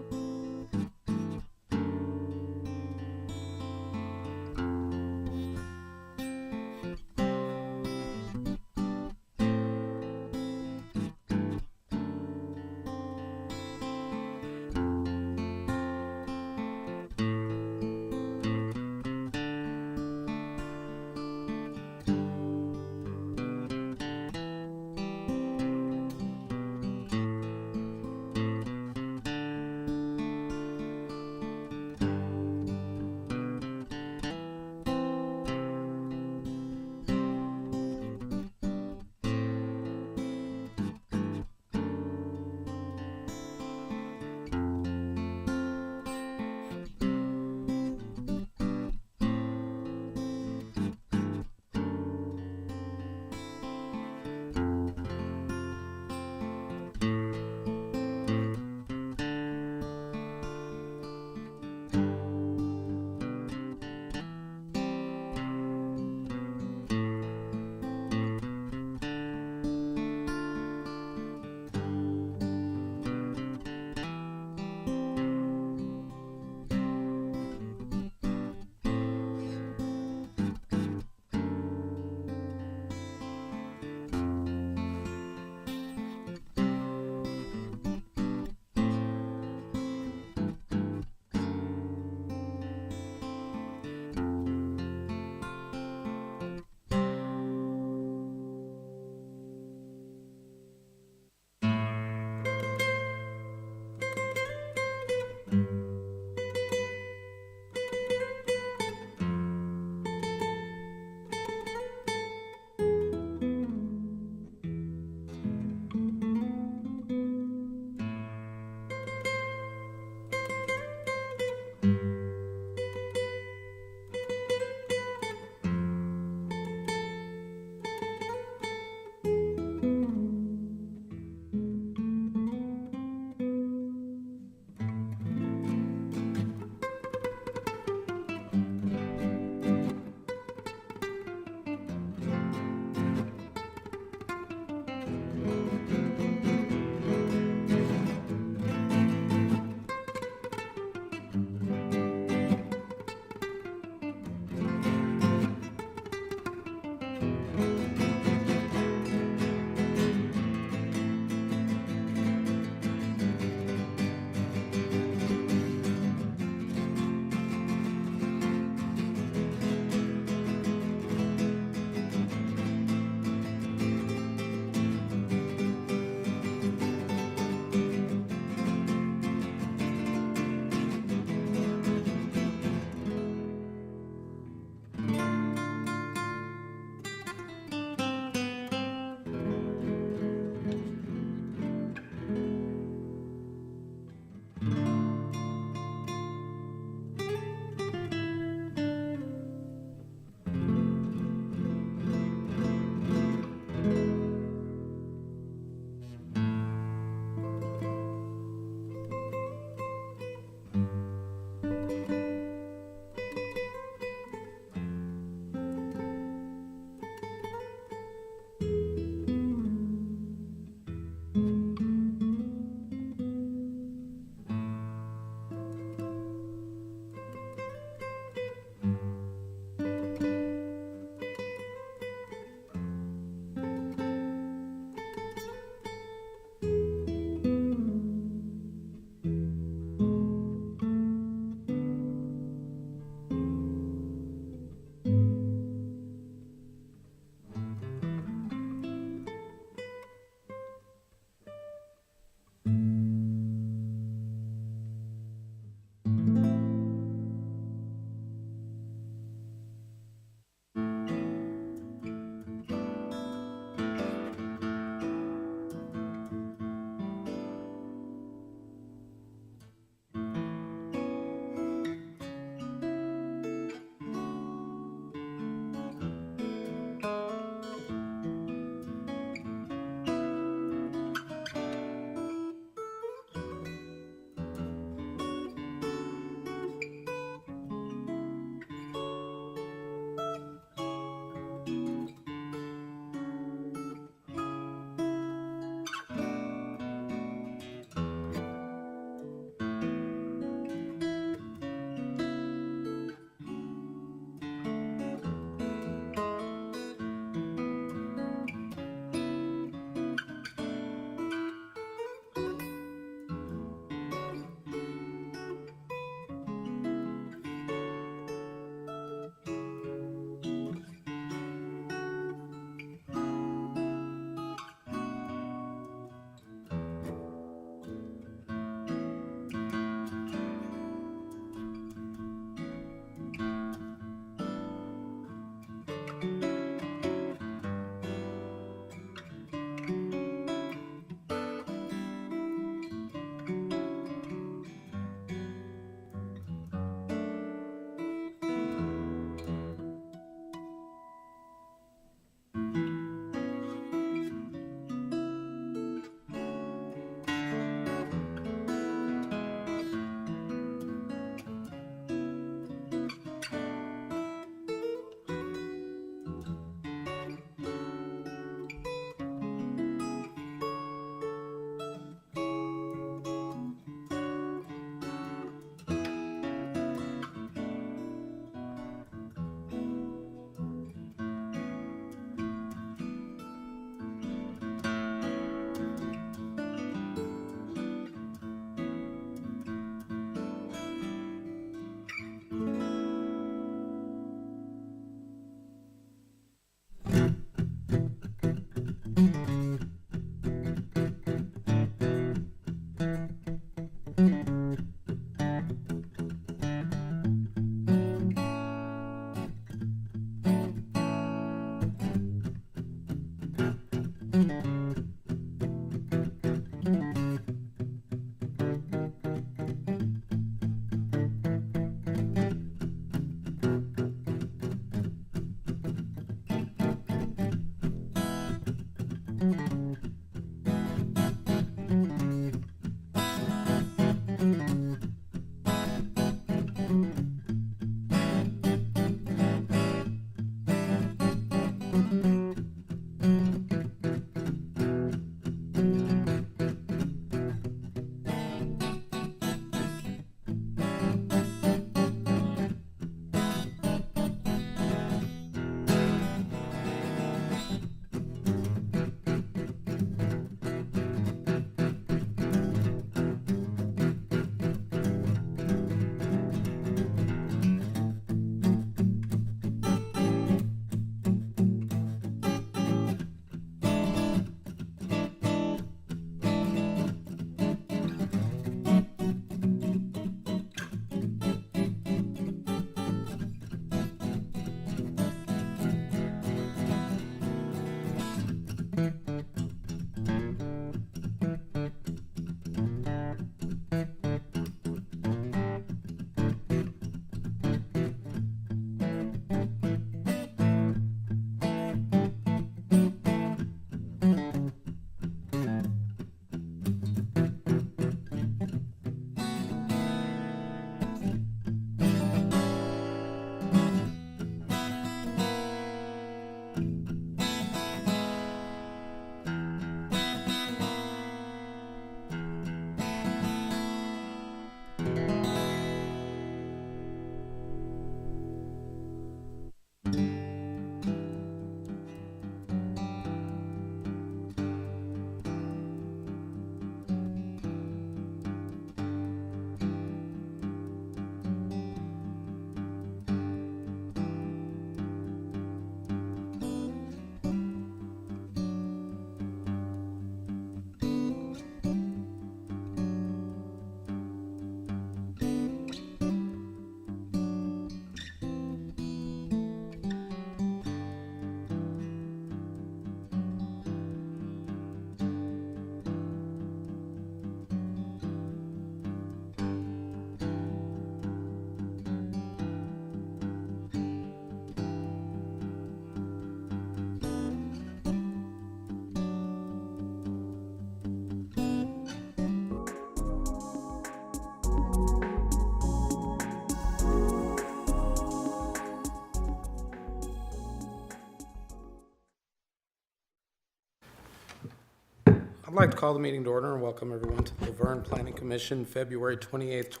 like to call the meeting to order and welcome everyone to the LaVergne Planning Commission, February 28th,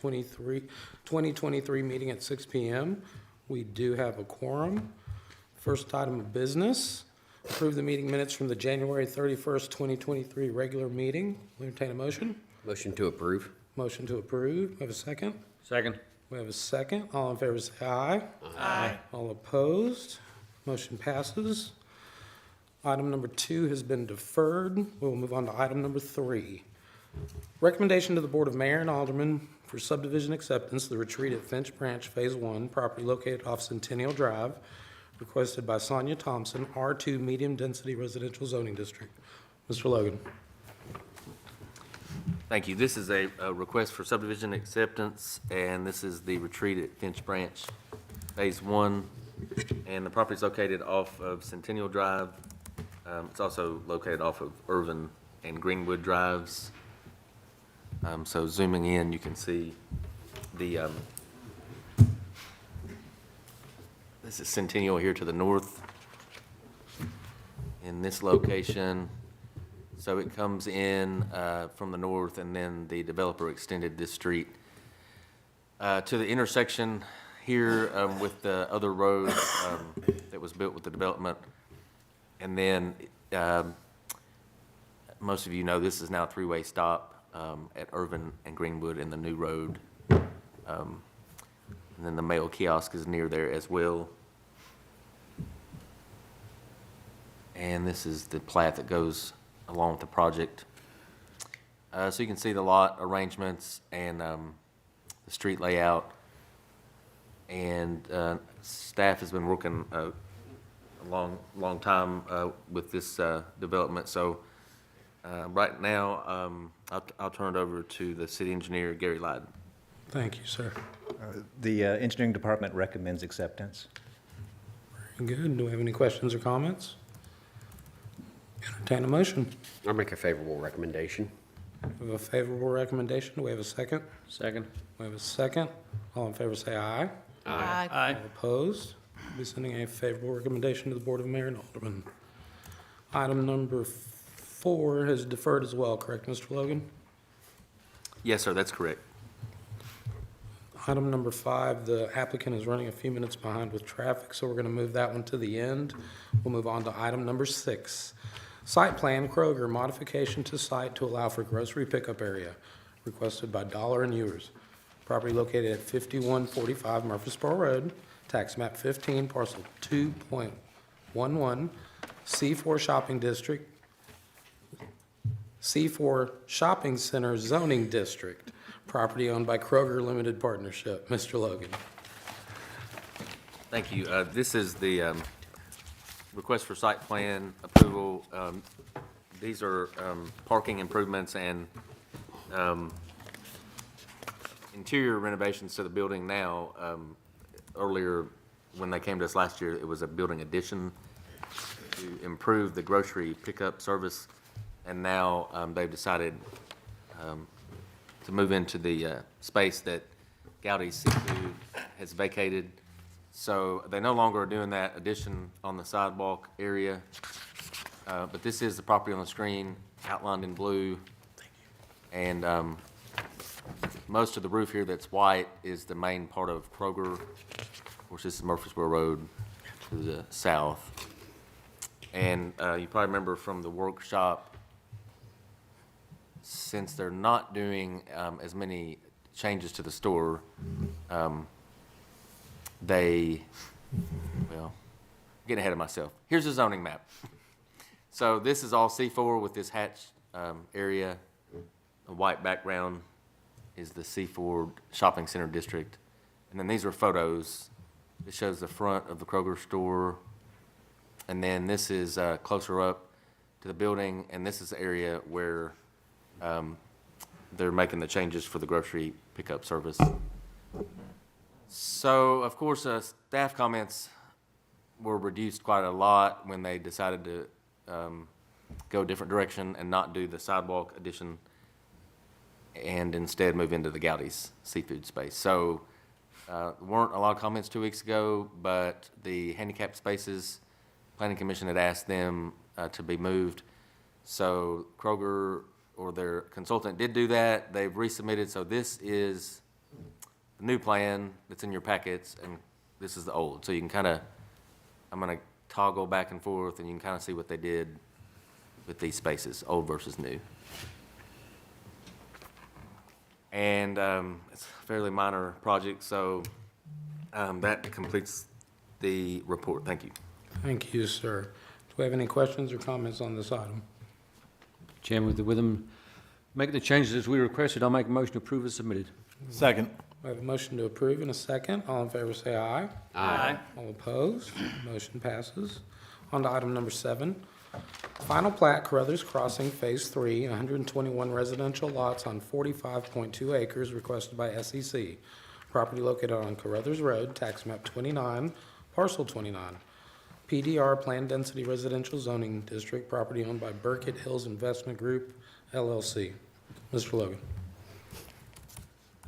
2023 meeting at 6 p.m. We do have a quorum. First item of business, approve the meeting minutes from the January 31st, 2023 regular meeting. Will entertain a motion? Motion to approve. Motion to approve. We have a second? Second. We have a second. All in favor say aye. Aye. All opposed? Motion passes. Item number 2 has been deferred. We'll move on to item number 3. Recommendation to the Board of Mayor and Aldermen for subdivision acceptance of the retreat at Finch Branch Phase 1, property located off Centennial Drive, requested by Sonia Thompson, R2 Medium Density Residential Zoning District. Mr. Logan. Thank you. This is a request for subdivision acceptance, and this is the retreat at Finch Branch Phase 1, and the property is located off of Centennial Drive. It's also located off of Irvin and Greenwood Drives. So zooming in, you can see the, this is Centennial here to the north in this location. So it comes in from the north, and then the developer extended this street to the intersection here with the other road that was built with the development. And then most of you know this is now a three-way stop at Irvin and Greenwood in the new road. And then the mail kiosk is near there as well. And this is the plat that goes along with the project. So you can see the lot arrangements and the street layout. And staff has been working a long time with this development. So right now, I'll turn it over to the city engineer, Gary Lyden. Thank you, sir. The engineering department recommends acceptance. Very good. Do we have any questions or comments? Entertain a motion. I'll make a favorable recommendation. We have a favorable recommendation. Do we have a second? Second. We have a second. All in favor say aye. Aye. All opposed? We'll be sending a favorable recommendation to the Board of Mayor and Aldermen. Item number 4 has deferred as well, correct, Mr. Logan? Yes, sir, that's correct. Item number 5, the applicant is running a few minutes behind with traffic, so we're going to move that one to the end. We'll move on to item number 6. Site plan, Kroger, modification to site to allow for grocery pickup area, requested by Dollar and Ewers. Property located at 5145 Murfreesboro Road, tax map 15, parcel 2.11, C4 Shopping District, C4 Shopping Center Zoning District. Property owned by Kroger Limited Partnership. Mr. Logan. Thank you. This is the request for site plan approval. These are parking improvements and interior renovations to the building now. Earlier, when they came to us last year, it was a building addition to improve the grocery pickup service, and now they've decided to move into the space that Gowdy's Seafood has vacated. So they no longer are doing that addition on the sidewalk area, but this is the property on the screen outlined in blue. And most of the roof here that's white is the main part of Kroger. Of course, this is Murfreesboro Road to the south. And you probably remember from the workshop, since they're not doing as many changes to the store, well, getting ahead of myself. Here's the zoning map. So this is all C4 with this hatched area. A white background is the C4 Shopping Center District. And then these are photos. It shows the front of the Kroger store. And then this is closer up to the building, and this is the area where they're making the changes for the grocery pickup service. So, of course, staff comments were reduced quite a lot when they decided to go a different direction and not do the sidewalk addition and instead move into the Gowdy's Seafood space. So, weren't a lot of comments 2 weeks ago, but the handicap spaces, Planning Commission had asked them to be moved. So Kroger or their consultant did do that. They've resubmitted. So this is the new plan that's in your packets, and this is the old. So you can kind of, I'm going to toggle back and forth, and you can kind of see what they did with these spaces, old versus new. And it's a fairly minor project, so that completes the report. Thank you. Thank you, sir. Do we have any questions or comments on this item? Chairman, with them making the changes as we requested, I'll make a motion to approve as submitted. Second. We have a motion to approve and a second. All in favor say aye. Aye. All opposed? Motion passes. On to item number 7. Final plat, Carruthers Crossing, Phase 3, 121 residential lots on 45.2 acres requested by SEC. Property located on Carruthers Road, tax map 29, parcel 29. PDR, Planned Density Residential Zoning District, property owned by Burkett Hills Investment Group, LLC. Mr. Logan.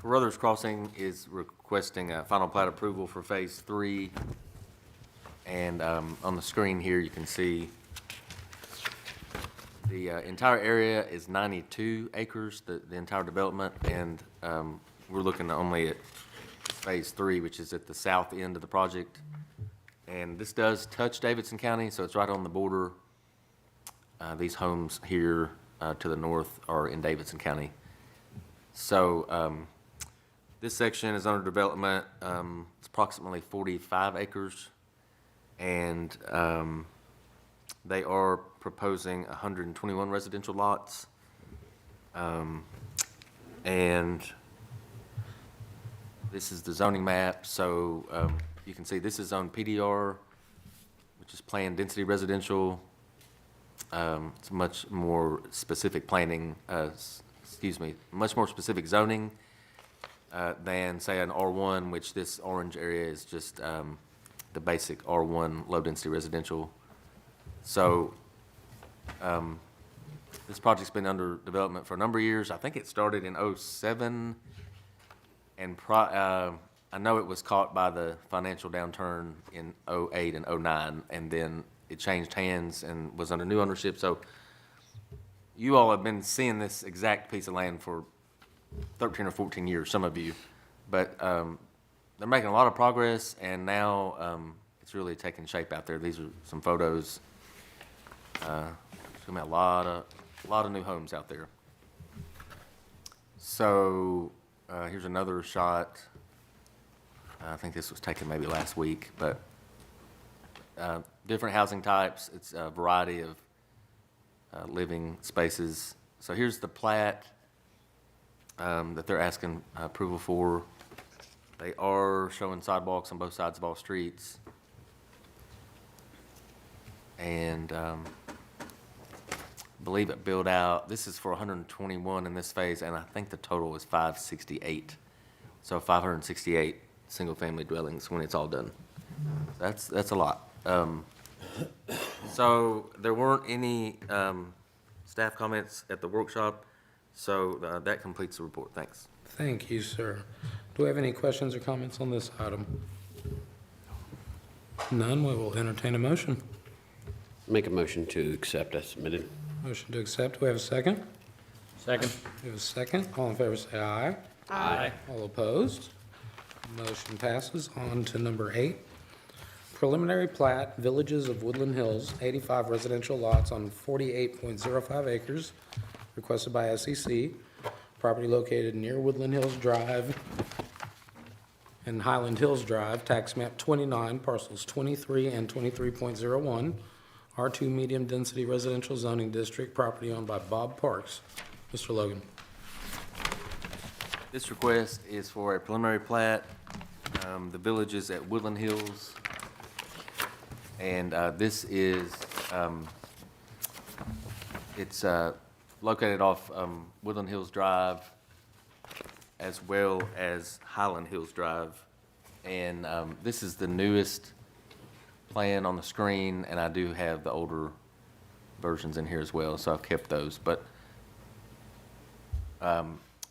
Carruthers Crossing is requesting a final plat approval for Phase 3. And on the screen here, you can see the entire area is 92 acres, the entire development, and we're looking only at Phase 3, which is at the south end of the project. And this does touch Davidson County, so it's right on the border. These homes here to the north are in Davidson County. So this section is under development. It's approximately 45 acres, and they are proposing 121 residential lots. And this is the zoning map, so you can see this is on PDR, which is Planned Density Residential. It's much more specific planning, much more specific zoning than, say, an R1, which this orange area is just the basic R1 low-density residential. So this project's been under development for a number of years. I think it started in '07, and I know it was caught by the financial downturn in '08 and '09, and then it changed hands and was under new ownership. So you all have been seeing this exact piece of land for 13 or 14 years, some of you. But they're making a lot of progress, and now it's really taking shape out there. These are some photos. Showing a lot of new homes out there. So here's another shot. I think this was taken maybe last week, but different housing types. It's a variety of living spaces. So here's the plat that they're asking approval for. They are showing sidewalks on both sides of all streets. And I believe it built out, this is for 121 in this phase, and I think the total is 568. So 568 single-family dwellings when it's all done. That's a lot. So there weren't any staff comments at the workshop, so that completes the report. Thanks. Thank you, sir. Do we have any questions or comments on this item? None. We will entertain a motion. Make a motion to accept as submitted. Motion to accept. Do we have a second? Second. We have a second. All in favor say aye. Aye. All opposed? Motion passes. On to number 8. Preliminary plat, Villages of Woodland Hills, 85 residential lots on 48.05 acres, requested by SEC. Property located near Woodland Hills Drive and Highland Hills Drive, tax map 29, parcels 23 and 23.01, R2 medium density residential zoning district, property owned by Bob Parks. Mr. Logan. This request is for a preliminary plat, the Villages at Woodland Hills. And this is, it's located off Woodland Hills Drive as well as Highland Hills Drive. And this is the newest plan on the screen, and I do have the older versions in here as well, so I've kept those. But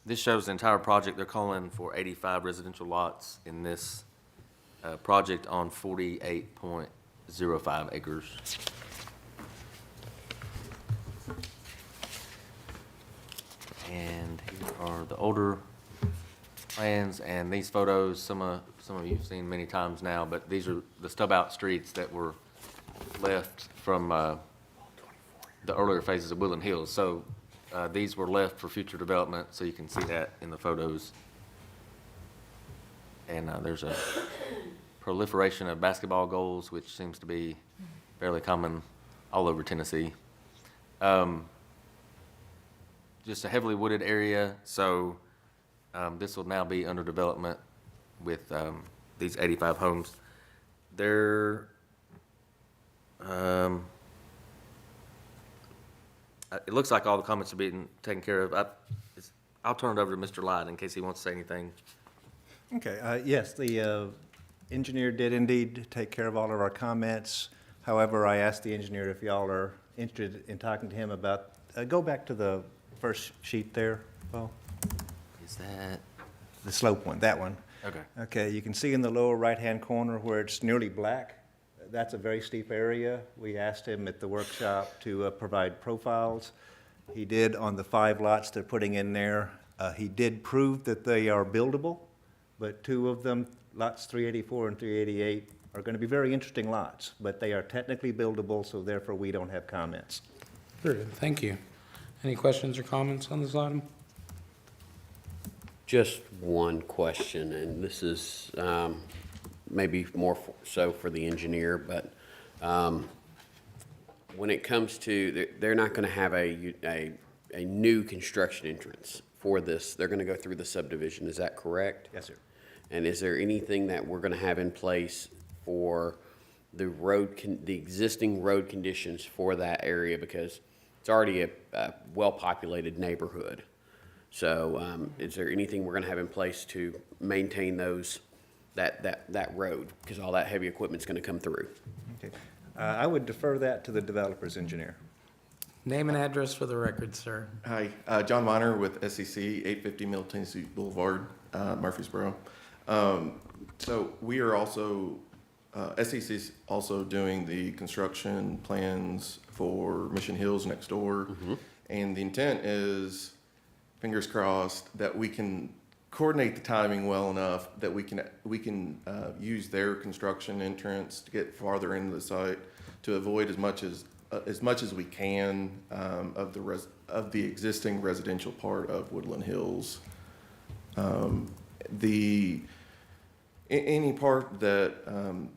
this shows the entire project. They're calling for 85 residential lots in this project on 48.05 acres. And here are the older plans, and these photos, some of you have seen many times now, but these are the stub-out streets that were left from the earlier phases of Woodland Hills. So these were left for future development, so you can see that in the photos. And there's a proliferation of basketball goals, which seems to be fairly common all over Tennessee. Just a heavily wooded area, so this will now be under development with these 85 homes. It looks like all the comments are being taken care of. I'll turn it over to Mr. Lyde in case he wants to say anything. Okay, yes, the engineer did indeed take care of all of our comments. However, I asked the engineer if y'all are interested in talking to him about, go back to the first sheet there, Paul. Is that? The slope one, that one. Okay. Okay, you can see in the lower right-hand corner where it's nearly black. That's a very steep area. We asked him at the workshop to provide profiles. He did on the 5 lots they're putting in there. He did prove that they are buildable, but 2 of them, lots 384 and 388, are going to be very interesting lots, but they are technically buildable, so therefore we don't have comments. Very good, thank you. Any questions or comments on this item? Just one question, and this is maybe more so for the engineer, but when it comes to, they're not going to have a new construction entrance for this. They're going to go through the subdivision. Is that correct? Yes, sir. And is there anything that we're going to have in place for the the existing road conditions for that area? Because it's already a well-populated neighborhood. So is there anything we're going to have in place to maintain that road? Because all that heavy equipment's going to come through. Okay. I would defer that to the developer's engineer. Name and address for the record, sir. Hi, John Miner with SEC, 850 Middle Tennessee Boulevard, Murfreesboro. So we are also, SEC is also doing the construction plans for Mission Hills next door. Mm-hmm. And the intent is, fingers crossed, that we can coordinate the timing well enough that we can use their construction entrance to get farther into the site to avoid as much as we can of the existing residential part of Woodland Hills. Any part that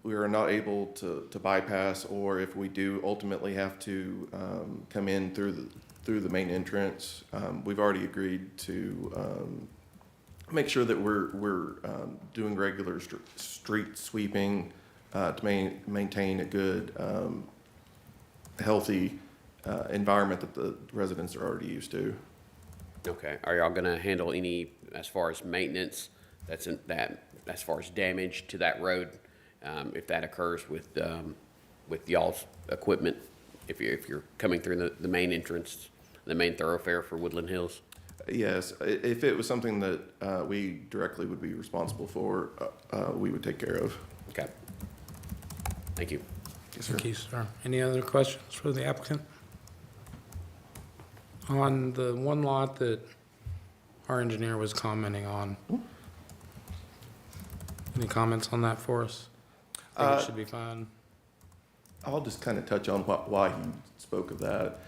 we are not able to bypass, or if we do ultimately have to come in through the main entrance, we've already agreed to make sure that we're doing regular street sweeping to maintain a good, healthy environment that the residents are already used to. Okay. Are y'all going to handle any, as far as maintenance, as far as damage to that road, if that occurs with y'all's equipment, if you're coming through the main entrance, the main thoroughfare for Woodland Hills? Yes, if it was something that we directly would be responsible for, we would take care of. Okay. Thank you. Yes, sir. Thank you, sir. Any other questions for the applicant? On the one lot that our engineer was commenting on, any comments on that for us? I think it should be fine. I'll just kind of touch on why he spoke of that.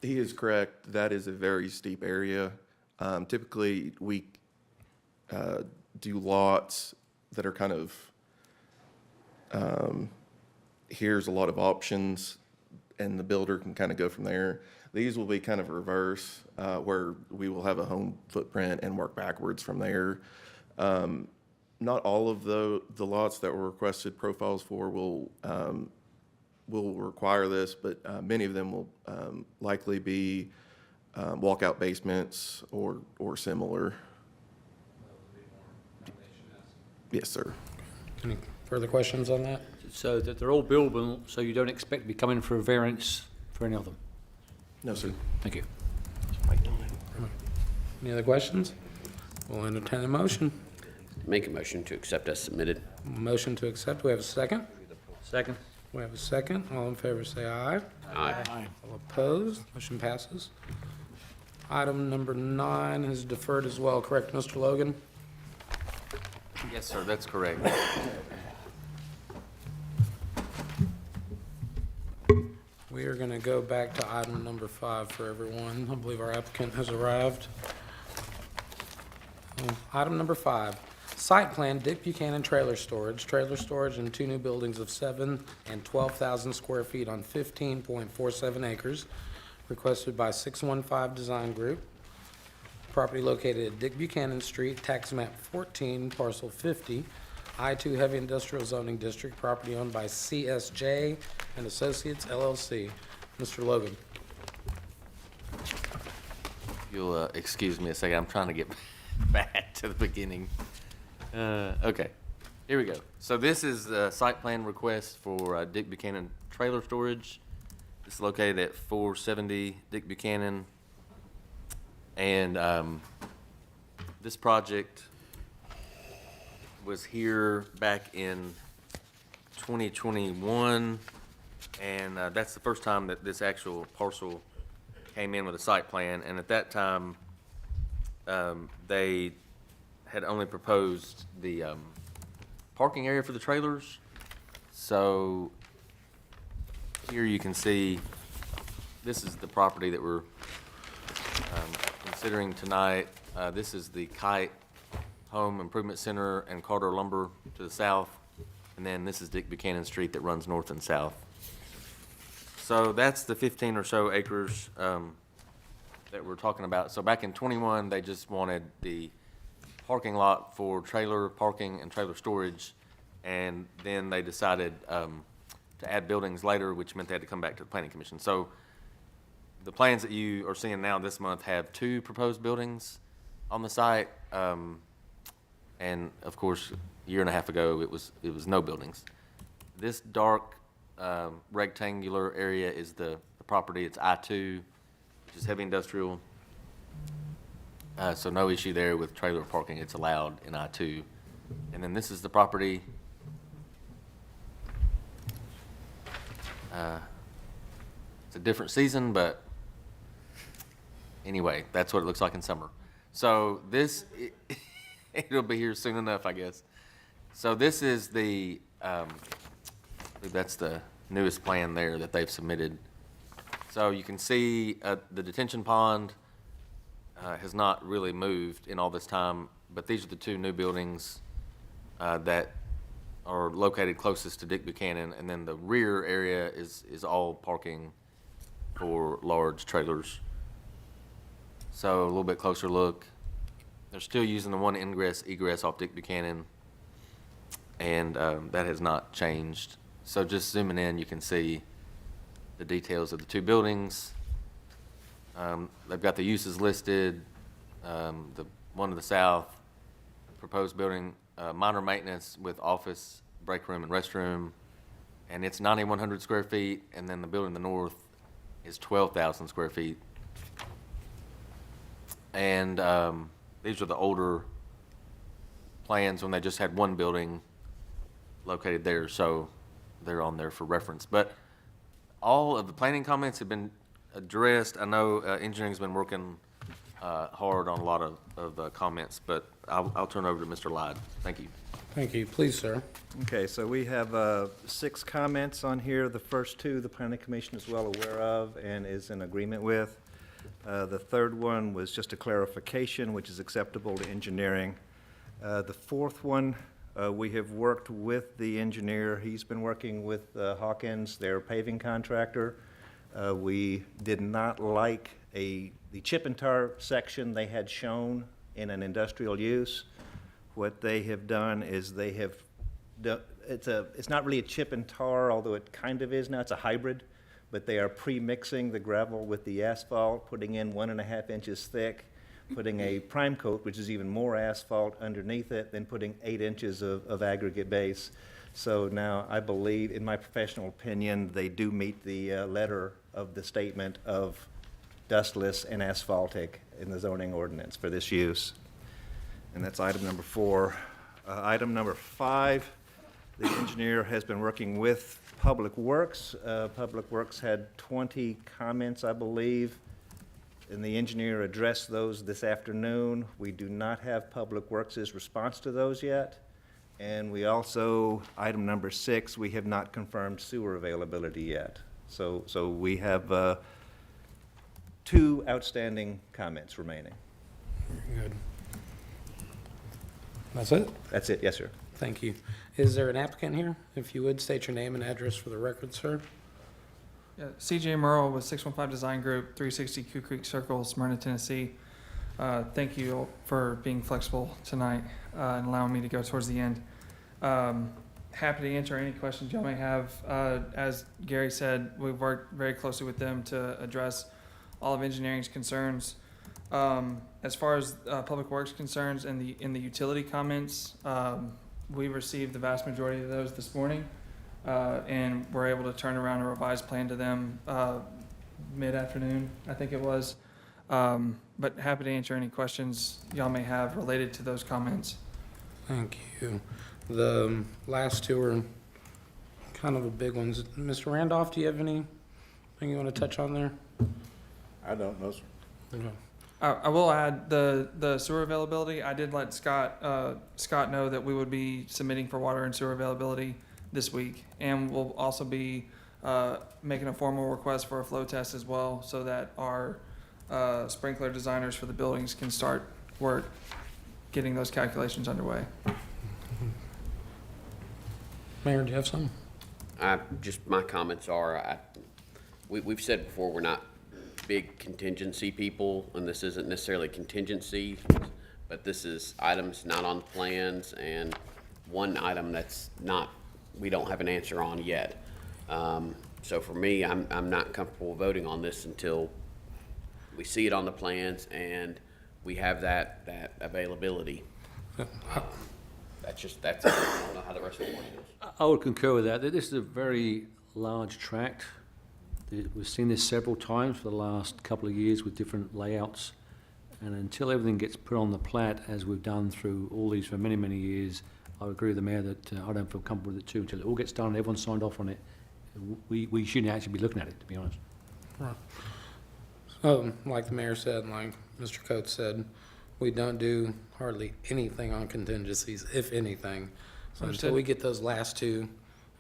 He is correct. That is a very steep area. Typically, we do lots that are kind of, here's a lot of options, and the builder can kind of go from there. These will be kind of reverse, where we will have a home footprint and work backwards from there. Not all of the lots that were requested profiles for will require this, but many of them will likely be walkout basements or similar. Yes, sir. Any further questions on that? So that they're all buildable, so you don't expect to be coming for a variance for any of them? No, sir. Thank you. Any other questions? We'll entertain a motion. Make a motion to accept as submitted. Motion to accept. We have a second? Second. We have a second. All in favor say aye. Aye. All opposed? Motion passes. Item number 9 is deferred as well, correct, Mr. Logan? Yes, sir, that's correct. We are going to go back to item number 5 for everyone. I believe our applicant has arrived. Item number 5, site plan, Dick Buchanan Trailer Storage in 2 new buildings of 7 and 12,000 square feet on 15.47 acres, requested by 615 Design Group. Property located at Dick Buchanan Street, tax map 14, parcel 50, I-2 Heavy Industrial Zoning District, property owned by CSJ and Associates LLC. Mr. Logan. You'll excuse me a second. I'm trying to get back to the beginning. Okay, here we go. So this is the site plan request for Dick Buchanan Trailer Storage. It's located at 470 Dick Buchanan. And this project was here back in 2021, and that's the first time that this actual parcel came in with a site plan. And at that time, they had only proposed the parking area for the trailers. So here you can see, this is the property that we're considering tonight. This is the Kite Home Improvement Center and Carter Lumber to the south. And then this is Dick Buchanan Street that runs north and south. So that's the 15 or so acres that we're talking about. So back in 21, they just wanted the parking lot for trailer parking and trailer storage. And then they decided to add buildings later, which meant they had to come back to the Planning Commission. So the plans that you are seeing now this month have 2 proposed buildings on the site. And of course, a year and a half ago, it was no buildings. This dark rectangular area is the property. It's I-2, which is heavy industrial. So no issue there with trailer parking. It's allowed in I-2. And then this is the property. It's a different season, but anyway, that's what it looks like in summer. So this, it'll be here soon enough, I guess. So this is the, I believe that's the newest plan there that they've submitted. So you can see the detention pond has not really moved in all this time, but these are the 2 new buildings that are located closest to Dick Buchanan, and then the rear area is all parking for large trailers. So a little bit closer look. They're still using the one ingress egress off Dick Buchanan, and that has not changed. So just zooming in, you can see the details of the 2 buildings. They've got the uses listed. The one to the south, proposed building, minor maintenance with office, break room, and restroom, and it's 9,100 square feet. And then the building to the north is 12,000 square feet. And these are the older plans when they just had 1 building located there, so they're on there for reference. But all of the planning comments have been addressed. I know engineering's been working hard on a lot of comments, but I'll turn over to Mr. Lyde. Thank you. Thank you. Please, sir. Okay, so we have 6 comments on here. The first 2, the Planning Commission is well aware of and is in agreement with. The third one was just a clarification, which is acceptable to engineering. The fourth one, we have worked with the engineer. He's been working with Hawkins, their paving contractor. We did not like the chip and tar section they had shown in an industrial use. What they have done is they have done, it's not really a chip and tar, although it kind of is now. It's a hybrid, but they are pre-mixing the gravel with the asphalt, putting in 1.5 inches thick, putting a prime coat, which is even more asphalt underneath it, then putting 8 inches of aggregate base. So now I believe, in my professional opinion, they do meet the letter of the statement of dustless and asphaltic in the zoning ordinance for this use. And that's item number 4. Item number 5, the engineer has been working with Public Works. Public Works had 20 comments, I believe. and the engineer addressed those this afternoon. We do not have Public Works' response to those yet. And we also, item number 6, we have not confirmed sewer availability yet. So we have 2 outstanding comments remaining. Very good. That's it? That's it, yes, sir. Thank you. Is there an applicant here? If you would, state your name and address for the record, sir. Yeah, CJ Merle with 615 Design Group, 360 Coo Creek Circle, Smyrna, Tennessee. Thank you for being flexible tonight and allowing me to go towards the end. Happy to answer any questions y'all may have. As Gary said, we've worked very closely with them to address all of engineering's concerns. As far as Public Works concerns and in the utility comments, we received the vast majority of those this morning. And we're able to turn around a revised plan to them mid-afternoon, I think it was. But happy to answer any questions y'all may have related to those comments. Thank you. The last 2 are kind of the big ones. Mr. Randolph, do you have anything you want to touch on there? I don't know, sir. Okay. I will add the sewer availability. I did let Scott know that we would be submitting for water and sewer availability this week, and we'll also be making a formal request for a flow test as well, so that our sprinkler designers for the buildings can start work getting those calculations underway. Mayor, do you have some? My comments are, we've said before, we're not big contingency people, and this isn't necessarily contingency, but this is items not on plans, and one item that's not, we don't have an answer on yet. So for me, I'm not comfortable voting on this until we see it on the plans and we have that availability. That's I don't know how the rest of the board feels. I would concur with that. This is a very large tract. We've seen this several times for the last couple of years with different layouts. And until everything gets put on the plat, as we've done through all these for many, many years, I would agree with the mayor that I don't feel comfortable with it too. Until it all gets done, everyone's signed off on it, we shouldn't actually be looking at it, to be honest. Right. So, like the mayor said, and like Mr. Coates said, we don't do hardly anything on contingencies, if anything. So until we get those last 2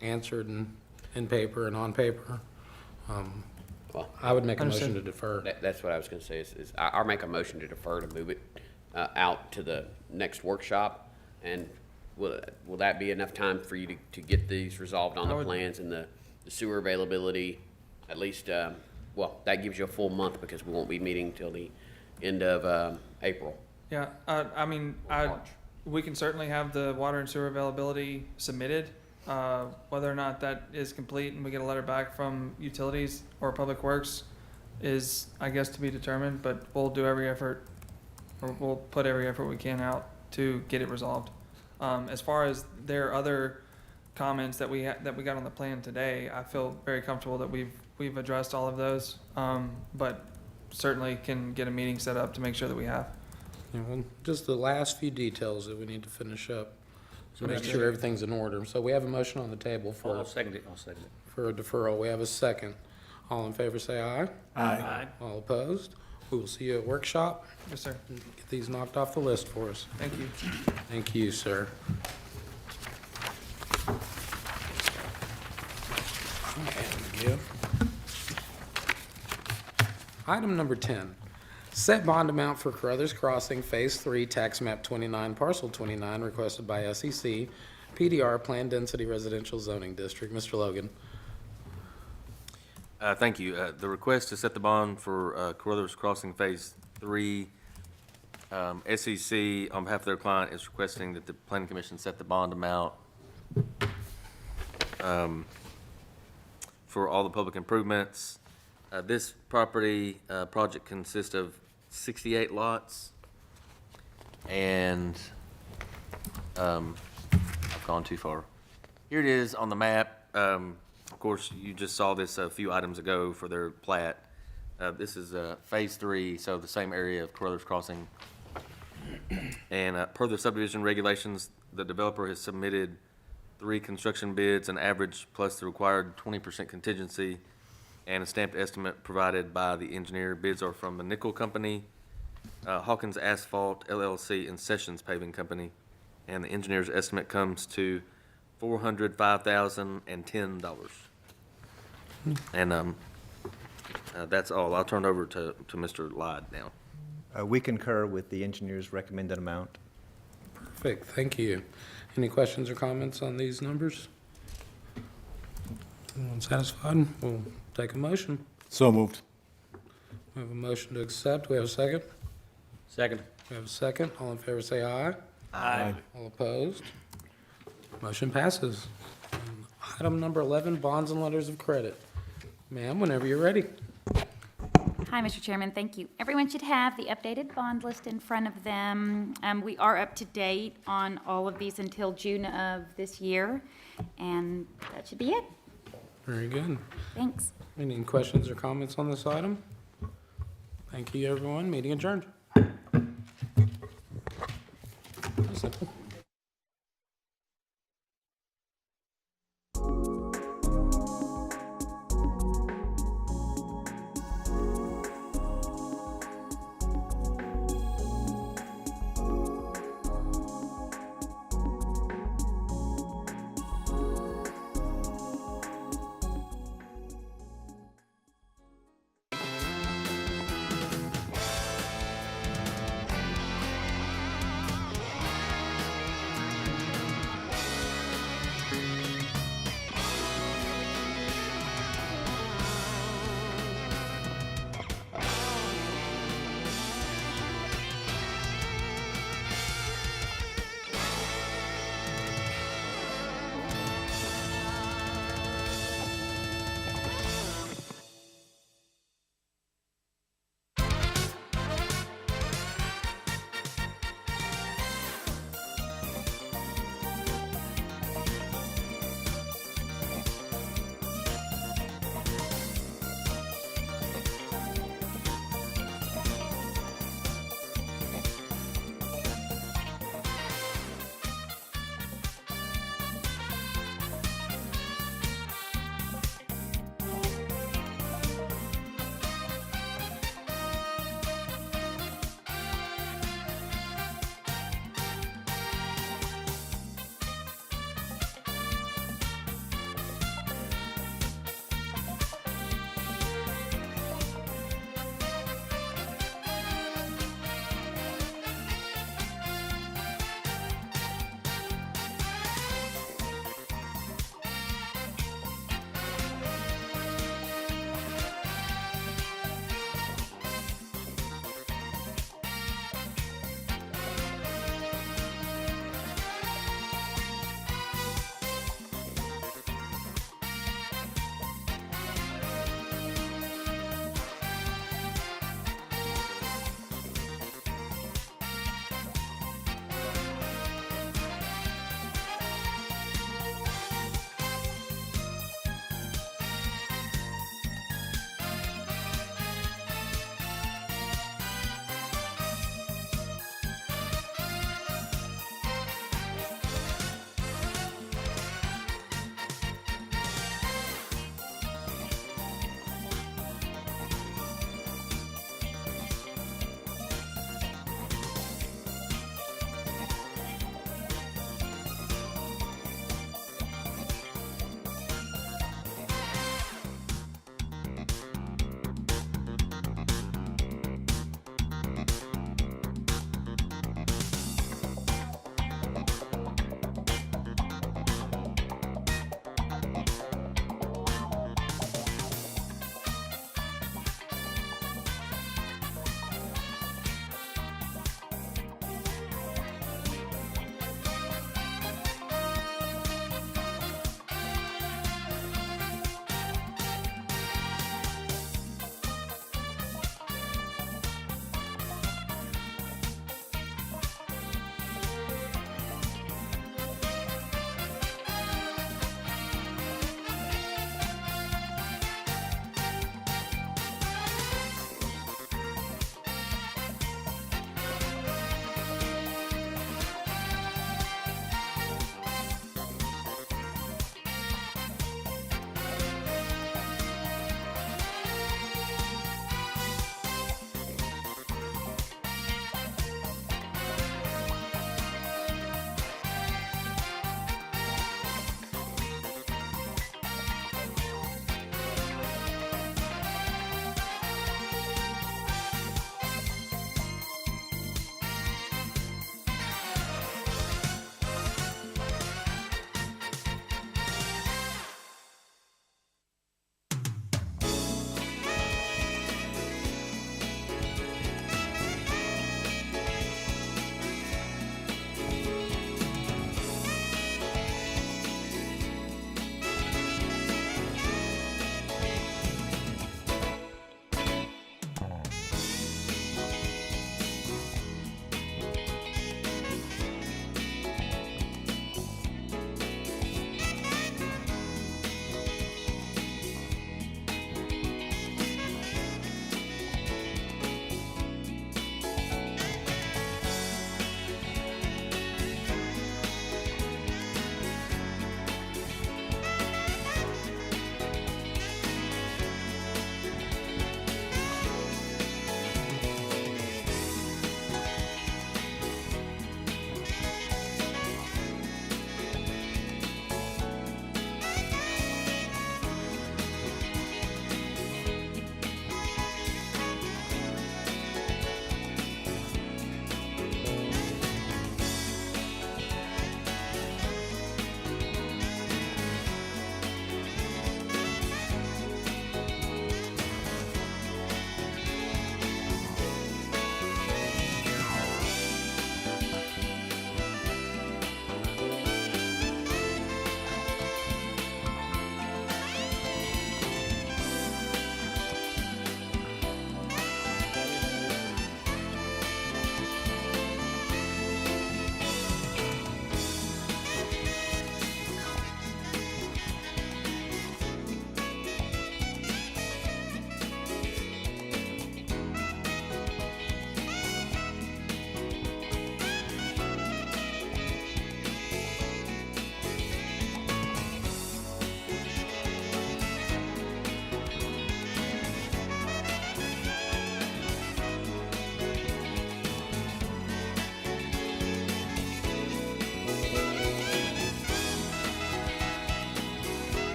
answered in paper and on paper, I would make a motion to defer. That's what I was going to say. Is I'll make a motion to defer to move it out to the next workshop. And will that be enough time for you to get these resolved on the plans and the sewer availability? At least, well, that gives you a full month because we won't be meeting till the end of April. Yeah, I mean, we can certainly have the water and sewer availability submitted. Whether or not that is complete and we get a letter back from utilities or Public Works is, I guess, to be determined, but we'll do every effort, or we'll put every effort we can out to get it resolved. As far as their other comments that we got on the plan today, I feel very comfortable that we've addressed all of those, but certainly can get a meeting set up to make sure that we have. Yeah, well, just the last few details that we need to finish up to make sure everything's in order. So we have a motion on the table for. I'll second it. For a deferral. We have a second. All in favor say aye. Aye. All opposed? We will see you at workshop. Yes, sir. Get these knocked off the list for us. Thank you. Thank you, sir. Item number 10, set bond amount for Carruthers Crossing Phase 3, Tax Map 29, Parcel 29, requested by SEC, PDR, Planned Density Residential Zoning District. Mr. Logan. Thank you. The request to set the bond for Carruthers Crossing Phase 3, SEC, on behalf of their client, is requesting that the Planning Commission set the bond amount for all the public improvements. This property project consists of 68 lots, and I've gone too far. Here it is on the map. Of course, you just saw this a few items ago for their plat. This is Phase 3, so the same area of Carruthers Crossing. And per the subdivision regulations, the developer has submitted 3 construction bids, an average plus the required 20% contingency. and a stamped estimate provided by the engineer. Bids are from the Nickel Company, Hawkins Asphalt LLC, and Sessions Paving Company. And the engineer's estimate comes to $405,010. And that's all. I'll turn it over to Mr. Lyde now. We concur with the engineer's recommended amount. Perfect, thank you. Any questions or comments on these numbers? Anyone satisfied? We'll take a motion. So moved. We have a motion to accept. We have a second? Second. We have a second. All in favor say aye. Aye. All opposed? Motion passes. Item number 11, bonds and letters of credit. Ma'am, whenever you're ready. Hi, Mr. Chairman, thank you. Everyone should have the updated bond list in front of them. We are up to date on all of these until June of this year, and that should be it. Very good. Thanks. Any questions or comments on this item? Thank you, everyone. Meeting adjourned. Simple.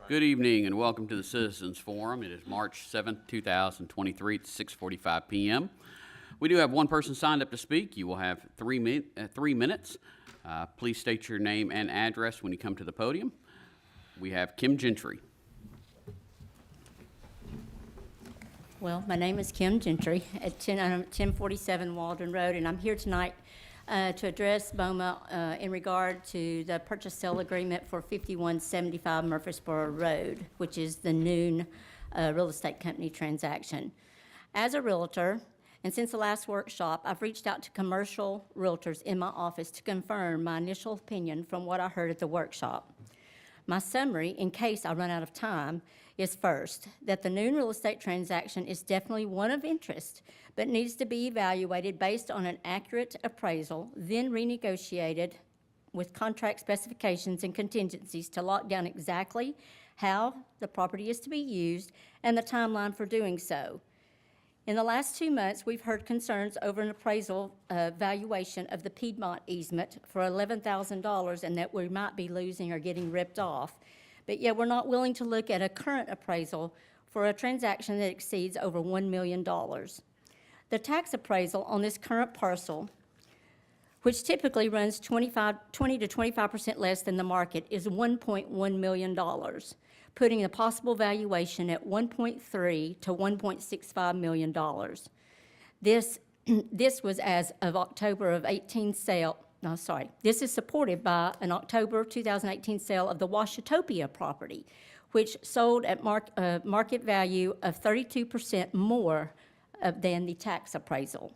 Good evening and welcome to the Citizens Forum. It is March 7th, 2023 at 6:45 p.m. We do have one person signed up to speak. You will have 3 minutes. Please state your name and address when you come to the podium. We have Kim Gentry. Well, my name is Kim Gentry at 1047 Waldron Road, and I'm here tonight to address BOMA in regard to the purchase sale agreement for 5175 Murfreesboro Road, which is the Noon Real Estate Company transaction. As a realtor, and since the last workshop, I've reached out to commercial realtors in my office to confirm my initial opinion from what I heard at the workshop. My summary, in case I run out of time, is first, that the Noon real estate transaction is definitely one of interest, but needs to be evaluated based on an accurate appraisal, then renegotiated with contract specifications and contingencies to lock down exactly how the property is to be used and the timeline for doing so. In the last 2 months, we've heard concerns over an appraisal valuation of the Piedmont easement for $11,000 and that we might be losing or getting ripped off. But yet we're not willing to look at a current appraisal for a transaction that exceeds over $1 million. The tax appraisal on this current parcel, which typically runs 20 to 25% less than the market, is $1.1 million, putting the possible valuation at $1.3 to $1.65 million. This was as of October of 18 sale. No, sorry. This is supported by an October 2018 sale of the Washitopia property, which sold at market value of 32% more than the tax appraisal.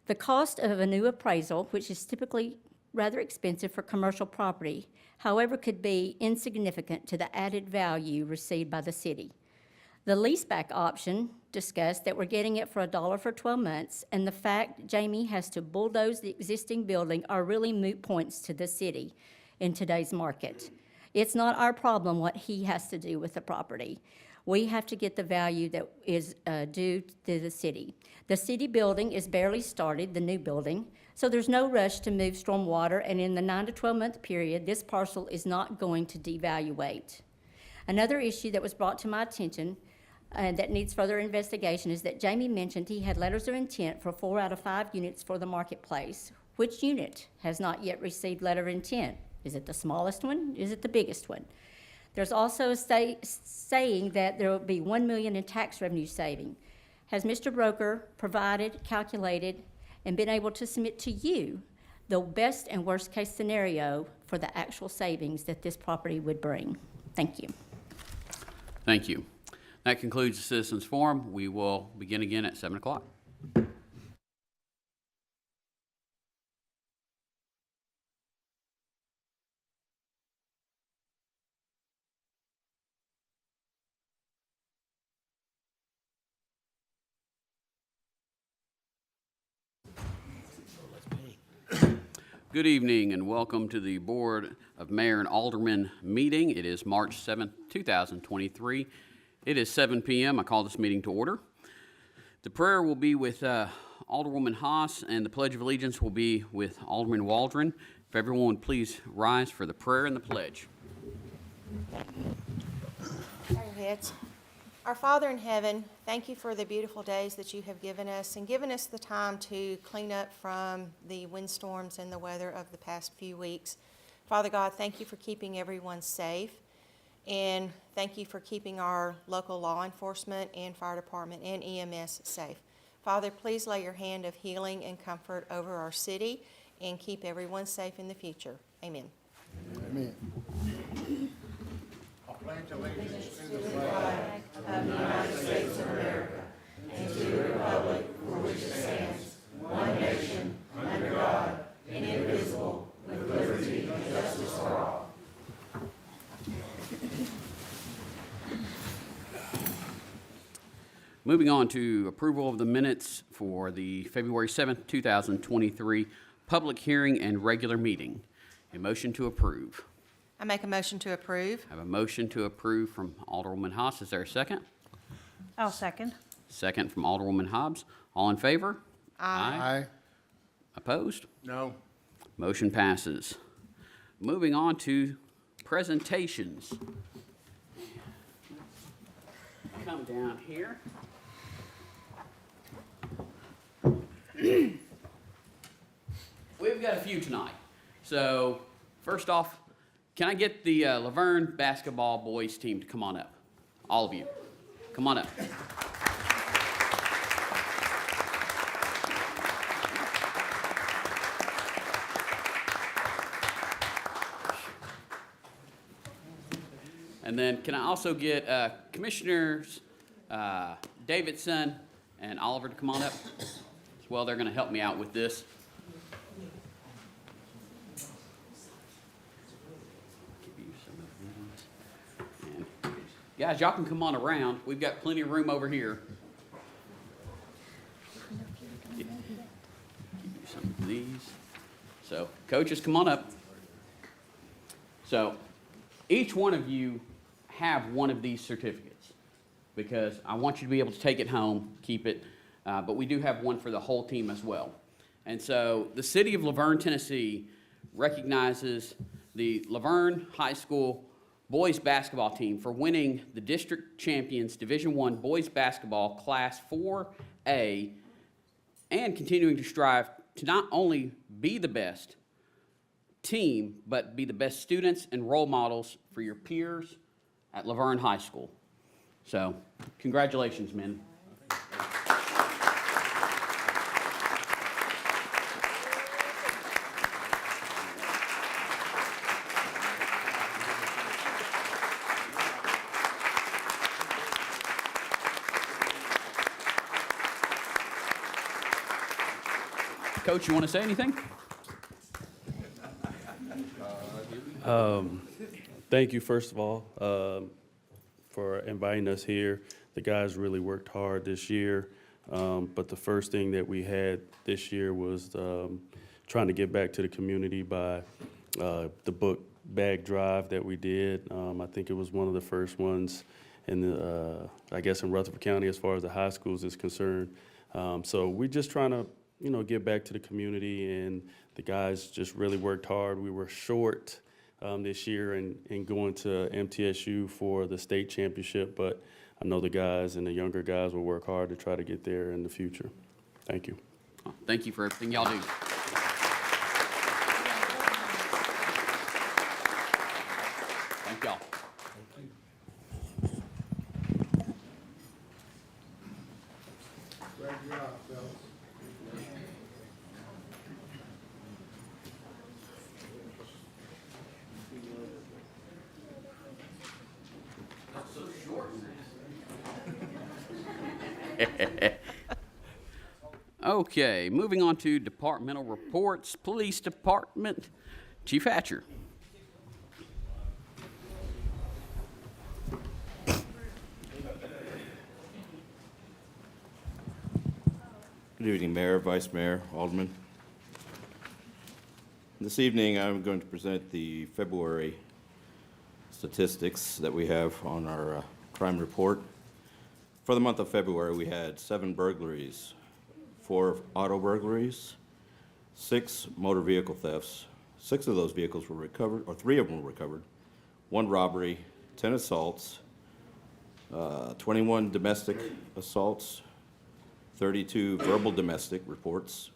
The cost of a new appraisal, which is typically rather expensive for commercial property, however, could be insignificant to the added value received by the city. The leaseback option discussed that we're getting it for $1 for 12 months, and the fact Jamie has to bulldoze the existing building are really moot points to the city in today's market. It's not our problem what he has to do with the property. We have to get the value that is due to the city. The city building is barely started, the new building, so there's no rush to move stormwater, and in the 9 to 12 month period, this parcel is not going to devaluate. Another issue that was brought to my attention that needs further investigation is that Jamie mentioned he had letters of intent for 4 out of 5 units for the marketplace. Which unit has not yet received letter of intent? Is it the smallest one? Is it the biggest one? There's also a saying that there will be $1 million in tax revenue saving. Has Mr. Broker provided, calculated, and been able to submit to you the best and worst case scenario for the actual savings that this property would bring? Thank you. Thank you. That concludes the Citizens Forum. We will begin again at 7 o'clock. Good evening and welcome to the Board of Mayor and Aldermen meeting. It is March 7th, 2023. It is 7 p.m. I call this meeting to order. The prayer will be with Alderwoman Haas, and the Pledge of Allegiance will be with Alderman Waldron. If everyone would please rise for the prayer and the pledge. Bow your heads. Our Father in heaven, thank you for the beautiful days that you have given us and given us the time to clean up from the windstorms and the weather of the past few weeks. Father God, thank you for keeping everyone safe, and thank you for keeping our local law enforcement and fire department and EMS safe. Father, please lay your hand of healing and comfort over our city and keep everyone safe in the future. Amen. Amen. Moving on to approval of the minutes for the February 7th, 2023 public hearing and regular meeting. A motion to approve. I make a motion to approve. I have a motion to approve from Alderwoman Haas. Is there a second? I'll second. Second from Alderwoman Hobbs. All in favor? Aye. Opposed? No. Motion passes. Moving on to presentations. Come down here. We've got a few tonight. So, first off, can I get the LaVergne basketball boys team to come on up? All of you. Come on up. And then can I also get Commissioners Davidson and Oliver to come on up as well? They're going to help me out with this. Give you some of these. And guys, y'all can come on around. We've got plenty of room over here. Give you some of these. So, coaches, come on up. So, each one of you have one of these certificates because I want you to be able to take it home, keep it, but we do have one for the whole team as well. And so the city of LaVergne, Tennessee recognizes the LaVergne High School boys basketball team for winning the district champions Division I boys basketball Class 4A and continuing to strive to not only be the best team, but be the best students and role models for your peers at LaVergne High School. So, congratulations, men. Coach, you want to say anything? Thank you, first of all, for inviting us here. The guys really worked hard this year, but the first thing that we had this year was trying to give back to the community by the book bag drive that we did. I think it was one of the first ones in the, I guess in Rutherford County as far as the high schools is concerned. So we're just trying to, give back to the community, and the guys just really worked hard. We were short this year in going to MTSU for the state championship, but I know the guys and the younger guys will work hard to try to get there in the future. Thank you. Thank you for everything y'all do. Thank y'all. Great job, fellas. Okay, moving on to departmental reports. Police Department, Chief Hatcher. Good evening, Mayor, Vice Mayor, Alderman. This evening, I'm going to present the February statistics that we have on our crime report. For the month of February, we had 7 burglaries, 4 auto burglaries, 6 motor vehicle thefts. 6 of those vehicles were recovered, or 3 of them were recovered. 1 robbery, 10 assaults, 21 domestic assaults, 32 verbal domestic reports,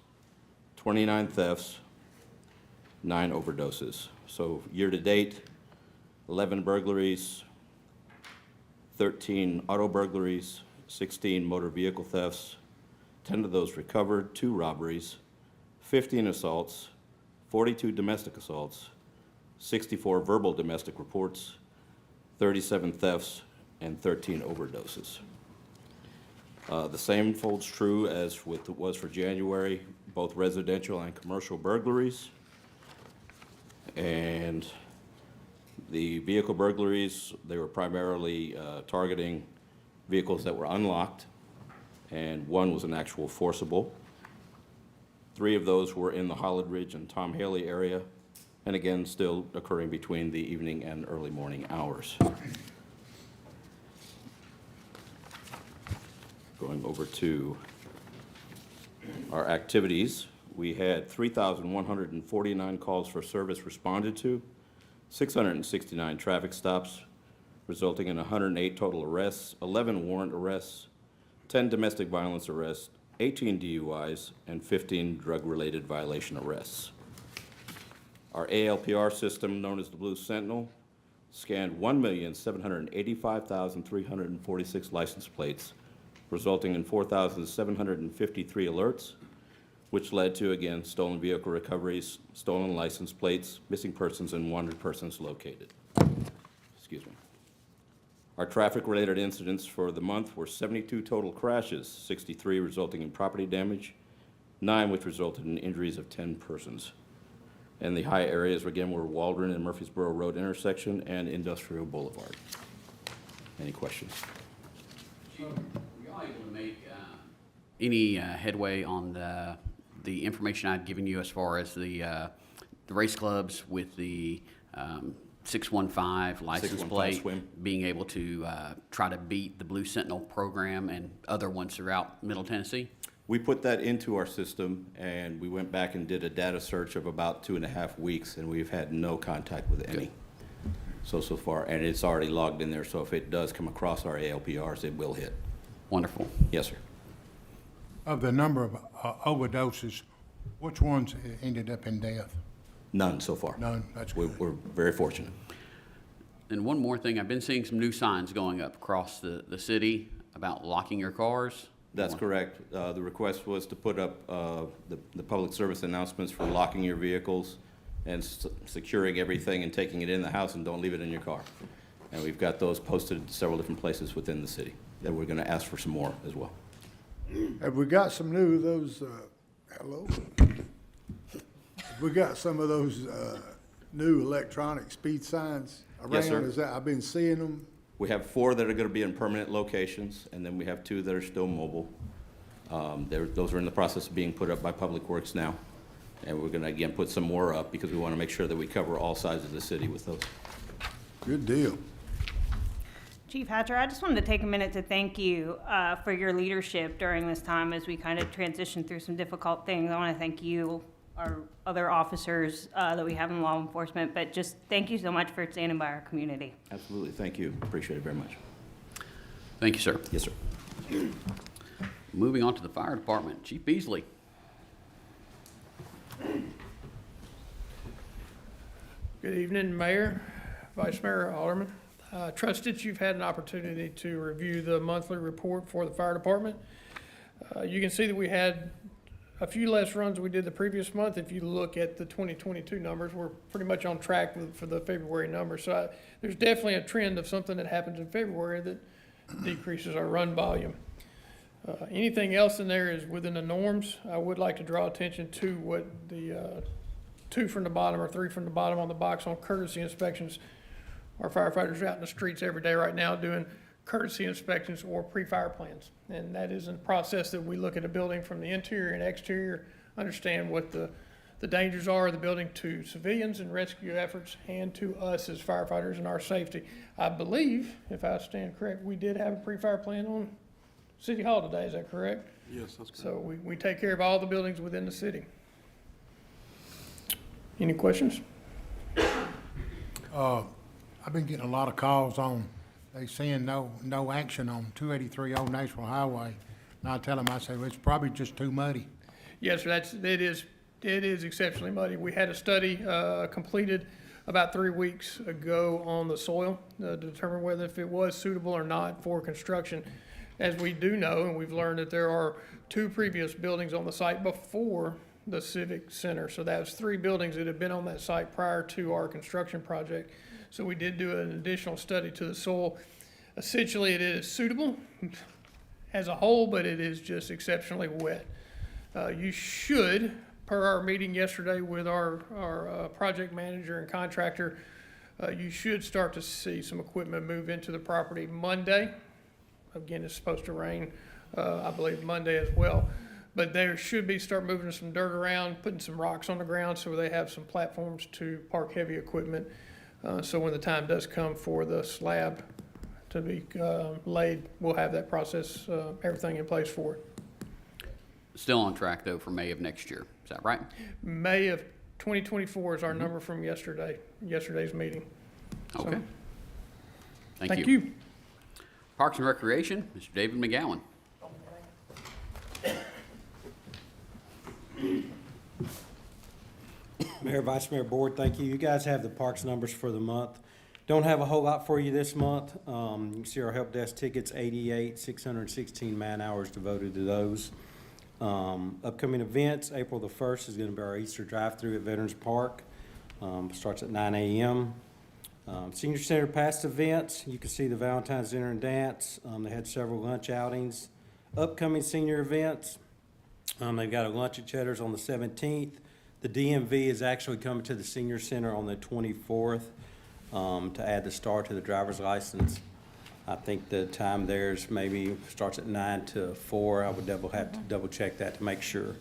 29 thefts, 9 overdoses. So year-to-date, 11 burglaries, 13 auto burglaries, 16 motor vehicle thefts, 10 of those recovered, 2 robberies, 15 assaults, 42 domestic assaults, 64 verbal domestic reports, 37 thefts, and 13 overdoses. The same holds true as was for January, both residential and commercial burglaries. And the vehicle burglaries, they were primarily targeting vehicles that were unlocked, and one was an actual forcible. 3 of those were in the Holland Ridge and Tom Haley area, and again, still occurring between the evening and early morning hours. Going over to our activities, we had 3,149 calls for service responded to, 669 traffic stops, resulting in 108 total arrests, 11 warrant arrests, 10 domestic violence arrests, 18 DUIs, and 15 drug-related violation arrests. Our ALPR system, known as the Blue Sentinel, scanned 1,785,346 license plates, resulting in 4,753 alerts, which led to, again, stolen vehicle recoveries, stolen license plates, missing persons, and wanted persons located. Excuse me. Our traffic-related incidents for the month were 72 total crashes, 63 resulting in property damage, 9 which resulted in injuries of 10 persons. And the high areas, again, were Waldron and Murfreesboro Road intersection and Industrial Boulevard. Any questions? Were y'all able to make any headway on the information I'd given you as far as the race clubs with the 615 license 615 plate, swim. being able to try to beat the Blue Sentinel program and other ones throughout Middle Tennessee? We put that into our system, and we went back and did a data search of about 2.5 weeks, and we've had no contact with any so far, and it's already logged in there, so if it does come across our ALPRs, it will hit. Wonderful. Yes, sir. Of the number of overdoses, which ones ended up in death? None so far. None, that's good. We're very fortunate. And one more thing, I've been seeing some new signs going up across the city about locking your cars. That's correct. The request was to put up the public service announcements for locking your vehicles and securing everything and taking it in the house, and don't leave it in your car. And we've got those posted at several different places within the city, and we're going to ask for some more as well. Have we got some new of those, hello? Have we got some of those new electronic speed signs around? Yes, sir. Is that, I've been seeing them. We have 4 that are going to be in permanent locations, and then we have 2 that are still mobile. Those are in the process of being put up by Public Works now. And we're going to, again, put some more up because we want to make sure that we cover all sides of the city with those. Good deal. Chief Hatcher, I just wanted to take a minute to thank you for your leadership during this time as we kind of transition through some difficult things. I want to thank you, our other officers that we have in law enforcement, but just thank you so much for standing by our community. Absolutely. Thank you. Appreciate it very much. Thank you, sir. Yes, sir. Moving on to the fire department, Chief Beasley. Good evening, Mayor, Vice Mayor, Alderman. Trust that you've had an opportunity to review the monthly report for the fire department. You can see that we had a few less runs than we did the previous month. If you look at the 2022 numbers, we're pretty much on track for the February numbers. So there's definitely a trend of something that happens in February that decreases our run volume. Anything else in there is within the norms. I would like to draw attention to what the 2 from the bottom or 3 from the bottom on the box on courtesy inspections. Our firefighters are out in the streets every day right now doing courtesy inspections or pre-fire plans. And that is a process that we look at a building from the interior and exterior, understand what the dangers are of the building to civilians and rescue efforts and to us as firefighters and our safety. I believe, if I stand correct, we did have a pre-fire plan on City Hall today, is that correct? Yes, that's correct. So we take care of all the buildings within the city. Any questions? I've been getting a lot of calls on, they saying no action on 283 Old Nashville Highway. And I tell them, I say, well, it's probably just too muddy. Yes, sir, it is exceptionally muddy. We had a study completed about 3 weeks ago on the soil to determine whether if it was suitable or not for construction. As we do know, and we've learned that there are 2 previous buildings on the site before the Civic Center. So that was 3 buildings that had been on that site prior to our construction project. So we did do an additional study to the soil. Essentially, it is suitable as a whole, but it is just exceptionally wet. You should, per our meeting yesterday with our project manager and contractor, you should start to see some equipment move into the property Monday. Again, it's supposed to rain, I believe, Monday as well. But there should be start moving some dirt around, putting some rocks on the ground so they have some platforms to park heavy equipment. So when the time does come for the slab to be laid, we'll have that process, everything in place for it. Still on track, though, for May of next year. Is that right? May of 2024 is our number from yesterday's meeting. So, Okay. Thank you. Parks and Recreation, Mr. David McGowan. Mayor, Vice Mayor, Board, thank you. You guys have the parks numbers for the month. Don't have a whole lot for you this month. You can see our help desk tickets, 88, 616 man hours devoted to those. Upcoming events, April the 1st is going to be our Easter drive-through at Veterans Park. Starts at 9 a.m. Senior Center past events, you can see the Valentine's Dinner and Dance. They had several lunch outings. Upcoming senior events, they've got a lunch at Cheddar's on the 17th. The DMV is actually coming to the Senior Center on the 24th to add the star to the driver's license. I think the time theirs maybe starts at 9 to 4. I would have to double check that to make sure.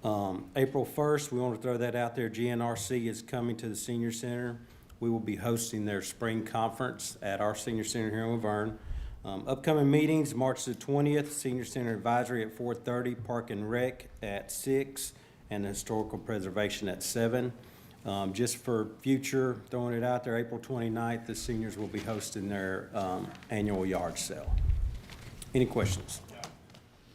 April 1st, we want to throw that out there. GNRC is coming to the Senior Center. We will be hosting their spring conference at our Senior Center here in LaVergne. Upcoming meetings, March the 20th, Senior Center Advisory at 4:30, Park and Rec at 6, and Historical Preservation at 7. Just for future, throwing it out there, April 29th, the seniors will be hosting their annual yard sale. Any questions?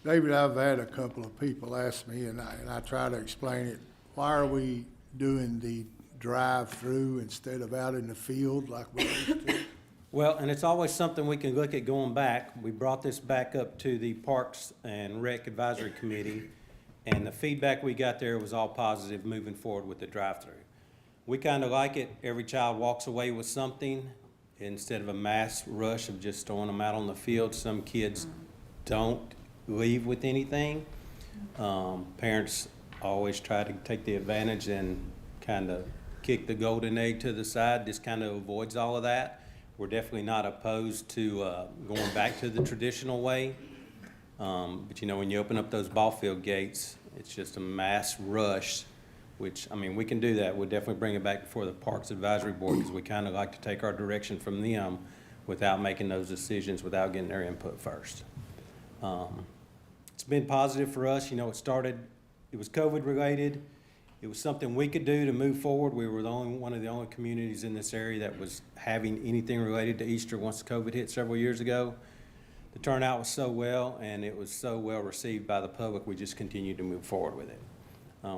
David, I've had a couple of people ask me, and I try to explain it. Why are we doing the drive-through instead of out in the field like we used to? Well, and it's always something we can look at going back. We brought this back up to the Parks and Rec Advisory Committee, and the feedback we got there was all positive moving forward with the drive-through. We kind of like it. Every child walks away with something instead of a mass rush of just throwing them out on the field. Some kids don't leave with anything. Parents always try to take the advantage and kind of kick the golden egg to the side. This kind of avoids all of that. We're definitely not opposed to going back to the traditional way. But you know, when you open up those ball field gates, it's just a mass rush, which, I mean, we can do that. We'll definitely bring it back before the Parks Advisory Board because we kind of like to take our direction from them without making those decisions, without getting their input first. It's been positive for us. You know, it was COVID related. It was something we could do to move forward. We were one of the only communities in this area that was having anything related to Easter once COVID hit several years ago. The turnout was so well, and it was so well received by the public, we just continued to move forward with it.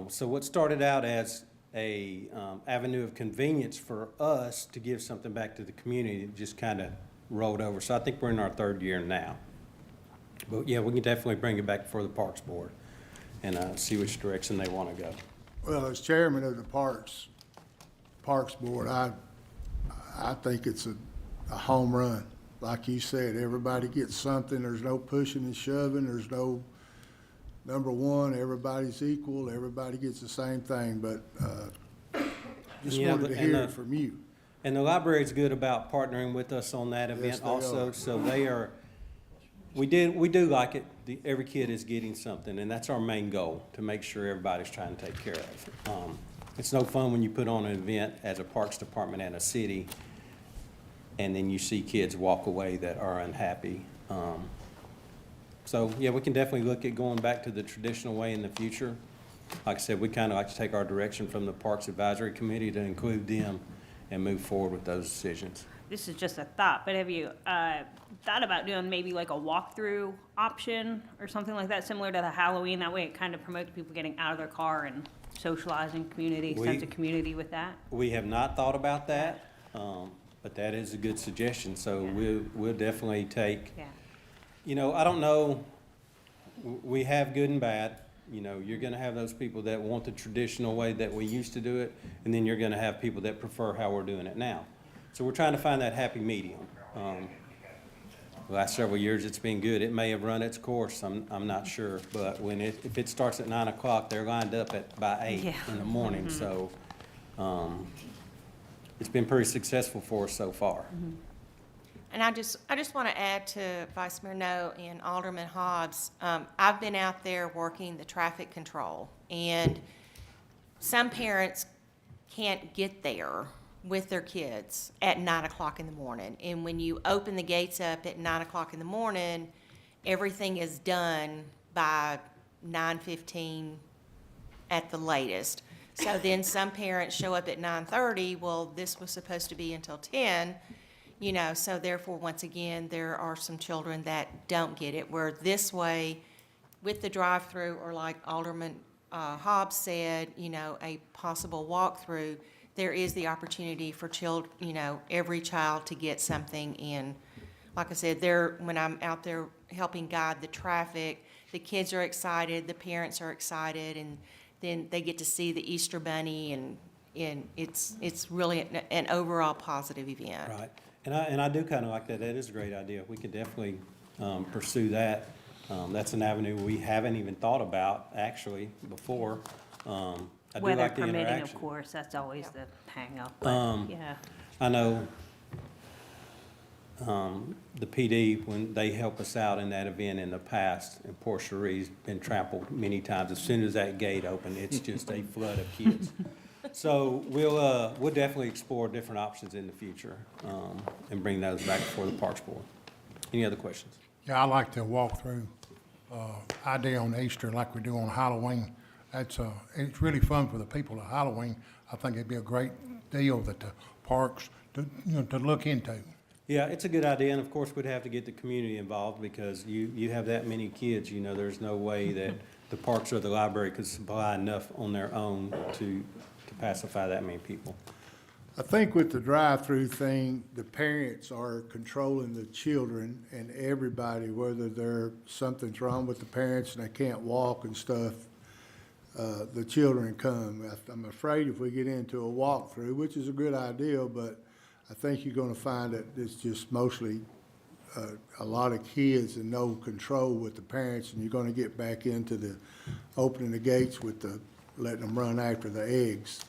So what started out as a avenue of convenience for us to give something back to the community just kind of rolled over. So I think we're in our 3rd year now. But yeah, we can definitely bring it back before the Parks Board and see which direction they want to go. Well, as chairman of the Parks Board, I think it's a home run. Like you said, everybody gets something. There's no pushing and shoving. There's no, number one, everybody's equal. Everybody gets the same thing, but just wanted to hear it from you. And the library's good about partnering with us on that event Yes, they also. are. So they are, we do like it. Every kid is getting something, and that's our main goal, to make sure everybody's trying to take care of. It's no fun when you put on an event as a Parks Department and a city, and then you see kids walk away that are unhappy. So, yeah, we can definitely look at going back to the traditional way in the future. Like I said, we kind of like to take our direction from the Parks Advisory Committee to include them and move forward with those decisions. This is just a thought, but have you thought about doing maybe like a walkthrough option or something like that, similar to the Halloween? That way it kind of promotes people getting out of their car and socializing, sense of community with that. We have not thought about that, but that is a good suggestion. So we'll definitely take, you know, I don't know, we have good and bad. You know, you're gonna have those people that want the traditional way that we used to do it, and then you're gonna have people that prefer how we're doing it now. So we're trying to find that happy medium. The last several years, it's been good. It may have run its course, I'm not sure, but if it starts at 9 o'clock, they're lined up by 8 in the morning, so, it's been pretty successful for us so far. And I just want to add to Vice Mayor No and Alderman Hobbs, I've been out there working the traffic control, and some parents can't get there with their kids at 9 o'clock in the morning. And when you open the gates up at 9 o'clock in the morning, everything is done by 9:15 at the latest. So then some parents show up at 9:30, well, this was supposed to be until 10, you know, so therefore, once again, there are some children that don't get it, where this way, with the drive-through, or like Alderman Hobbs said, you know, a possible walkthrough, there is the opportunity for every child to get something in. Like I said, when I'm out there helping guide the traffic, the kids are excited, the parents are excited, and then they get to see the Easter Bunny, and it's really an overall positive event. Right, and I do kind of like that. That is a great idea. We could definitely pursue that. That's an avenue we haven't even thought about, actually, before. I do Weather like the permitting, of interaction. course, that's always the hang-up, but, yeah. I know the PD, when they help us out in that event in the past, and Port Cherie's been trampled many times. As soon as that gate opened, it's just a flood of kids. So we'll definitely explore different options in the future, and bring those back before the Parks Board. Any other questions? Yeah, I like the walkthrough idea on Easter like we do on Halloween. It's really fun for the people at Halloween. I think it'd be a great deal that the parks, to look into. Yeah, it's a good idea, and of course, we'd have to get the community involved, because you have that many kids, you know, there's no way that the parks or the library could supply enough on their own to pacify that many people. I think with the drive-through thing, the parents are controlling the children, and everybody, whether something's wrong with the parents and they can't walk and stuff, the children come. I'm afraid if we get into a walkthrough, which is a good idea, but I think you're gonna find that it's just mostly a lot of kids and no control with the parents, and you're gonna get back into the opening the gates with the letting them run after the eggs.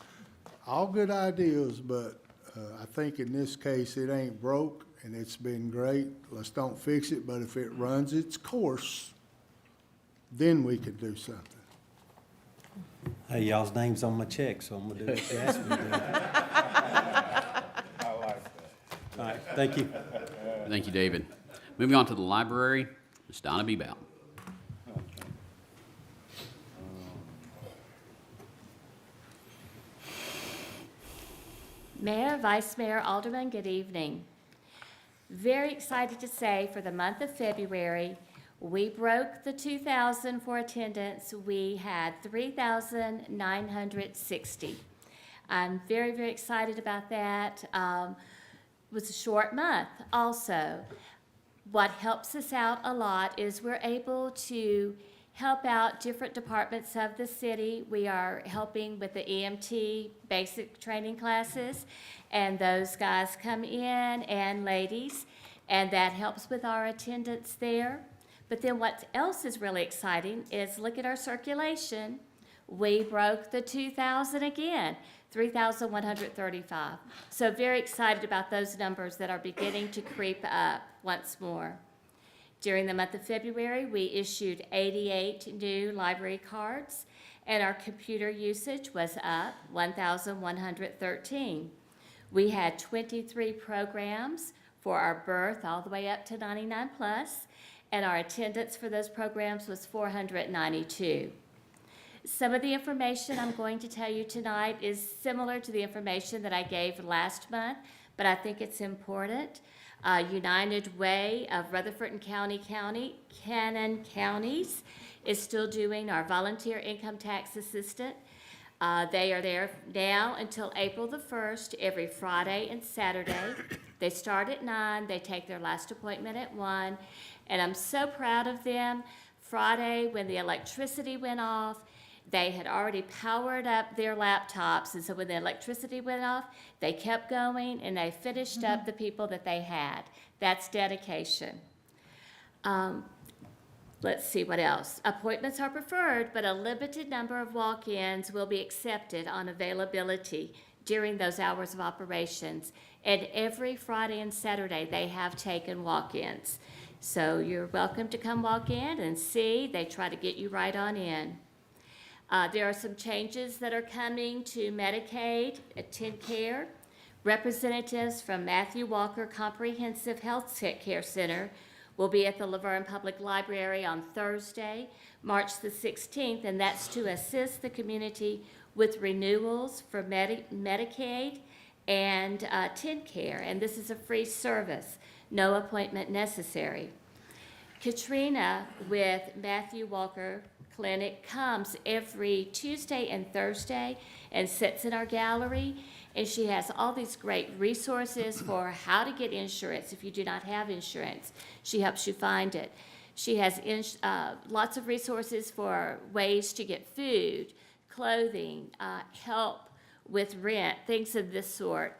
All good ideas, but I think in this case, it ain't broke, and it's been great. Let's don't fix it, but if it runs its course, then we could do something. Hey, y'all's name's on my check, so I'm gonna do what you asked me to do. I like that. All right, thank you. Thank you, David. Moving on to the library, Ms. Donna Bebout. Mayor, Vice Mayor, Alderman, good evening. Very excited to say for the month of February, we broke the 2,000 for attendance. We had 3,960. I'm very, very excited about that. It was a short month also. What helps us out a lot is we're able to help out different departments of the city. We are helping with the EMT basic training classes, and those guys come in, and ladies, and that helps with our attendance there. But then what else is really exciting is look at our circulation. We broke the 2,000 again, 3,135. So very excited about those numbers that are beginning to creep up once more. During the month of February, we issued 88 new library cards, and our computer usage was up 1,113. We had 23 programs for our birth all the way up to 99 plus, and our attendance for those programs was 492. Some of the information I'm going to tell you tonight is similar to the information that I gave last month, but I think it's important. United Way of Rutherford and Cannon counties is still doing our volunteer income tax assistant. They are there now until April the 1st, every Friday and Saturday. They start at 9, they take their last appointment at 1, and I'm so proud of them Friday, when the electricity went off, they had already powered up their laptops, and so when the electricity went off, they kept going, and they finished up the people that they had. That's dedication. Let's see what else. Appointments are preferred, but a limited number of walk-ins will be accepted on availability during those hours of operations. And every Friday and Saturday, they have taken walk-ins. So you're welcome to come walk in and see. They try to get you right on in. There are some changes that are coming to Medicaid, TennCare. Representatives from Matthew Walker Comprehensive Health Care Center will be at the LaVergne Public Library on Thursday, March the 16th, and that's to assist the community with renewals for Medicaid and TennCare, and this is a free service, no appointment necessary. Katrina with Matthew Walker Clinic comes every Tuesday and Thursday and sits in our gallery, and she has all these great resources for how to get insurance if you do not have insurance. She helps you find it. She has lots of resources for ways to get food, clothing, help with rent, things of this sort.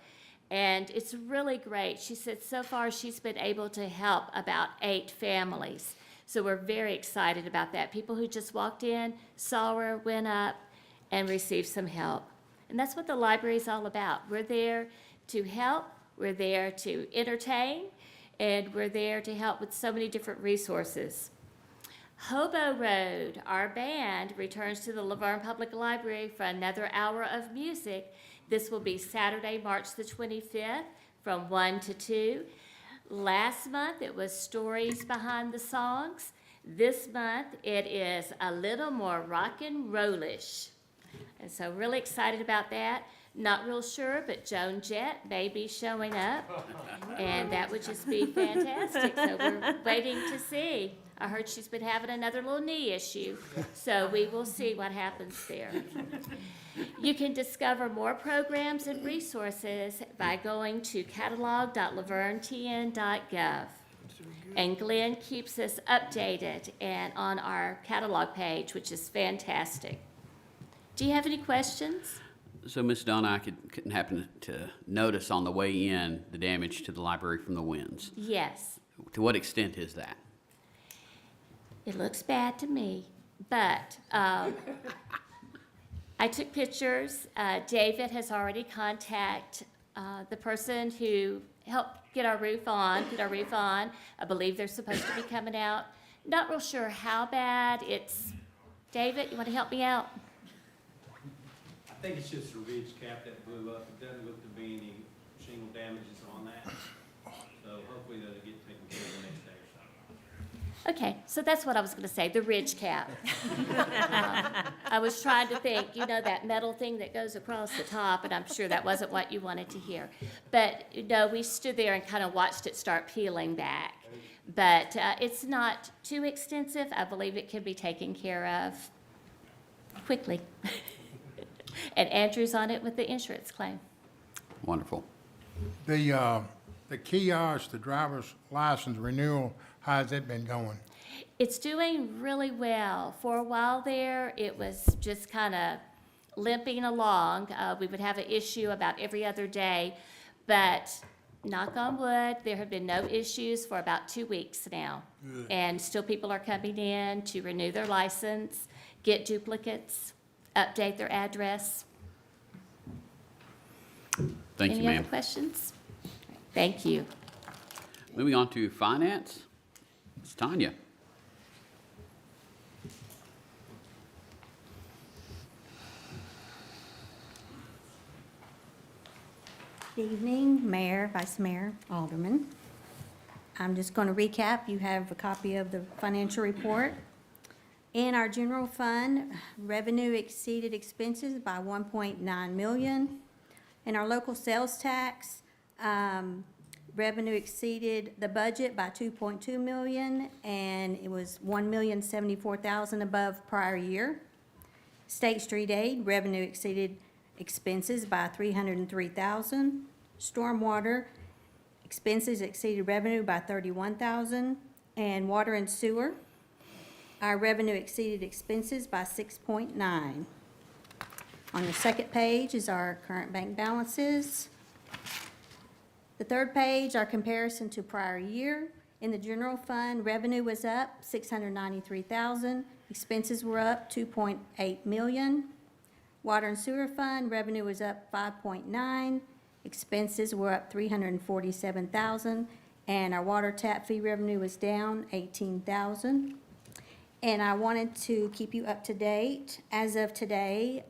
And it's really great. She said so far she's been able to help about 8 families. So we're very excited about that. People who just walked in, saw her, went up, and received some help. And that's what the library is all about. We're there to help, we're there to entertain, and we're there to help with so many different resources. Hobo Road, our band, returns to the LaVergne Public Library for another hour of music. This will be Saturday, March the 25th from 1 to 2. Last month, it was stories behind the songs. This month, it is a little more rock and rollish. And so really excited about that. Not real sure, but Joan Jett may be showing up, and that would just be fantastic. So we're waiting to see. I heard she's been having another little knee issue, so we will see what happens there. You can discover more programs and resources by going to catalog.lavergnetn.gov. And Glenn keeps us updated and on our catalog page, which is fantastic. Do you have any questions? So, Ms. Donna, I couldn't happen to notice on the way in the damage to the library from the winds. Yes. To what extent is that? It looks bad to me, but I took pictures. David has already contacted the person who helped get our roof on, I believe they're supposed to be coming out. Not real sure how bad it's. David, you want to help me out? I think it's just a ridge cap that blew up. It doesn't look to be any shingle damages on that. So hopefully that'll get taken care of the next day or so. Okay, so that's what I was going to say, the ridge cap. I was trying to think, you know, that metal thing that goes across the top, and I'm sure that wasn't what you wanted to hear. But, you know, we stood there and kind of watched it start peeling back. But it's not too extensive. I believe it can be taken care of quickly. And Andrew's on it with the insurance claim. Wonderful. The kiosk, the driver's license renewal, how's that been going? It's doing really well. For a while there, it was just kind of limping along. We would have an issue about every other day, but knock on wood, there have been no issues for about 2 weeks now. Good. And still people are coming in to renew their license, get duplicates, update their address. Thank you, Any ma'am. other questions? Thank you. Moving on to finance, it's Tanya. Good evening, Mayor, Vice Mayor, Alderman. I'm just going to recap. You have a copy of the financial report. In our general fund, revenue exceeded expenses by 1.9 million. In our local sales tax, revenue exceeded the budget by 2.2 million, and it was 1,074,000 above prior year. State street aid, revenue exceeded expenses by 303,000. Stormwater, expenses exceeded revenue by 31,000. And water and sewer, Our revenue exceeded expenses by 6.9. On the second page is our current bank balances. The third page, our comparison to prior year. In the general fund, revenue was up $693,000. Expenses were up $2.8 million. Water and sewer fund, revenue was up 5.9. Expenses were up $347,000. And our water tap fee revenue was down $18,000. And I wanted to keep you up to date. As of today,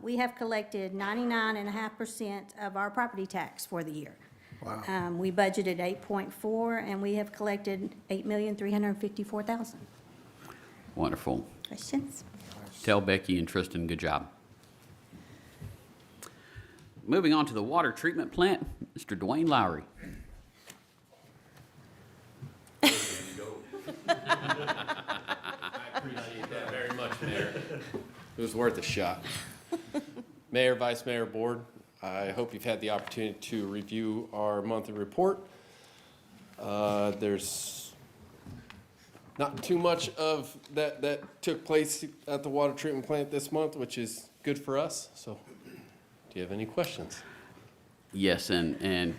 we have collected 99.5% of our property tax for the year. Wow. We budgeted 8.4, and we have collected $8,354,000. Wonderful. Questions? Tell Becky and Tristan, good job. Moving on to the water treatment plant, Mr. Dwayne Lowry. I appreciate that very much, Mayor. It was worth a shot. Mayor, Vice Mayor, Board, I hope you've had the opportunity to review our monthly report. There's not too much of that took place at the water treatment plant this month, which is good for us. So, do you have any questions? Yes, and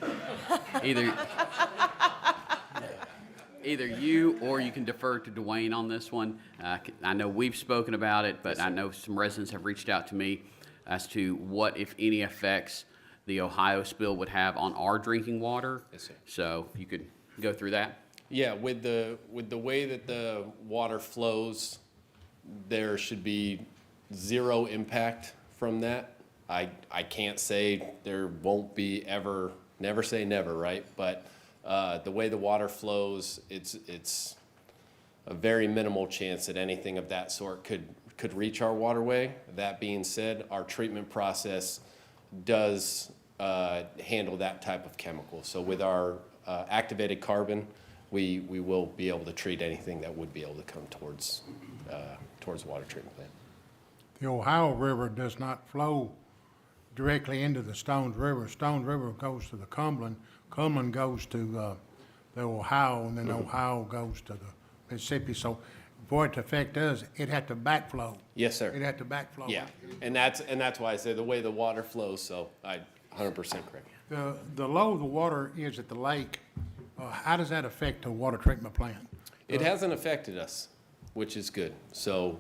either you or you can defer to Dwayne on this one. I know we've spoken about it, but I know some residents have reached out to me as to what, if any, effects the Ohio spill would have on our drinking water. Yes, sir. So if you could go through that. Yeah, with the way that the water flows, there should be zero impact from that. I can't say there won't be ever, never say never, right? But the way the water flows, it's a very minimal chance that anything of that sort could reach our waterway. That being said, our treatment process does handle that type of chemical. So with our activated carbon, we will be able to treat anything that would be able to come towards the water treatment plant. The Ohio River does not flow directly into the Stones River. Stones River goes to the Cumberland. Cumberland goes to the Ohio, and then Ohio goes to the Mississippi. So for it to affect us, it had to backflow. Yes, sir. It had to backflow. Yeah, and that's why I say the way the water flows, so I 100% correct. The lower the water is at the lake, how does that affect the water treatment plant? It hasn't affected us, which is good. So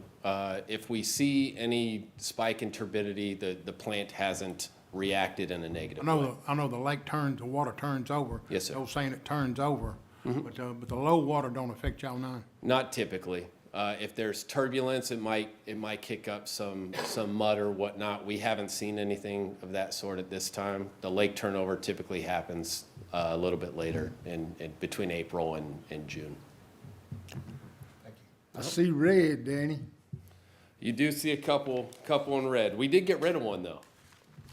if we see any spike in turbidity, the plant hasn't reacted in a negative way. I know the lake turns, the water turns over. Yes, sir. They're saying it turns over, but the low water don't affect y'all none. Not typically. If there's turbulence, it might kick up some mud or whatnot. We haven't seen anything of that sort at this time. The lake turnover typically happens a little bit later in between April and June. I see red, Danny. You do see a couple in red. We did get rid of one though.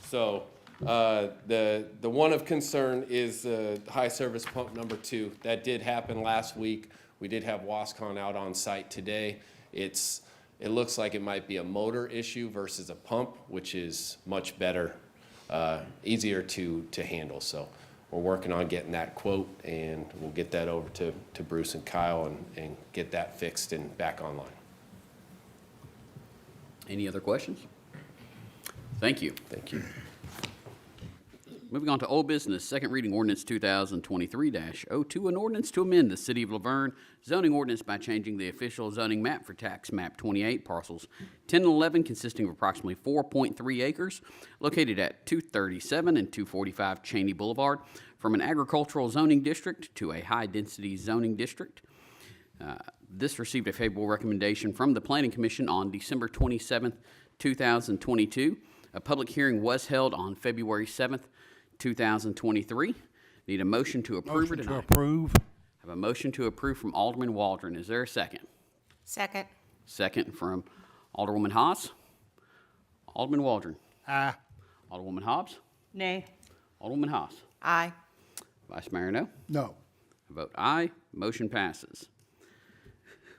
So the one of concern is high service pump number 2. That did happen last week. We did have Wascon out on site today. It looks like it might be a motor issue versus a pump, which is much better, easier to handle. So we're working on getting that quote, and we'll get that over to Bruce and Kyle and get that fixed and back online. Any other questions? Thank you. Thank you. Moving on to old business, second reading ordinance 2023-02, an ordinance to amend the City of LaVergne zoning ordinance by changing the official zoning map for tax map 28 parcels 10 and 11 consisting of approximately 4.3 acres located at 237 and 245 Cheney Boulevard from an agricultural zoning district to a high-density zoning district. This received a favorable recommendation from the Planning Commission on December 27th, 2022. A public hearing was held on February 7th, 2023. Need a motion to approve or deny? Motion to approve. Have a motion to approve from Alderman Waldron. Is there a second? Second. Second from Alderwoman Haas. Alderman Waldron. Aye. Alderwoman Hobbs. Nay. Alderwoman Haas. Aye. Vice Mayor No. No. I vote aye. Motion passes.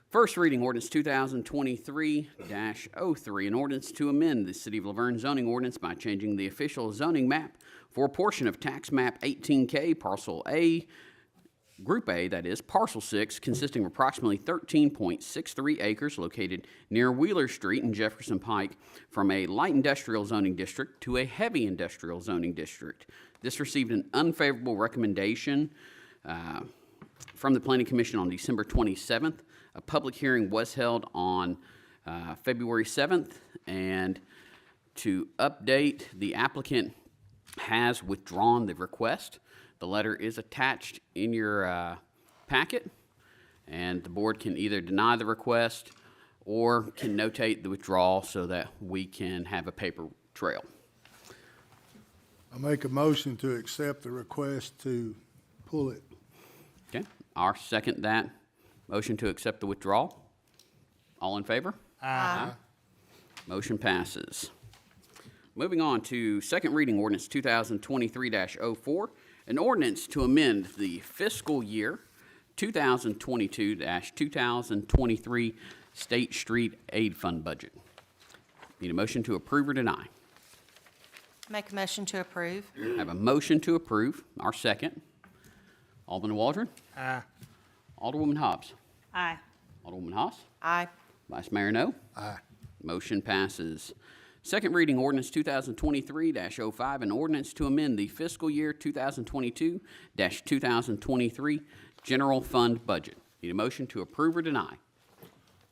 First reading ordinance 2023-03, an ordinance to amend the City of LaVergne zoning ordinance by changing the official zoning map for a portion of tax map 18K, parcel A, Group A, that is Parcel 6, consisting of approximately 13.63 acres located near Wheeler Street and Jefferson Pike, from a light industrial zoning district to a heavy industrial zoning district. This received an unfavorable recommendation from the Planning Commission on December 27th. A public hearing was held on February 7th, and to update, the applicant has withdrawn the request. The letter is attached in your packet, and the board can either deny the request or can notate the withdrawal so that we can have a paper trail. I make a motion to accept the request to pull it. Okay, I'll second that motion to accept the withdrawal. All in favor? Aye. Motion passes. Moving on to second reading ordinance 2023-04, an ordinance to amend the fiscal year 2022-2023 State Street Aid Fund budget. Need a motion to approve or deny? Make a motion to approve. I have a motion to approve. Our second. Alderman Waldron. Aye. Alderwoman Hobbs. Aye. Alderwoman Haas. Aye. Vice Mayor No. Aye. Motion passes. Second reading ordinance 2023-05, an ordinance to amend the fiscal year 2022-2023 general fund budget. Need a motion to approve or deny? I'd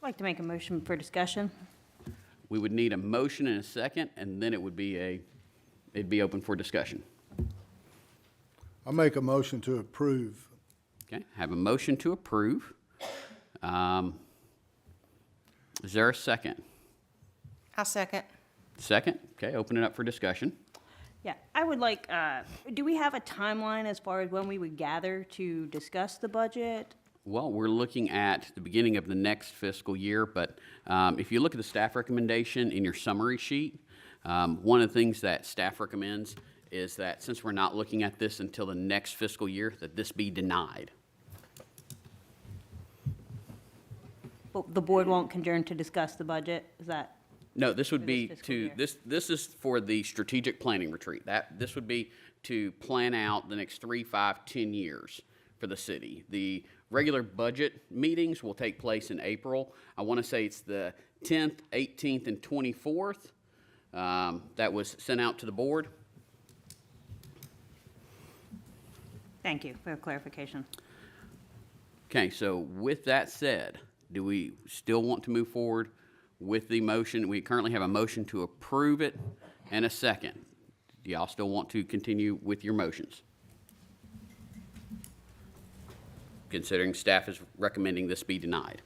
like to make a motion for discussion. We would need a motion and a second, and then it'd be open for discussion. I make a motion to approve. Okay, have a motion to approve. Is there a second? I'll second. Second, okay, open it up for discussion. Yeah, I would like, do we have a timeline as far as when we would gather to discuss the budget? Well, we're looking at the beginning of the next fiscal year, but if you look at the staff recommendation in your summary sheet, one of the things that staff recommends is that since we're not looking at this until the next fiscal year, that this be denied. But the board won't adjourn to discuss the budget, is that? No, this would For be this fiscal to, year. this is for the strategic planning retreat. This would be to plan out the next 3, 5, 10 years for the city. The regular budget meetings will take place in April. I want to say it's the 10th, 18th, and 24th. That was sent out to the board. Thank you for clarification. Okay, so with that said, do we still want to move forward with the motion? We currently have a motion to approve it and a second. Do y'all still want to continue with your motions? Considering staff is recommending this be denied.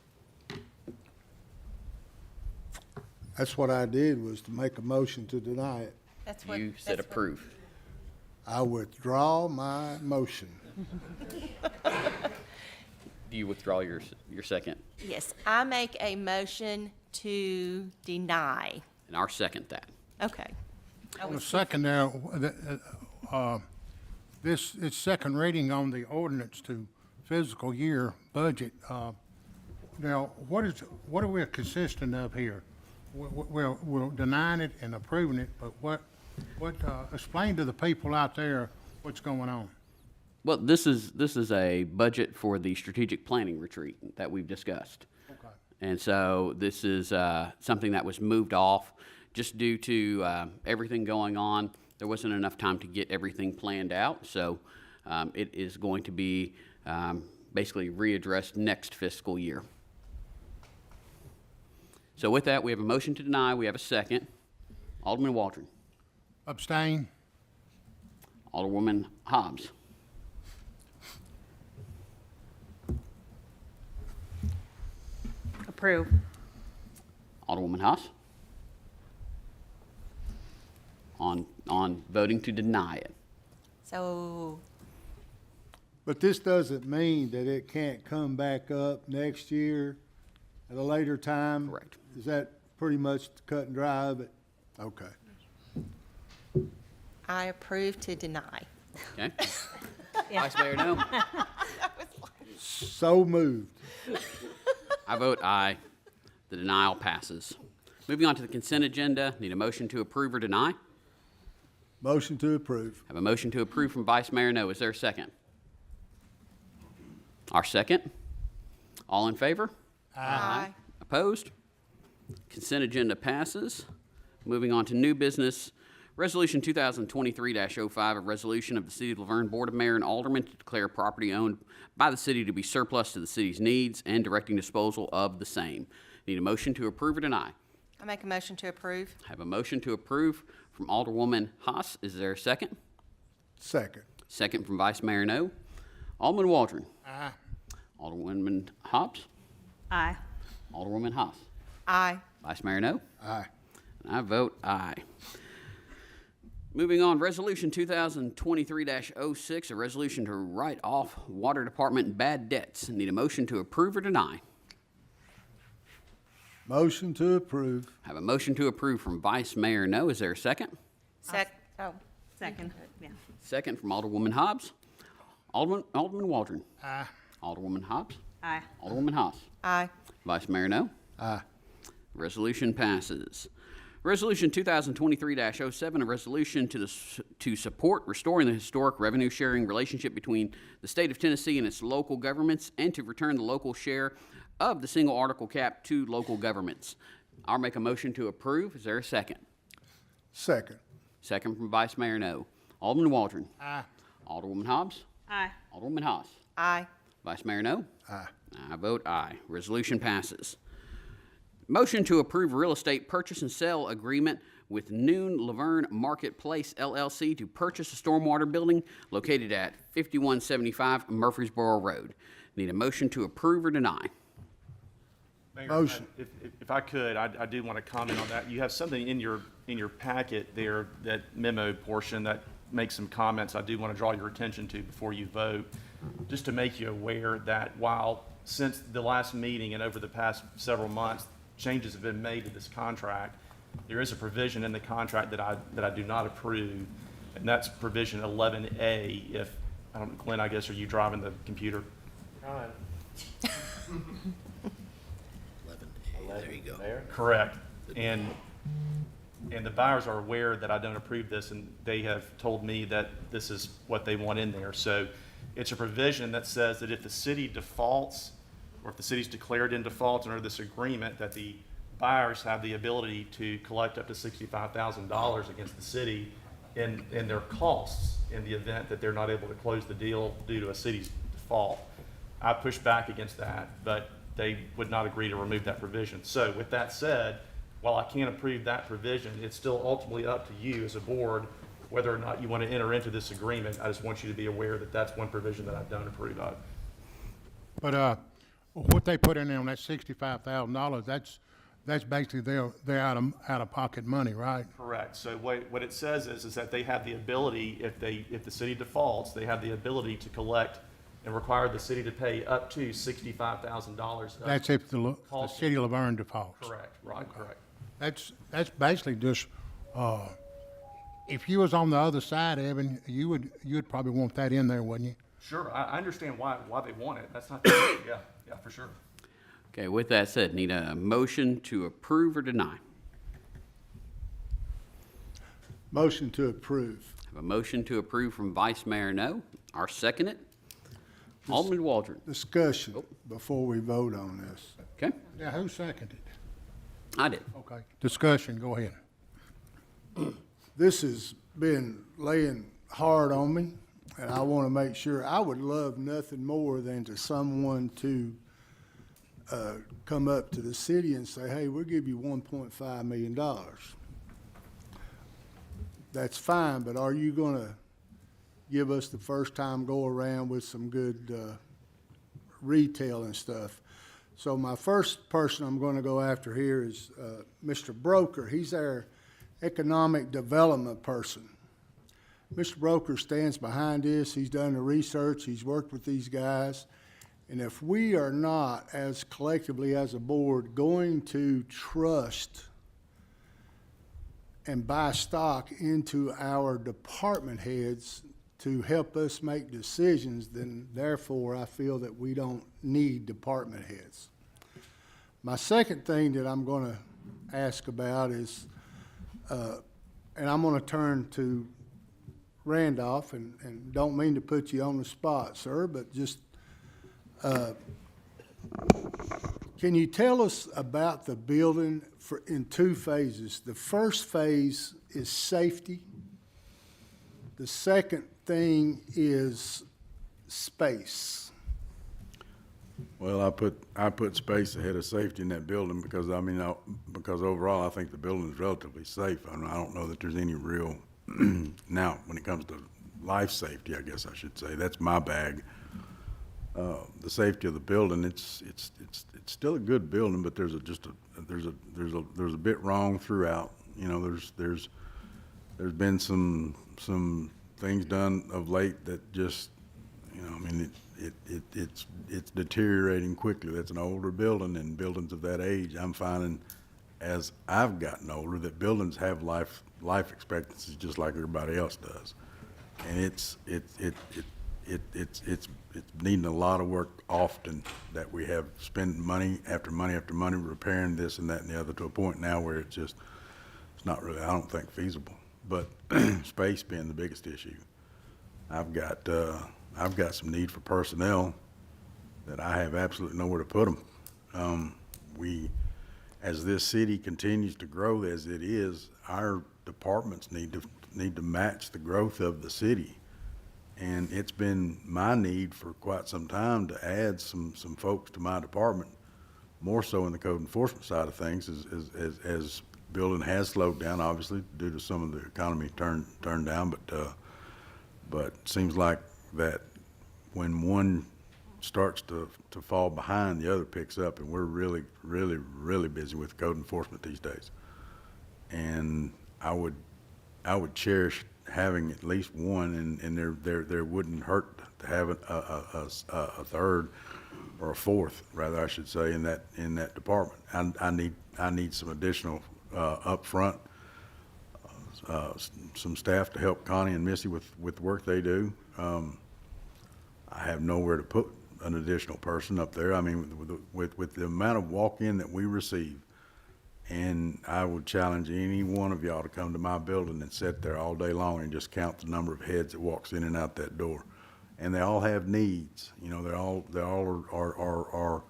That's what I did, was to make a motion to deny it. That's what. You said that's what- approve. I withdraw my motion. Do you withdraw your second? Yes, I make a motion to deny. And I'll second that. Okay. On the second there, it's second reading on the ordinance to fiscal year budget. Now, what are we consistent of here? We're denying it and approving it, but explain to the people out there what's going on. Well, this is a budget for the strategic planning retreat that we've discussed. Okay. And so this is something that was moved off just due to everything going on. There wasn't enough time to get everything planned out. So it is going to be basically readdressed next fiscal year. So with that, we have a motion to deny. We have a second. Alderman Waldron. Abstain? Alderwoman Hobbs. Approve. Alderwoman Haas. On voting to deny it. So, But this doesn't mean that it can't come back up next year at a later time? Correct. Is that pretty much the cut and dry of it? Okay. I approve to deny. Okay? Vice Mayor, no? So moved. I vote aye. The denial passes. Moving on to the consent agenda, need a motion to approve or deny? Motion to approve. Have a motion to approve from Vice Mayor No. Is there a second? Our second. All in favor? Aye. Opposed? Consent agenda passes. Moving on to new business. Resolution 2023-05, a resolution of the City of LaVergne Board of Mayor and Aldermen to declare property owned by the city to be surplus to the city's needs and directing disposal of the same. Need a motion to approve or deny? I make a motion to approve. Have a motion to approve from Alderwoman Haas. Is there a second? Second. Second from Vice Mayor No. Alderman Waldron. Aye. Alderwoman Hobbs. Aye. Alderwoman Haas. Aye. Vice Mayor No. Aye. And I vote aye. Moving on, Resolution 2023-06, a resolution to write off Water Department bad debts. Need a motion to approve or deny? Motion to approve. Have a motion to approve from Vice Mayor No. Is there a second? Second, yeah. Second from Alderwoman Hobbs. Alderman Waldron. Aye. Alderwoman Hobbs. Aye. Alderwoman Haas. Aye. Vice Mayor No. Aye. Resolution passes. Resolution 2023-07, a resolution to support restoring the historic revenue-sharing relationship between the state of Tennessee and its local governments and to return the local share of the single article cap to local governments. I'll make a motion to approve. Is there a second? Second. Second from Vice Mayor No. Alderman Waldron. Aye. Alderwoman Hobbs. Aye. Alderwoman Haas. Aye. Vice Mayor No. Aye. I vote aye. Resolution passes. Motion to approve real estate purchase and sale agreement with Noon LaVergne Marketplace LLC to purchase a stormwater building located at 5175 Murfreesboro Road. Need a motion to approve or deny? Mayor, Motion. If I could, I do want to comment on that. You have something in your packet there, that memo portion that makes some comments I do want to draw your attention to before you vote, just to make you aware that while since the last meeting and over the past several months, changes have been made to this contract, there is a provision in the contract that I do not approve, and that's provision 11A. If, I don't know, Glenn, I guess, are you driving the computer? There you go. Correct. And the buyers are aware that I don't approve this, and they have told me that this is what they want in there. So it's a provision that says that if the city defaults, or if the city's declared in default under this agreement, that the buyers have the ability to collect up to $65,000 against the city in their costs in the event that they're not able to close the deal due to a city's default. I pushed back against that, but they would not agree to remove that provision. So with that said, while I can't approve that provision, it's still ultimately up to you as a board whether or not you want to enter into this agreement. I just want you to be aware that that's one provision that I don't approve of. But, what they put in there on that $65,000, that's basically their out-of-pocket money, right? Correct. So what it says is that they have the ability, if the city defaults, they have the ability to collect and require the city to pay up to $65,000. That's if the city of LaVergne defaults. Correct, right, correct. That's basically just, if you was on the other side, Evan, you would probably want that in there, wouldn't you? Sure, I understand why they want it. That's not, yeah, for sure. Okay, with that said, need a motion to approve or deny? Motion to approve. Have a motion to approve from Vice Mayor No. Our second it. Alderman Waldron. Discussion before we vote on this. Okay, Now, who seconded? I did. Okay. Discussion, go ahead. This has been laying hard on me, and I want to make sure, I would love nothing more than to someone to come up to the city and say, hey, we'll give you $1.5 million. That's fine, but are you going to give us the first time go around with some good retail and stuff? So my first person I'm going to go after here is Mr. Broker. He's our economic development person. Mr. Broker stands behind this. He's done the research. He's worked with these guys. And if we are not, as collectively as a board, going to trust and buy stock into our department heads to help us make decisions, then therefore I feel that we don't need department heads. My second thing that I'm going to ask about is, and I'm going to turn to Randolph, and don't mean to put you on the spot, sir, but just Can you tell us about the building in two phases? The first phase is safety. The second thing is space. Well, I put space ahead of safety in that building because, because overall, I think the building is relatively safe. I don't know that there's any real, now, when it comes to life safety, I guess I should say, that's my bag. The safety of the building, it's still a good building, but there's a bit wrong throughout. You know, there's been some things done of late that just, you know, I mean, it's deteriorating quickly. That's an older building, and buildings of that age, I'm finding as I've gotten older that buildings have life expectancy just like everybody else does, and it's needing a lot of work often, that we have spent money after money after money repairing this and that and the other to a point now where it's not really, I don't think, feasible. But space being the biggest issue. I've got some need for personnel that I have absolutely nowhere to put them. As this city continues to grow as it is, our departments need to match the growth of the city. And it's been my need for quite some time to add some folks to my department, more so in the code enforcement side of things, as building has slowed down, obviously, due to some of the economy turned down, but it seems like that when one starts to fall behind, the other picks up, and we're really, really, really busy with code enforcement these days. And I would cherish having at least one, and there wouldn't hurt to have a third or a fourth, rather, I should say, in that department. I need some additional upfront, some staff to help Connie and Missy with the work they do. I have nowhere to put an additional person up there. I mean, with the amount of walk-in that we receive, and I would challenge any one of y'all to come to my building and sit there all day long and just count the number of heads that walks in and out that door. And they all have needs. You know, they all are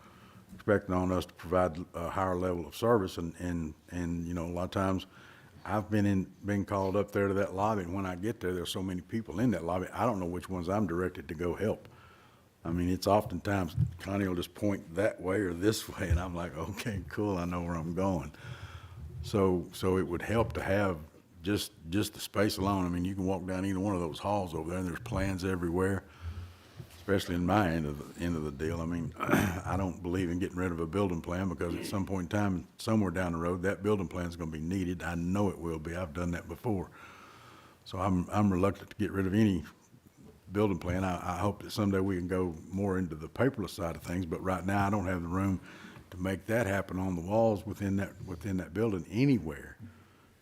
expecting on us to provide a higher level of service. And you know, a lot of times I've been called up there to that lobby, and when I get there, there's so many people in that lobby, I don't know which ones I'm directed to go help. I mean, it's oftentimes Connie will just point that way or this way, and I'm like, okay, cool, I know where I'm going. So it would help to have just the space alone. I mean, you can walk down either one of those halls over there, and there's plans everywhere, especially in my end of the deal. I mean, I don't believe in getting rid of a building plan, because at some point in time, somewhere down the road, that building plan is going to be needed. I know it will be. I've done that before. So I'm reluctant to get rid of any building plan. I hope that someday we can go more into the paperless side of things, but right now I don't have the room to make that happen on the walls within that building anywhere,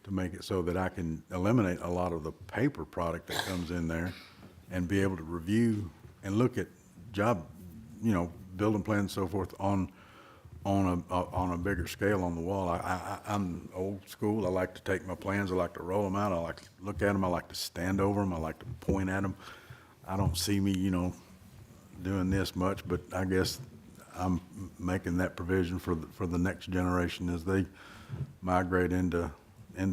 to make it so that I can eliminate a lot of the paper product that comes in there and be able to review and look at job, you know, building plans and so forth on a bigger scale on the wall. I'm old school. I like to take my plans, I like to roll them out, I like to look at them, I like to stand over them, I like to point at them. I don't see me, you know, doing this much, but I guess I'm making that provision for the next generation as they migrate into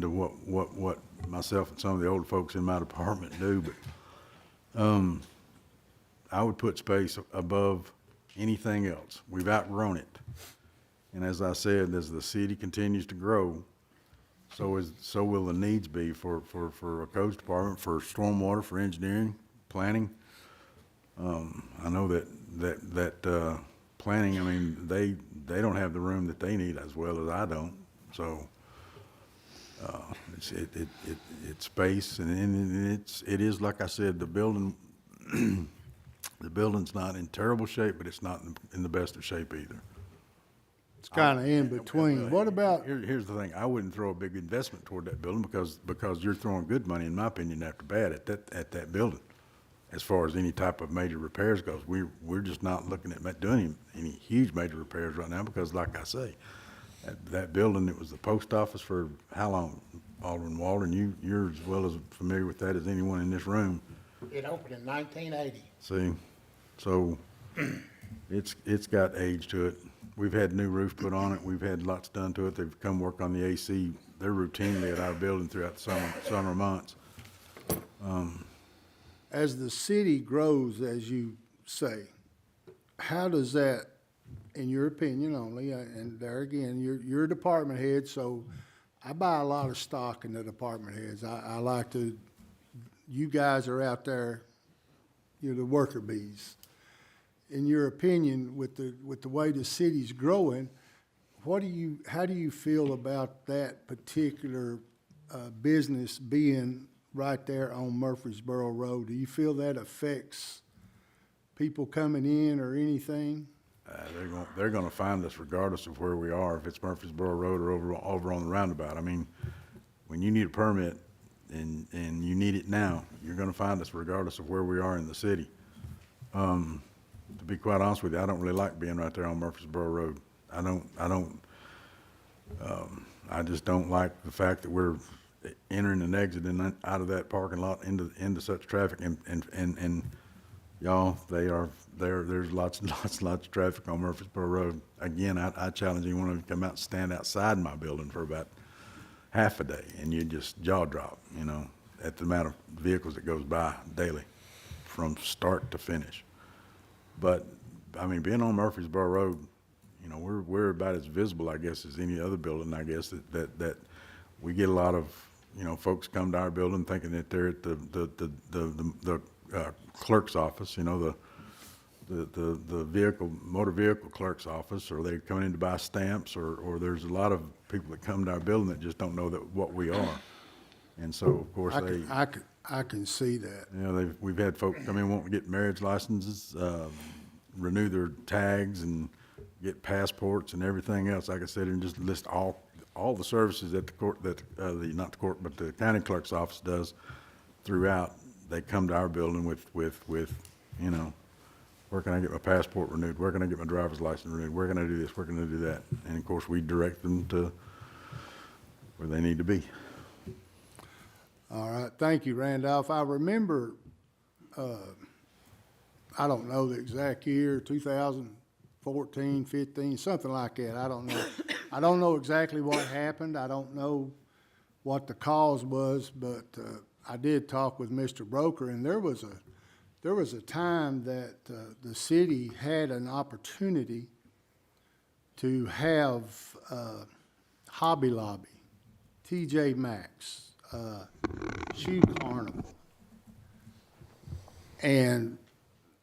what myself and some of the older folks in my department do. But I would put space above anything else. We've outgrown it, and as I said, as the city continues to grow, so will the needs be for a codes department, for stormwater, for engineering, planning. I know that planning, I mean, they don't have the room that they need as well as I don't. So it's space, and it is like I said, the building the building's not in terrible shape, but it's not in the best of shape either. It's kind of in between. What about? Here's the thing. I wouldn't throw a big investment toward that building because you're throwing good money, in my opinion, after bad at that building. As far as any type of major repairs goes, we're just not looking at doing any huge major repairs right now, because, like I say, that building, it was the post office for how long, Alderman Walden? You're as well as familiar with that as anyone in this room. It opened in 1980. See, so it's got age to it. We've had new roof put on it. We've had lots done to it. They've come work on the AC. They're routinely at our building throughout the summer months. As the city grows, as you say, how does that, in your opinion only, and there again, you're a department head, so I buy a lot of stock in the department heads. I like to, you guys are out there, you're the worker bees. In your opinion, with the way the city's growing, how do you feel about that particular business being right there on Murfreesboro Road? Do you feel that affects people coming in or anything? They're gonna find us regardless of where we are, if it's Murfreesboro Road or over on the roundabout. I mean, when you need a permit and you need it now, you're gonna find us regardless of where we are in the city. To be quite honest with you, I don't really like being right there on Murfreesboro Road. I just don't like the fact that we're entering and exiting out of that parking lot into such traffic, and y'all, there's lots of traffic on Murfreesboro Road. Again, I challenge anyone to come out and stand outside my building for about half a day, and you just jaw drop, you know, at the amount of vehicles that goes by daily from start to finish. But, I mean, being on Murfreesboro Road, you know, we're about as visible, I guess, as any other building, I guess, that we get a lot of, you know, folks come to our building thinking that they're at the clerk's office, you know, the motor vehicle clerk's office, or they're coming in to buy stamps, or there's a lot of people that come to our building that just don't know what we are. And so, of course, I can see that. You know, we've had folks come in wanting to get marriage licenses, renew their tags, and get passports and everything else. Like I said, and just list all the services that the court, not the court, but the county clerk's office does throughout. They come to our building with, you know, where can I get my passport renewed? Where can I get my driver's license renewed? Where can I do this? Where can I do that? And of course, we direct them to where they need to be. All right, thank you, Randolph. I remember, I don't know the exact year, 2014, 15, something like that. I don't know. I don't know exactly what happened. I don't know what the cause was, but I did talk with Mr. Broker, and there was a time that the city had an opportunity to have Hobby Lobby, TJ Maxx, Shoe Carnival. And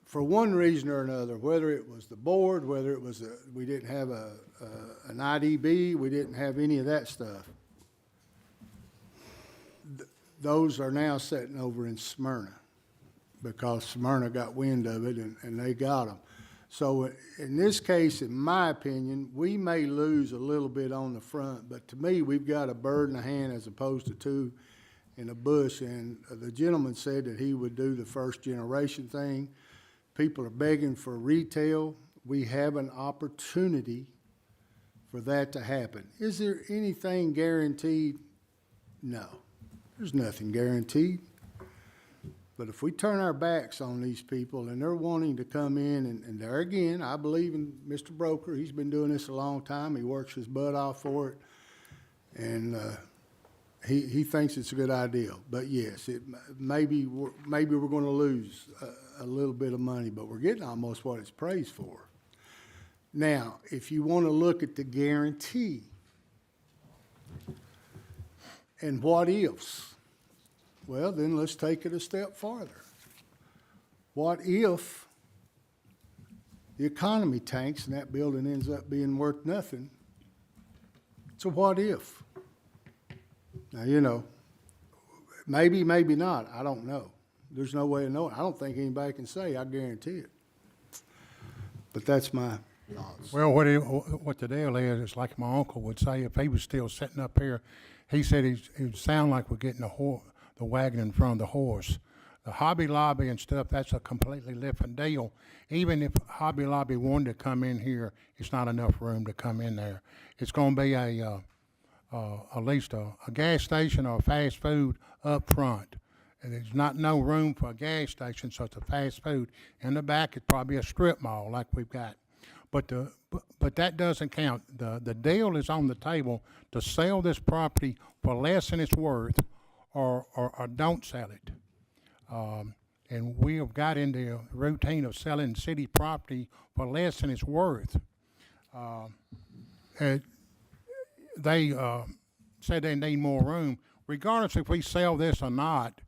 for one reason or another, whether it was the board, whether it was we didn't have an IDB, we didn't have any of that stuff, those are now sitting over in Smyrna because Smyrna got wind of it and they got them. So in this case, in my opinion, we may lose a little bit on the front, but to me, we've got a bird in the hand as opposed to two in a bush. And the gentleman said that he would do the first generation thing. People are begging for retail. We have an opportunity for that to happen. Is there anything guaranteed? No, there's nothing guaranteed. But if we turn our backs on these people and they're wanting to come in, and there again, I believe in Mr. Broker. He's been doing this a long time. He works his butt off for it. And he thinks it's a good idea. But yes, maybe we're going to lose a little bit of money, but we're getting almost what it's praised for. Now, if you want to look at the guarantee and what ifs, well, then let's take it a step farther. What if the economy tanks and that building ends up being worth nothing? It's a what if. Now, you know, maybe, maybe not. I don't know. There's no way of knowing. I don't think anybody can say, I guarantee it. But that's my thoughts. Well, what the deal is, it's like my uncle would say, if he was still sitting up here, he said it would sound like we're getting the wagon in front of the horse. The Hobby Lobby and stuff, that's a completely different deal. Even if Hobby Lobby wanted to come in here, it's not enough room to come in there. It's going to be at least a gas station or fast food up front. And there's not no room for a gas station, so it's a fast food. In the back, it's probably a strip mall like we've got. But that doesn't count. The deal is on the table to sell this property for less than it's worth, or don't sell it. And we have got into a routine of selling city property for less than it's worth. They said they need more room. Regardless if we sell this or not,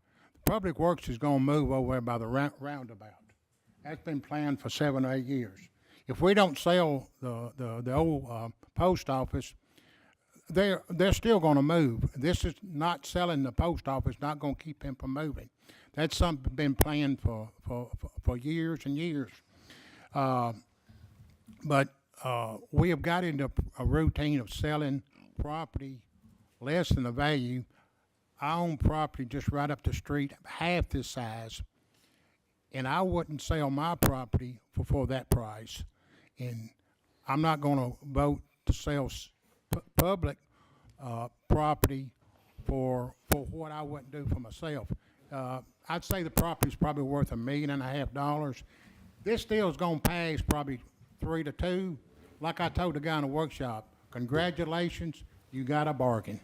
Public Works is gonna move over there by the roundabout. That's been planned for 7 or 8 years. If we don't sell the old post office, they're still gonna move. This is not selling the post office, not gonna keep them from moving. That's something been planned for years and years. But we have got into a routine of selling property less than the value. I own property just right up the street, half this size, and I wouldn't sell my property for that price. And I'm not gonna vote to sell public property for what I wouldn't do for myself. I'd say the property's probably worth $1.5 million. This deal's gonna pass probably 3 to 2. Like I told the guy in the workshop, congratulations, you got a bargain.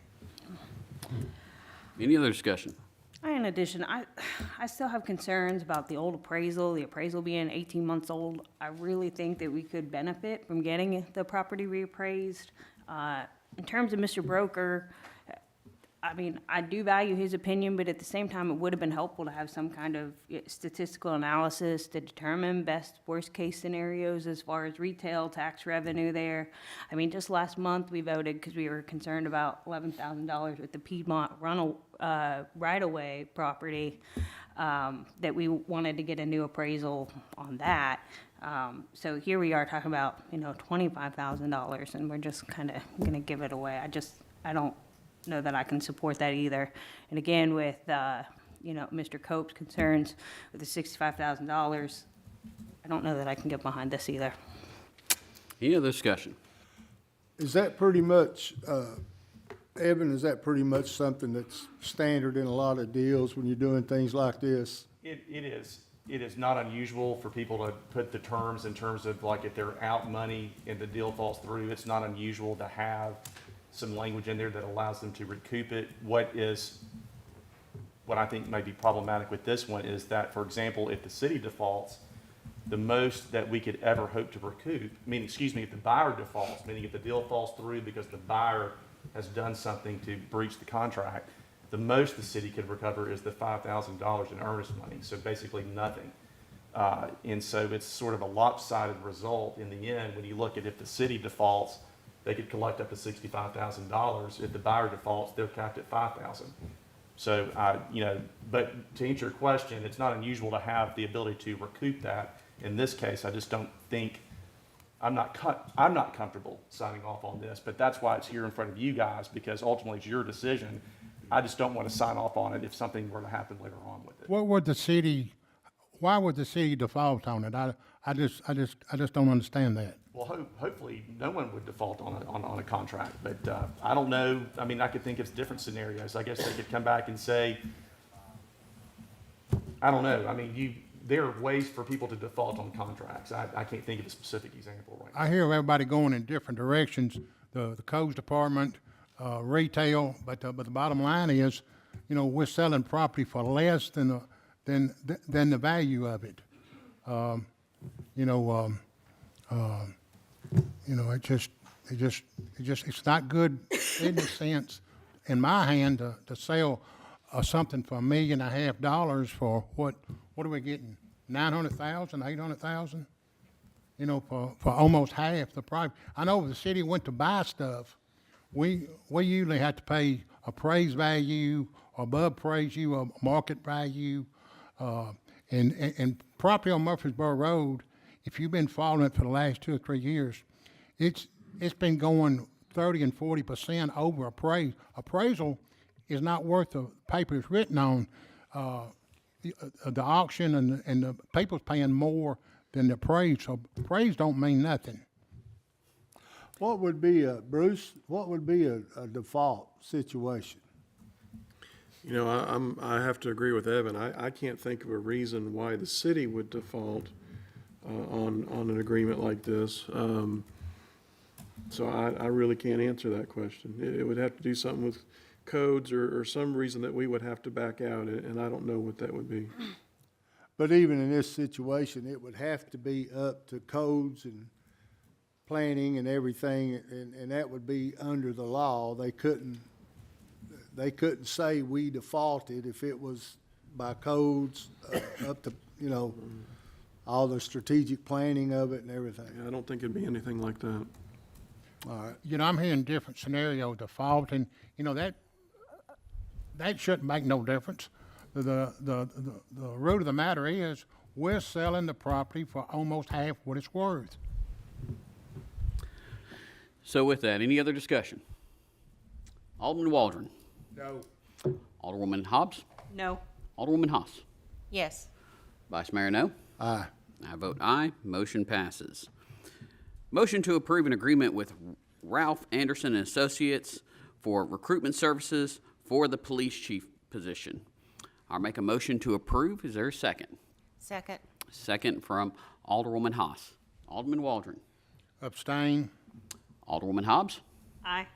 Any other discussion? In addition, I still have concerns about the appraisal being 18 months old. I really think that we could benefit from getting the property reappraised. In terms of Mr. Broker, I mean, I do value his opinion, but at the same time, it would have been helpful to have some kind of statistical analysis to determine best, worst-case scenarios as far as retail tax revenue there. I mean, just last month, we voted because we were concerned about $11,000 with the Piedmont right-of-way property, that we wanted to get a new appraisal on that. So here we are talking about, $25,000, and we're just kind of going to give it away. I don't know that I can support that either. And again, with, Mr. Cope's concerns with the $65,000, I don't know that I can get behind this either. Any other discussion? Is that pretty much, Evan, is that pretty much something that's standard in a lot of deals when you're doing things like this? It is. It is not unusual for people to put the terms in terms of like if they're out money and the deal falls through, it's not unusual to have some language in there that allows them to recoup it. What I think may be problematic with this one is that, for example, if the city defaults, the most that we could ever hope to recoup, if the buyer defaults, meaning if the deal falls through because the buyer has done something to breach the contract, the most the city could recover is the $5,000 in earnest money, so basically nothing. And so it's sort of a lopsided result in the end when you look at if the city defaults, they could collect up to $65,000. If the buyer defaults, they're capped at $5,000. So, but to answer your question, it's not unusual to have the ability to recoup that. In this case, I just don't think, I'm not comfortable signing off on this, but that's why it's here in front of you guys, because ultimately it's your decision. I just don't want to sign off on it if something were to happen later on with it. Why would the city default on it? I just don't understand that. Well, hopefully no one would default on a contract, but I don't know. I mean, I could think of different scenarios. I guess they could come back and say, I don't know. I mean, there are ways for people to default on contracts. I can't think of a specific example right now. I hear everybody going in different directions, the codes department, retail, but the bottom line is, we're selling property for less than the value of it. It's not good business sense in my hand to sell something for $1.5 million for what are we getting? 900,000, 800,000? For almost half the price. I know if the city went to buy stuff, we usually have to pay appraised value, or above appraised value, or market value. And property on Murfreesboro Road, if you've been following it for the last 2 or 3 years, it's been going 30 and 40% over appraised. Appraisal is not worth the paper it's written on. The auction and the people's paying more than the appraised, so appraised don't mean nothing. What would be, Bruce, what would be a default situation? You know, I have to agree with Evan. I can't think of a reason why the city would default on an agreement like this. So I really can't answer that question. It would have to do something with codes or some reason that we would have to back out, and I don't know what that would be. But even in this situation, it would have to be up to codes and planning and everything, and that would be under the law. They couldn't say we defaulted if it was by codes up to, you know, all the strategic planning of it and everything. I don't think it'd be anything like that. All right. You know, I'm hearing different scenarios, defaulting, you know, that shouldn't make no difference. The root of the matter is, we're selling the property for almost half what it's worth. So with that, any other discussion? Alderman Waldron. No. Alderwoman Hobbs. No. Alderwoman Haas. Yes. Vice Mayor No. Aye. I vote aye. Motion passes. Motion to approve an agreement with Ralph Anderson and Associates for recruitment services for the police chief position. I'll make a motion to approve. Is there a second? Second. Second from Alderwoman Haas. Alderman Waldron. Abstain. Alderwoman Hobbs. Aye.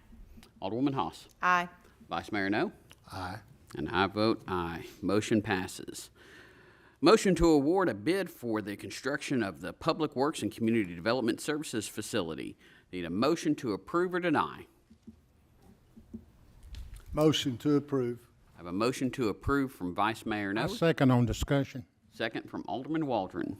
Alderwoman Haas. Aye. Vice Mayor No. Aye. And I vote aye. Motion passes. Motion to award a bid for the construction of the Public Works and Community Development Services Facility. Need a motion to approve or deny. Motion to approve. I have a motion to approve from Vice Mayor No. A second on discussion. Second from Alderman Waldron.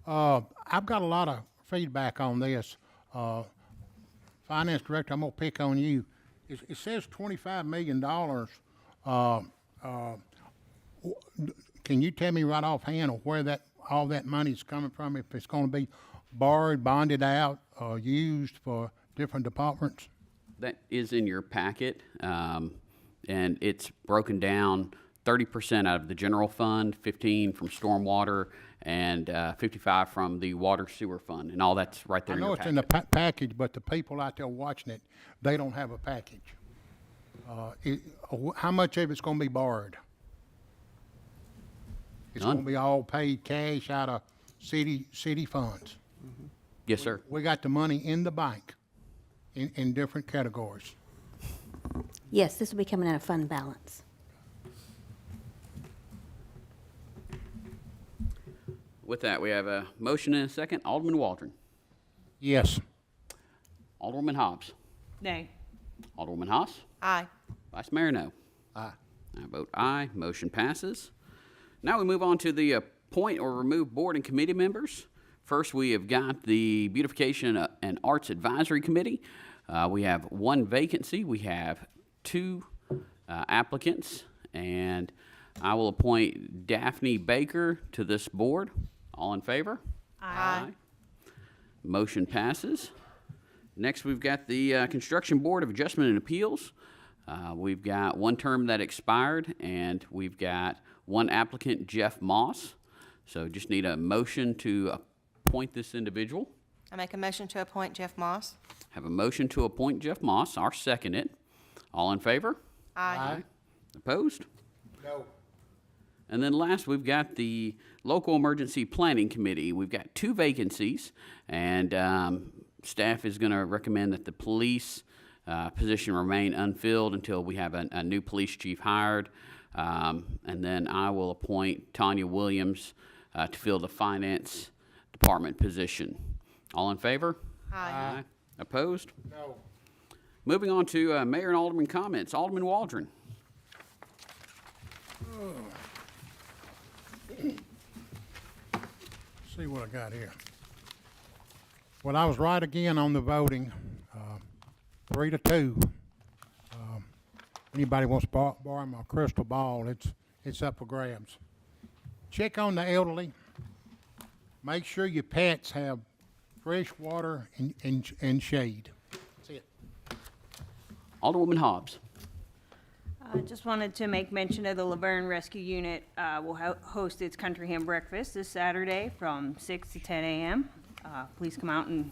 I've got a lot of feedback on this. Finance Director, I'm gonna pick on you. It says $25 million. Can you tell me right offhand where all that money's coming from? If it's gonna be borrowed, bonded out, or used for different departments? That is in your packet, and it's broken down 30% out of the general fund, 15 from stormwater, and 55 from the water sewer fund, and all that's right there I in know your it's packet. in the package, but the people out there watching it, they don't have a package. How much of it's gonna be borrowed? It's None. gonna be all paid cash out of city funds. Yes, sir. We got the money in the bank in different categories. Yes, this will be coming out of fund balance. With that, we have a motion and a second. Alderman Waldron. Yes. Alderwoman Hobbs. Nay. Alderwoman Haas. Aye. Vice Mayor No. Aye. I vote aye. Motion passes. Now we move on to the appoint or remove board and committee members. First, we have got the Beautification and Arts Advisory Committee. We have one vacancy. We have two applicants, and I will appoint Daphne Baker to this board. All in favor? Aye. Motion passes. Next, we've got the Construction Board of Adjustment and Appeals. We've got one term that expired, and we've got one applicant, Jeff Moss. So just need a motion to appoint this individual. I make a motion to appoint Jeff Moss. Have a motion to appoint Jeff Moss. I'll second it. All in favor? Aye. Opposed? No. And then last, we've got the Local Emergency Planning Committee. We've got two vacancies, and staff is going to recommend that the police position remain unfilled until we have a new police chief hired. And then I will appoint Tanya Williams to fill the Finance Department position. All in favor? Aye. Opposed? No. Moving on to Mayor and Alderman comments. Alderman Waldron. See what I got here. Well, I was right again on the voting, 3-2. Anybody wants to borrow my crystal ball, it's up for grabs. Check on the elderly. Make sure your pets have fresh water and shade. That's it. Alderwoman Hobbs. I just wanted to make mention of the LaVergne Rescue Unit will host its Country Ham Breakfast this Saturday from 6 to 10 a.m. Please come out and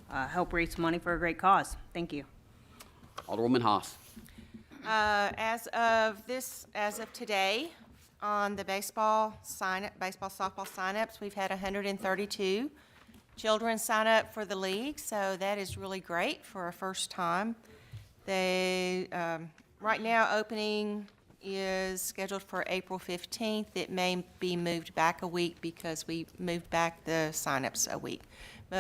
help raise money for a great cause. Thank you. Alderwoman Haas. As of today, on the baseball, softball signups, we've had 132 children sign up for the league, so that is really great for a first time. They, right now, opening is scheduled for April 15th. It may be moved back a week because we moved back the signups a week.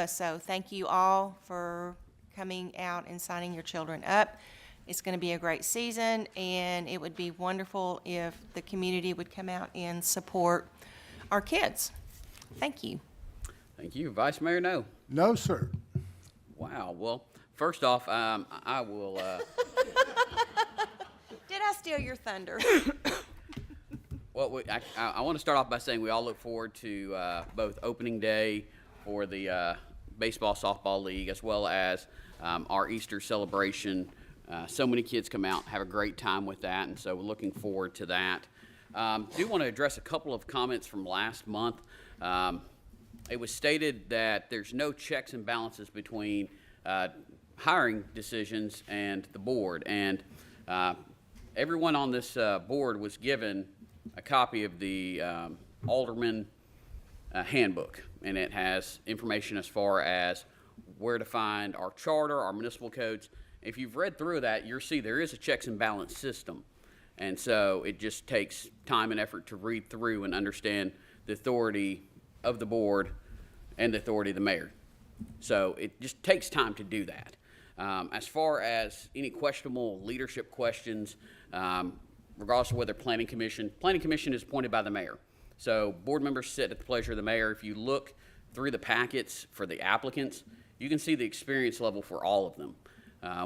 So thank you all for coming out and signing your children up. It's going to be a great season, and it would be wonderful if the community would come out and support our kids. Thank you. Thank you. Vice Mayor, no. No, sir. Wow. Well, first off, I will, Did I steal your thunder? well, I want to start off by saying we all look forward to both opening day for the baseball, softball league, as well as our Easter celebration. So many kids come out, have a great time with that, and so we're looking forward to that. Do want to address a couple of comments from last month. It was stated that there's no checks and balances between hiring decisions and the board, and everyone on this board was given a copy of the Alderman handbook, and it has information as far as where to find our charter, our municipal codes. If you've read through that, you'll see there is a checks and balance system. And so it just takes time and effort to read through and understand the authority of the board and the authority of the mayor. So it just takes time to do that. As far as any questionable leadership questions, regardless of whether planning commission is appointed by the mayor. So board members sit at the pleasure of the mayor. If you look through the packets for the applicants, you can see the experience level for all of them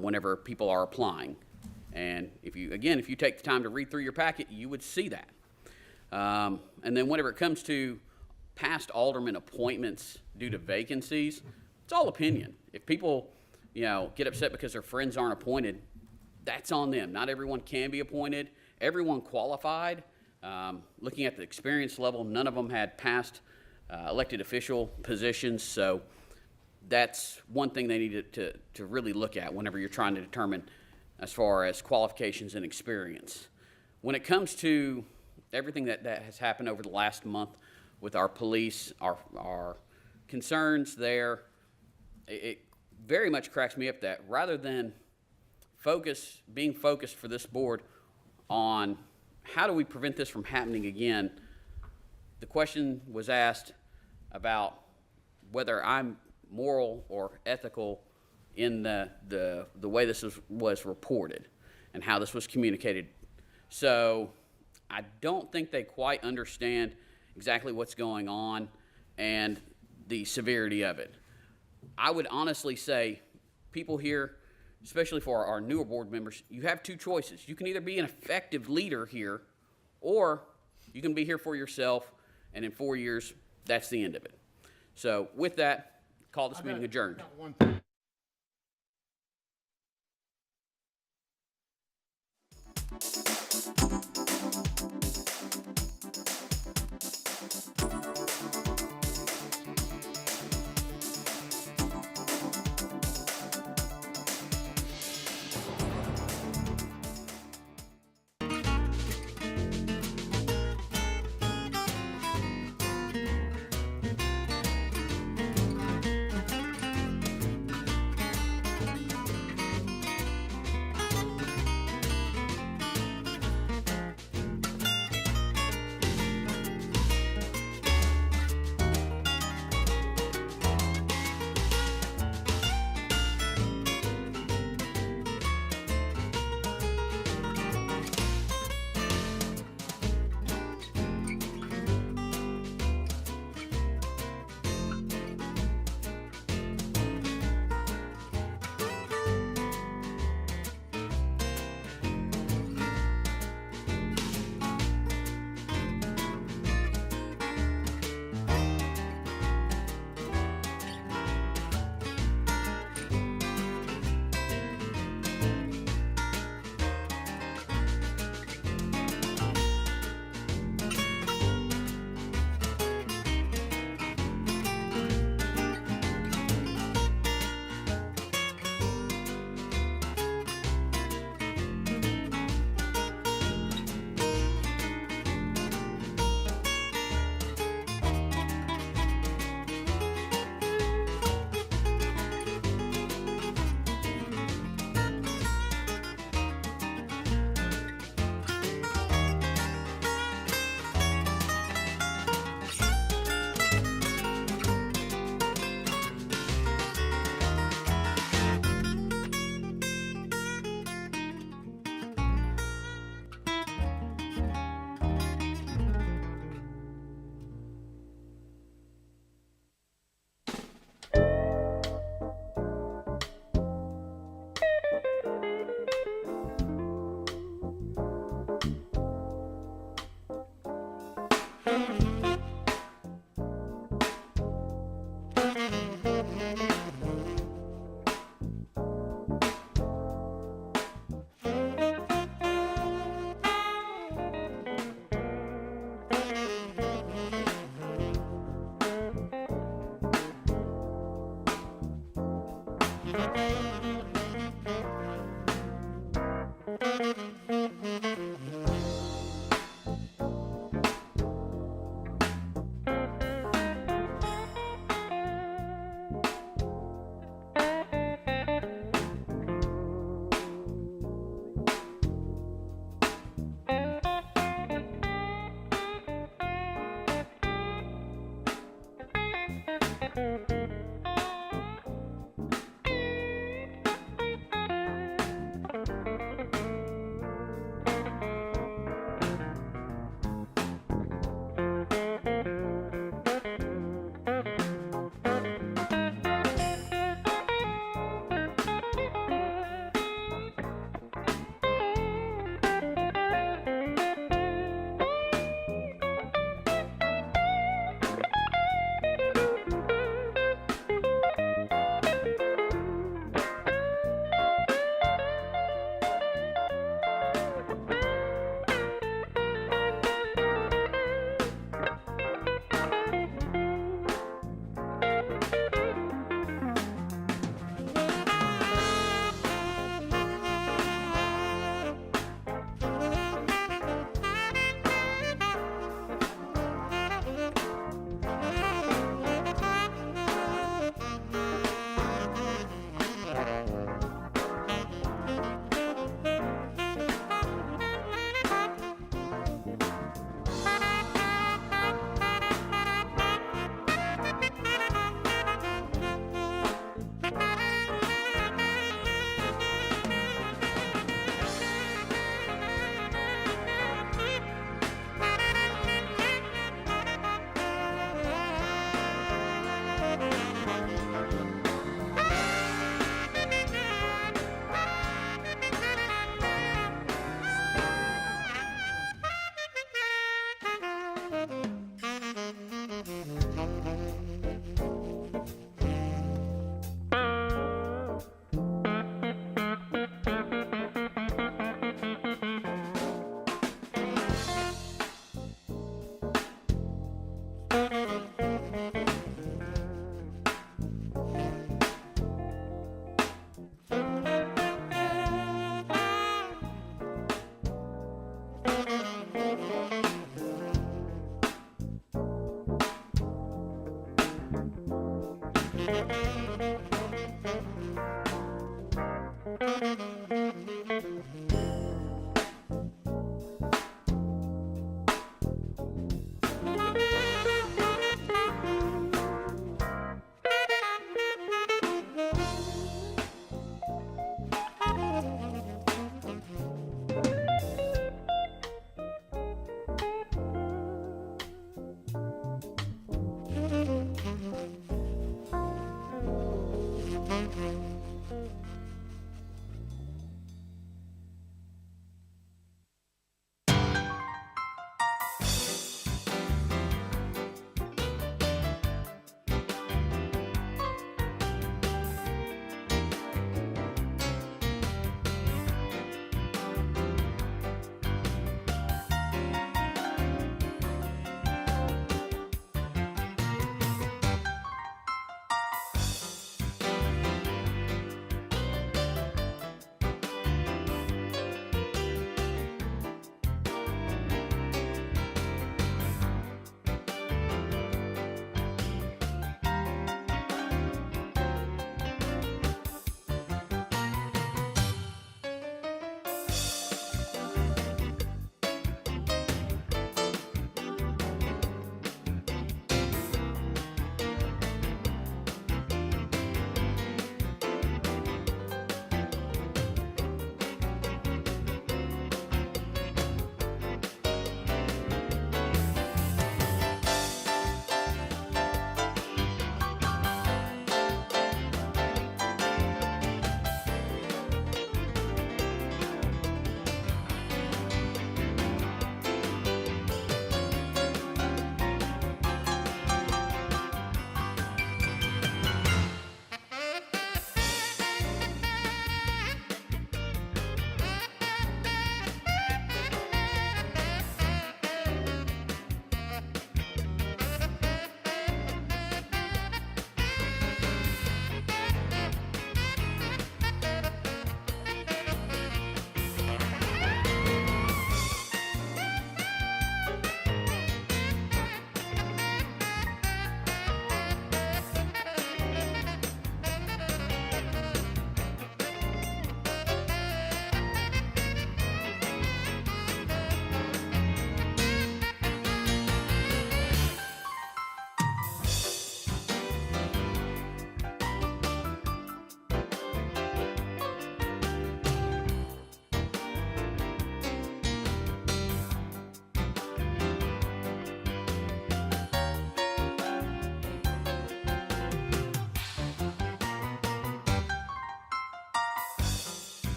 whenever people are applying. And if you take the time to read through your packet, you would see that. And then whenever it comes to past alderman appointments due to vacancies, it's all opinion. If people, get upset because their friends aren't appointed, that's on them. Not everyone can be appointed. Everyone qualified. Looking at the experience level, none of them had past elected official positions, so that's one thing they need to really look at whenever you're trying to determine as far as qualifications and experience. When it comes to everything that has happened over the last month with our police, our concerns there, it very much cracks me up that rather than being focused for this board on how do we prevent this from happening again, the question was asked about whether I'm moral or ethical in the way this was reported and how this was communicated. So I don't think they quite understand exactly what's going on and the severity of it. I would honestly say people here, especially for our newer board members, you have two choices. You can either be an effective leader here, or you can be here for yourself, and in 4 years, that's the end of it. So with that, call this meeting adjourned.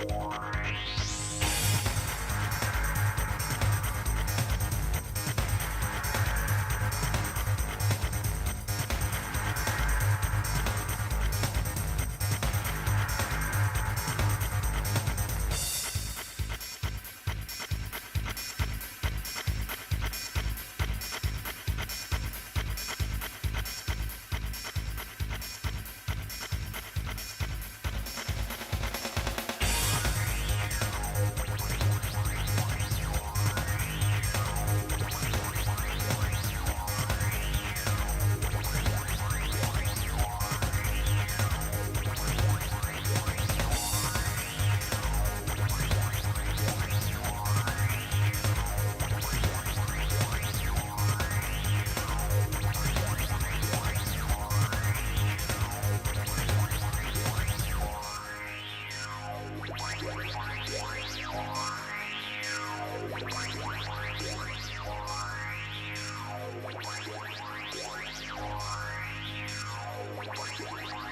Thank you.